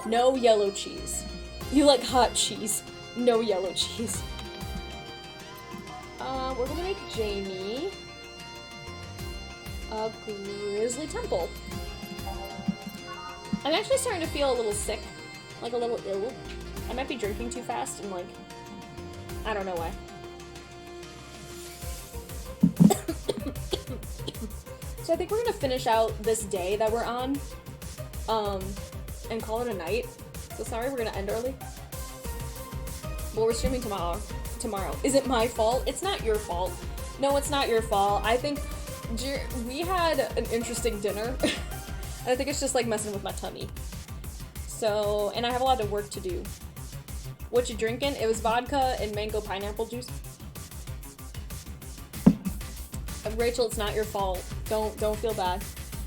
No yellow cheese. You like hot cheese. No yellow cheese. We're gonna make Jamie a grizzly temple. I'm actually starting to feel a little sick. Like a little ill. I might be drinking too fast and like... I don't know why. So I think we're gonna finish out this day that we're on. And call it a night. So sorry we're gonna end early. Well, we're streaming tomorrow. Is it my fault? It's not your fault. No, it's not your fault. I think we had an interesting dinner. And I think it's just like messing with my tummy. So, and I have a lot of work to do. What you drinking? It was vodka and mango pineapple juice. Rachel, it's not your fault. Don't feel bad.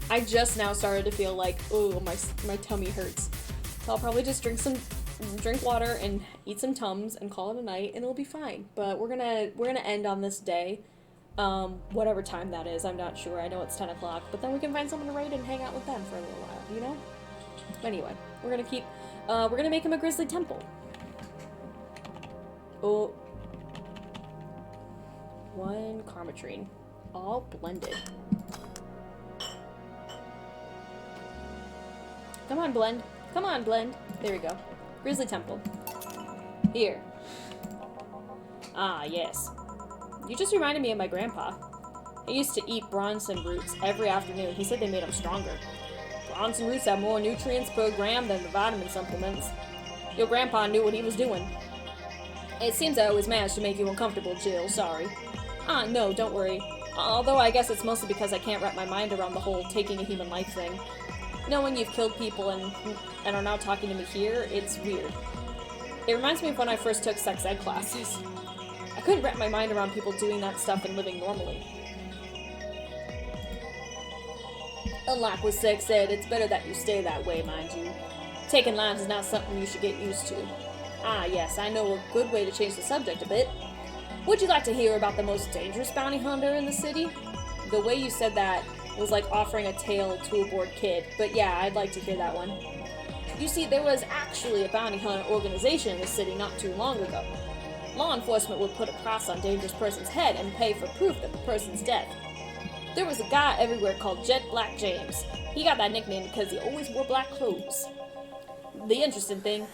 I just now started to feel like, oh, my tummy hurts. So I'll probably just drink water and eat some Tums and call it a night, and it'll be fine. But we're gonna end on this day, whatever time that is. I'm not sure. I know it's 10 o'clock, but then we can find someone to raid and hang out with them for a little while. You know? Anyway, we're gonna make him a grizzly temple. Oh. One karmatrine. All blended. Come on, blend. Come on, blend. There we go. Grizzly temple. Here. Ah, yes. You just reminded me of my grandpa. He used to eat bronson roots every afternoon. He said they made him stronger. Bronson roots have more nutrients per gram than the vitamin supplements. Your grandpa knew what he was doing. It seems I always manage to make you uncomfortable, Jill. Sorry. Ah, no, don't worry. Although I guess it's mostly because I can't wrap my mind around the whole taking a human life thing. Knowing you've killed people and are now talking to me here, it's weird. It reminds me of when I first took sex ed classes. I couldn't wrap my mind around people doing that stuff and living normally. Unlike with sex ed, it's better that you stay that way, mind you. Taking lives is not something you should get used to. Ah, yes, I know a good way to change the subject a bit. Would you like to hear about the most dangerous bounty hunter in the city? The way you said that was like offering a tale to a bored kid, but yeah, I'd like to hear that one. You see, there was actually a bounty hunter organization in the city not too long ago. Law enforcement would put a cross on a dangerous person's head and pay for proof that the person's dead. There was a guy everywhere called Jet Black James. He got that nickname because he always wore black clothes. The interesting thing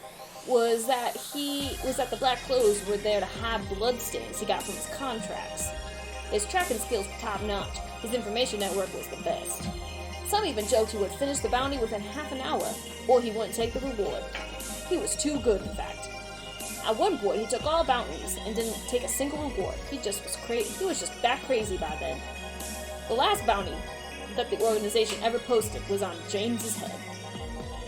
was that the black clothes were there to hide bloodstains he got from his contracts. His tracking skills were top-notch. His information network was the best. Some even joked he would finish the bounty within half an hour, or he wouldn't take the reward. He was too good, in fact. At one point, he took all bounties and didn't take a single reward. He was just that crazy by then. The last bounty that the organization ever posted was on James's head.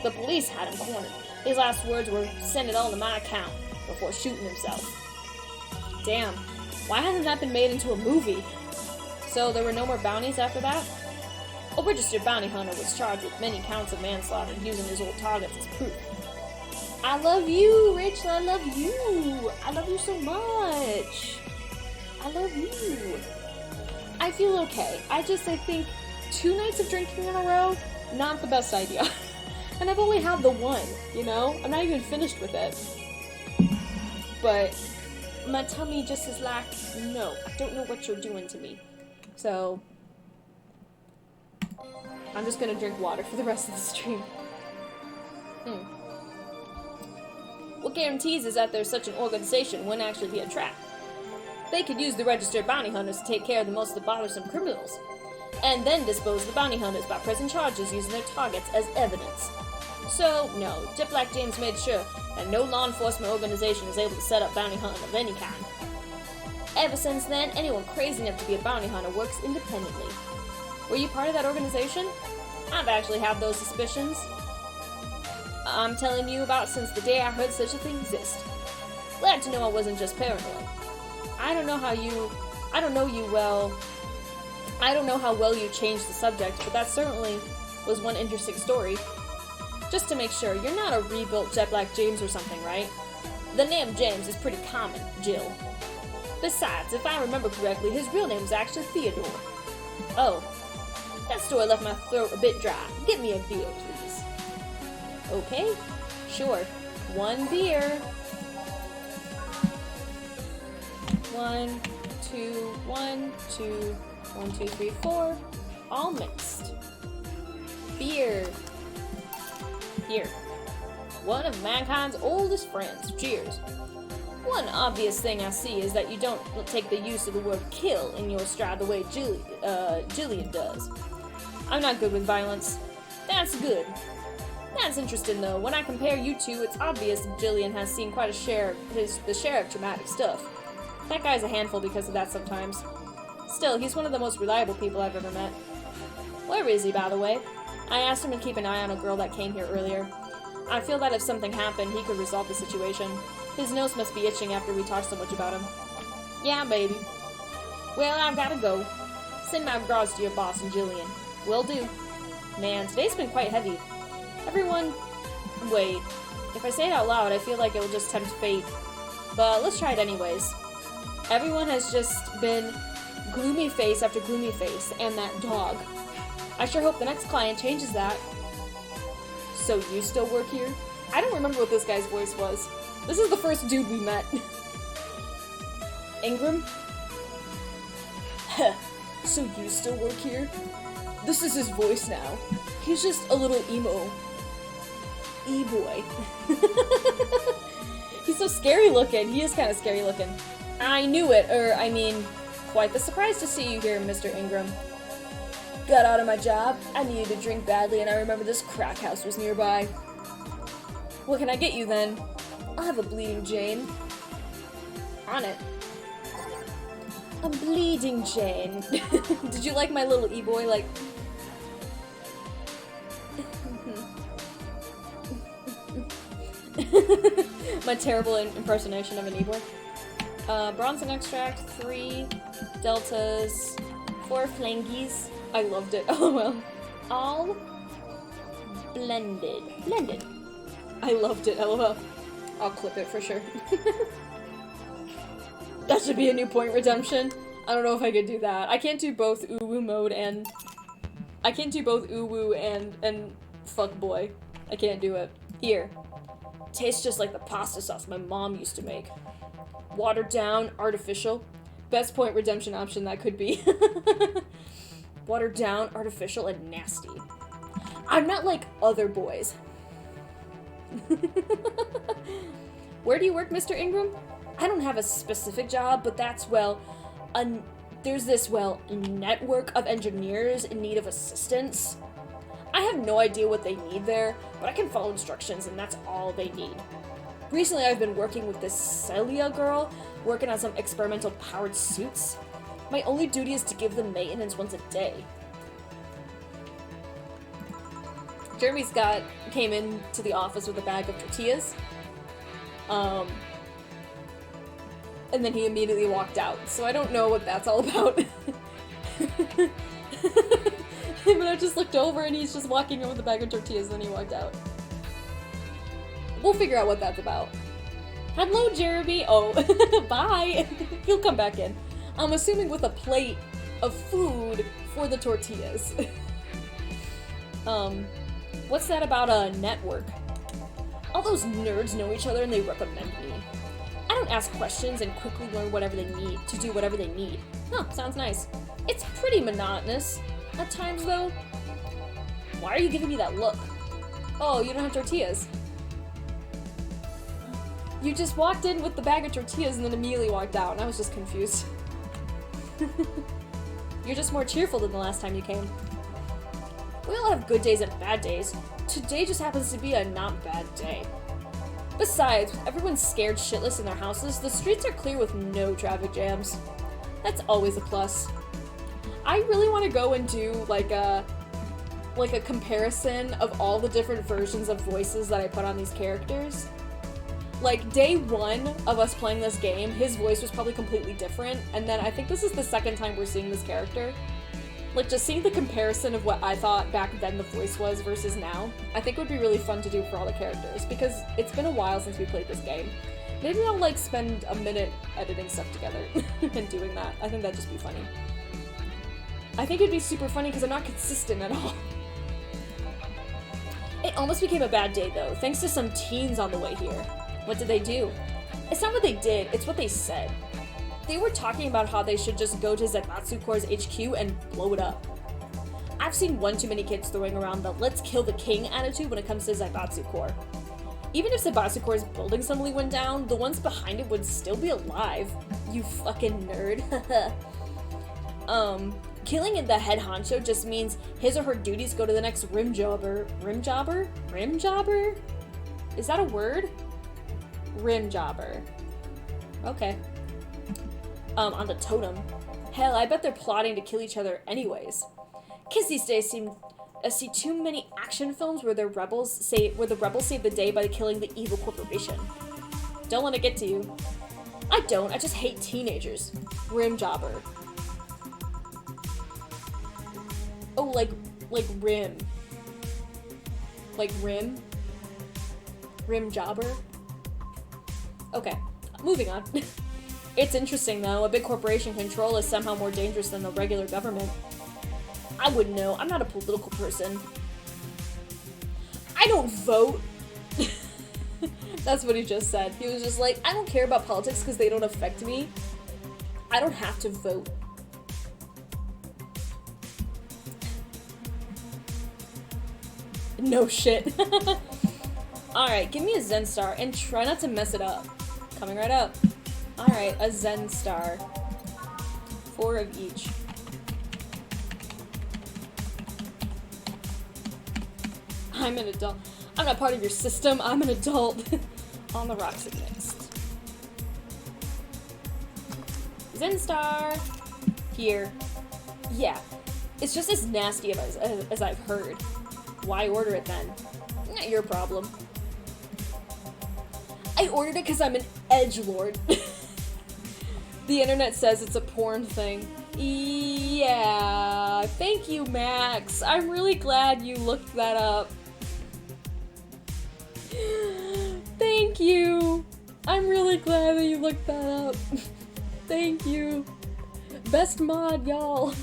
The police had him cornered. His last words were, "Send it all to my account," before shooting himself. Damn, why hasn't that been made into a movie? So there were no more bounties after that? A registered bounty hunter was charged with many counts of manslaughter using his old targets as proof. I love you, Rich. I love you. I love you so much. I love you. I feel okay. I think 2 nights of drinking in a row, not the best idea. And I've only had the one, you know? I'm not even finished with it. But my tummy just is like, no, I don't know what you're doing to me. So I'm just gonna drink water for the rest of the stream. What guarantees is that there's such an organization wouldn't actually be a trap? They could use the registered bounty hunters to take care of the most bothersome criminals, and then dispose of the bounty hunters by pressing charges using their targets as evidence. So, no, Jet Black James made sure that no law enforcement organization is able to set up bounty hunting of any kind. Ever since then, anyone crazy enough to be a bounty hunter works independently. Were you part of that organization? I've actually had those suspicions. I'm telling you about since the day I heard such a thing exist. Glad to know I wasn't just paranoid. I don't know how well you changed the subject, but that certainly was one interesting story. Just to make sure, you're not a rebuilt Jet Black James or something, right? The name James is pretty common, Jill. Besides, if I remember correctly, his real name is actually Theodore. Oh, that story left my throat a bit dry. Get me a beer, please. Okay, sure. 1 beer. 1, 2, 1, 2, 1, 2, 3, 4. All mixed. Beer. Here. One of mankind's oldest friends. Cheers. One obvious thing I see is that you don't take the use of the word kill in your stride the way Jillian does. I'm not good with violence. That's good. That's interesting though. When I compare you two, it's obvious Jillian has seen quite the share of traumatic stuff. That guy's a handful because of that sometimes. Still, he's one of the most reliable people I've ever met. Where is he, by the way? I asked him to keep an eye on a girl that came here earlier. I feel that if something happened, he could resolve the situation. His nose must be itching after we talked so much about him. Yeah, baby. Well, I've gotta go. Send my regards to your boss and Jillian. Will do. Man, today's been quite heavy. Everyone... Wait. If I say it out loud, I feel like it will just tempt fate. But let's try it anyways. Everyone has just been gloomy face after gloomy face, and that dog. I sure hope the next client changes that. So you still work here? I don't remember what this guy's voice was. This is the first dude we met. Ingram? Heh, so you still work here? This is his voice now. He's just a little emo. E-boy. He's so scary looking. He is kind of scary looking. I knew it, I mean, quite the surprise to see you here, Mr. Ingram. Got out of my job, I needed a drink badly, and I remember this crack house was nearby. What can I get you then? I'll have a Bleeding Jane. On it. A Bleeding Jane. Did you like my little e-boy, like... my terrible impersonation of an e-boy. Bronson extract, 3 deltas, 4 flangies. I loved it. Oh well. All blended. Blended. I loved it. LOL. I'll clip it for sure. That should be a new point redemption. I don't know if I could do that. I can't do both uwu mode and... I can't do both uwu and fuckboy. I can't do it. Here. Tastes just like the pasta sauce my mom used to make. Watered down, artificial. Best point redemption option that could be. Watered down, artificial, and nasty. I'm not like other boys. Where do you work, Mr. Ingram? I don't have a specific job, but that's, well, there's this, well, network of engineers in need of assistance. I have no idea what they need there, but I can follow instructions, and that's all they need. Recently, I've been working with this Celia girl, working on some experimental powered suits. My only duty is to give them maintenance once a day. Jeremy Scott came into the office with a bag of tortillas. And then he immediately walked out. So I don't know what that's all about. But I just looked over and he's just walking in with a bag of tortillas and then he walked out. We'll figure out what that's about. Hello, Jeremy. Oh, bye. He'll come back in. I'm assuming with a plate of food for the tortillas. What's that about a network? All those nerds know each other and they recommend me. I don't ask questions and quickly learn whatever they need to do whatever they need. Huh, sounds nice. It's pretty monotonous. At times, though. Why are you giving me that look? Oh, you don't have tortillas. You just walked in with the bag of tortillas and then immediately walked out, and I was just confused. You're just more cheerful than the last time you came. We all have good days and bad days. Today just happens to be a not bad day. Besides, everyone's scared shitless in their houses, the streets are clear with no traffic jams. That's always a plus. I really want to go and do like a comparison of all the different versions of voices that I put on these characters. Like, day 1 of us playing this game, his voice was probably completely different, and then I think this is the second time we're seeing this character. Like, just seeing the comparison of what I thought back then the voice was versus now, I think would be really fun to do for all the characters, because it's been a while since we played this game. Maybe I'll, like, spend a minute editing stuff together and doing that. I think that'd just be funny. I think it'd be super funny because I'm not consistent at all. It almost became a bad day, though, thanks to some teens on the way here. What did they do? It's not what they did, it's what they said. They were talking about how they should just go to Zaibatsu Corps' HQ and blow it up. I've seen one too many kids throwing around the let's kill the king attitude when it comes to Zaibatsu Corps. Even if Zaibatsu Corps' building suddenly went down, the ones behind it would still be alive. You fucking nerd. Killing the head honcho just means his or her duties go to the next rim jobber. Rim jobber? Rim jobber? Is that a word? Rim jobber. Okay. On the totem. Hell, I bet they're plotting to kill each other anyways. Kids these days see too many action films where the rebels save the day by killing the evil corporation. Don't let it get to you. I don't, I just hate teenagers. Rim jobber. Oh, like rim. Like rim? Rim jobber? Okay, moving on. It's interesting though, a big corporation control is somehow more dangerous than the regular government. I wouldn't know, I'm not a political person. I don't vote. That's what he just said. He was just like, I don't care about politics because they don't affect me. I don't have to vote. No shit. Alright, give me a Zen Star and try not to mess it up. Coming right up. Alright, a Zen Star. 4 of each. I'm an adult. I'm not part of your system. I'm an adult. On the rocks next. Zen Star. Here. Yeah. It's just as nasty as I've heard. Why order it then? Not your problem. I ordered it because I'm an edgelord. The internet says it's a porn thing. Yeah. Thank you, Max. I'm really glad you looked that up. Thank you. I'm really glad that you looked that up. Thank you. Best mod, y'all.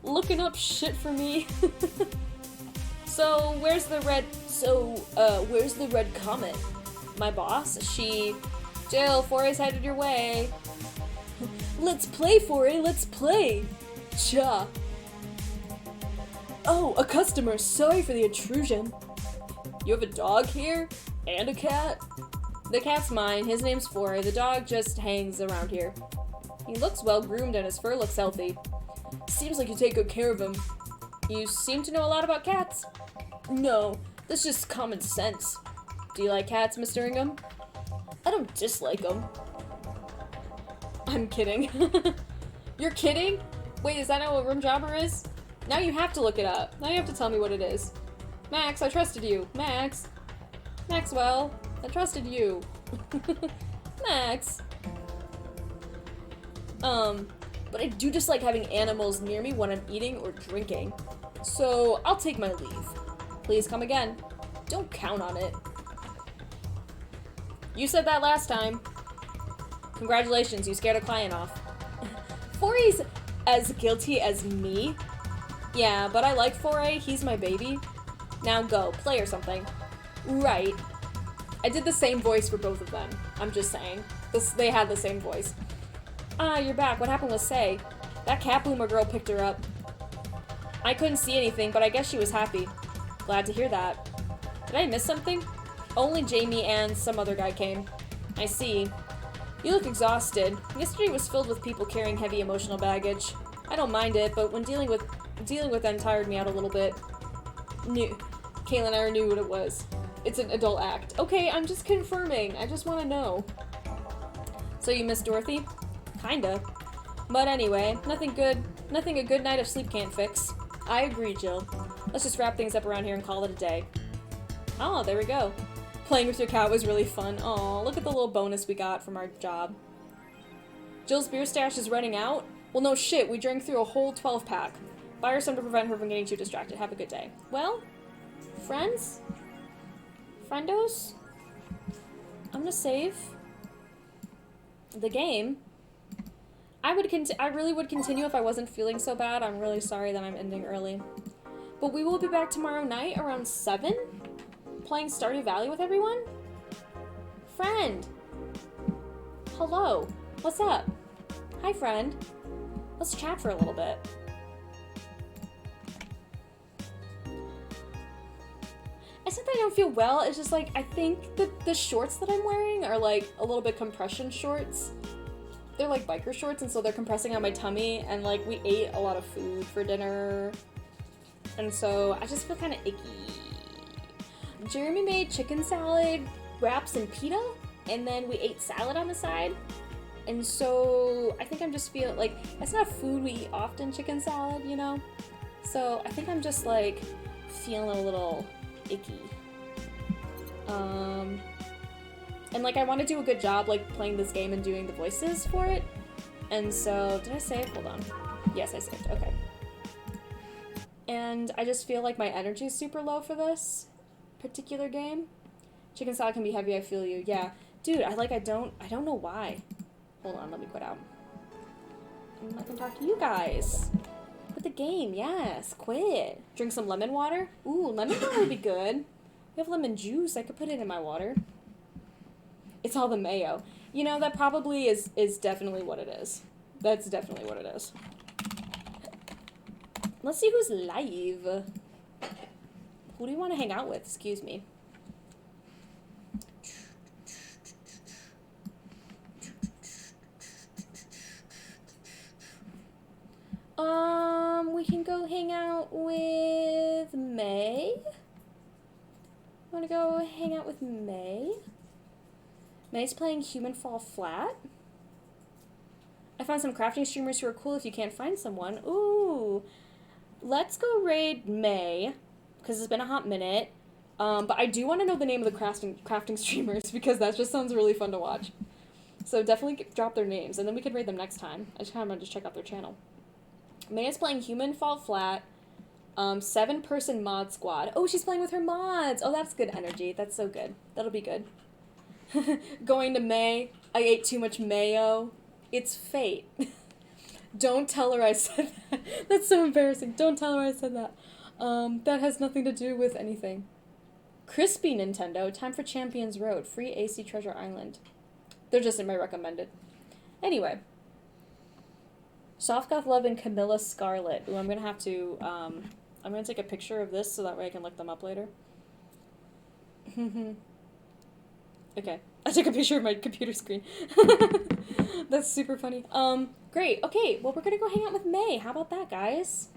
Looking up shit for me. So, where's the red comet? My boss, Jill, Foray's headed your way. Let's play, Foray, let's play. Cha. Oh, a customer, sorry for the intrusion. You have a dog here? And a cat? The cat's mine, his name's Foray, the dog just hangs around here. He looks well groomed and his fur looks healthy. Seems like you take good care of him. You seem to know a lot about cats. No, that's just common sense. Do you like cats, Mr. Ingham? I don't dislike them. I'm kidding. You're kidding? Wait, is that not what room jobber is? Now you have to look it up. Now you have to tell me what it is. Max, I trusted you. Max. Maxwell, I trusted you. Max. But I do dislike having animals near me when I'm eating or drinking. So, I'll take my leave. Please come again. Don't count on it. You said that last time. Congratulations, you scared a client off. Foray's as guilty as me? Yeah, but I like Foray, he's my baby. Now go, play or something. Right. I did the same voice for both of them. I'm just saying. They had the same voice. Ah, you're back. What happened with Say? That cat boomer girl picked her up. I couldn't see anything, but I guess she was happy. Glad to hear that. Did I miss something? Only Jamie and some other guy came. I see. You look exhausted. Yesterday was filled with people carrying heavy emotional baggage. I don't mind it, but when dealing with them tired me out a little bit. Kayla and I knew what it was. It's an adult act. Okay, I'm just confirming. I just want to know. So you miss Dorothy? Kinda. But anyway, nothing a good night of sleep can't fix. I agree, Jill. Let's just wrap things up around here and call it a day. Oh, there we go. Playing with your cat was really fun. Aw, look at the little bonus we got from our job. Jill's beer stash is running out? Well, no shit, we drank through a whole 12-pack. Buy her some to prevent her from getting too distracted. Have a good day. Well, friends? Friendos? I'm gonna save the game. I really would continue if I wasn't feeling so bad. I'm really sorry that I'm ending early. But we will be back tomorrow night around 7? Playing Stardew Valley with everyone? Friend! Hello. What's up? Hi, friend. Let's chat for a little bit. It's not that I don't feel well, it's just like, I think that the shorts that I'm wearing are like a little bit compression shorts. They're like biker shorts, and so they're compressing on my tummy, and like we ate a lot of food for dinner. And so I just feel kind of icky. Jeremy made chicken salad, wraps, and pita, and then we ate salad on the side. And so I think I'm just feeling like, it's not food we eat often, chicken salad, you know? So I think I'm just like feeling a little icky. And like I want to do a good job like playing this game and doing the voices for it. And so, did I save? Hold on. Yes, I saved. Okay. And I just feel like my energy is super low for this particular game. Chicken salad can be heavy, I feel you. Yeah. Dude, I don't know why. Hold on, let me quit out. I'm not gonna talk to you guys. Quit the game, yes, quit. Drink some lemon water? Ooh, lemon water would be good. We have lemon juice. I could put it in my water. It's all the mayo. You know, that probably is definitely what it is. That's definitely what it is. Let's see who's live. Who do you want to hang out with? Excuse me. We can go hang out with May. Want to go hang out with May? May's playing Human Fall Flat. I found some crafting streamers who are cool if you can't find someone. Ooh. Let's go raid May, because it's been a hot minute. But I do want to know the name of the crafting streamers, because that just sounds really fun to watch. So definitely drop their names, and then we could raid them next time. I just kind of want to check out their channel. May is playing Human Fall Flat. 7-person mod squad. Oh, she's playing with her mods. Oh, that's good energy. That's so good. That'll be good. Going to May. I ate too much mayo. It's fate. Don't tell her I said that. That's so embarrassing. Don't tell her I said that. That has nothing to do with anything. Crispy Nintendo. Time for Champions Road. Free AC Treasure Island. They're just in my recommended. Anyway. Softgoth Love and Camilla Scarlet. Ooh, I'm gonna have to, I'm gonna take a picture of this so that way I can look them up later. Okay. I took a picture of my computer screen. That's super funny. Great. Okay, well, we're gonna go hang out with May. How about that, guys?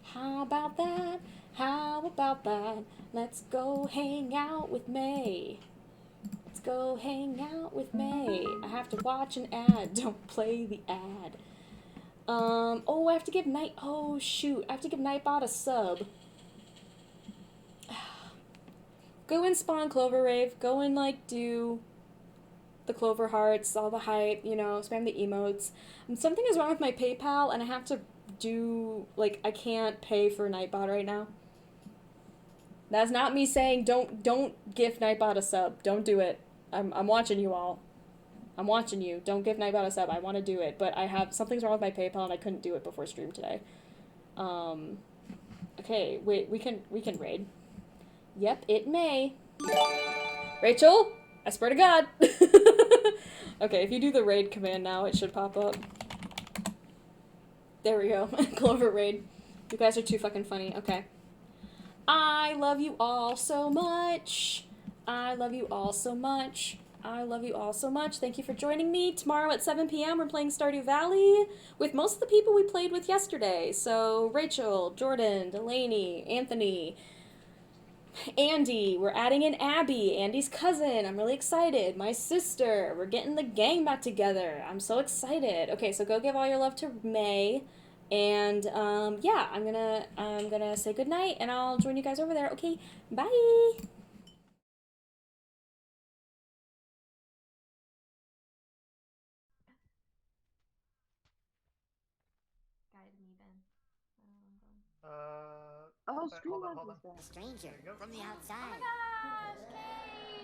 How about that? How about that? Let's go hang out with May. Let's go hang out with May. I have to watch an ad. Don't play the ad. Oh, I have to give oh, shoot. I have to give Nightbot a sub. Go and spawn Clover Rave. Go and, like, do the Clover Hearts, all the hype, you know, spam the emotes. And something is wrong with my PayPal, and I have to do, like, I can't pay for Nightbot right now. That's not me saying don't give Nightbot a sub. Don't do it. I'm watching you all. I'm watching you. Don't give Nightbot a sub. I want to do it, but I have something's wrong with my PayPal and I couldn't do it before stream today. Okay, wait, we can raid. Yep, it may. Rachel, I swear to God. Okay, if you do the raid command now, it should pop up. There we go. Clover raid. You guys are too fucking funny. Okay. I love you all so much. I love you all so much. I love you all so much. Thank you for joining me. Tomorrow at 7 p.m. we're playing Stardew Valley with most of the people we played with yesterday. So Rachel, Jordan, Delaney, Anthony, Andy. We're adding in Abby, Andy's cousin. I'm really excited. My sister. We're getting the gang back together. I'm so excited. Okay, so go give all your love to May. And yeah, I'm gonna say goodnight and I'll join you guys over there. Okay, bye. Guide me then. Oh, Streamlabs is back. A stranger from the Oh my outside. gosh, Kate!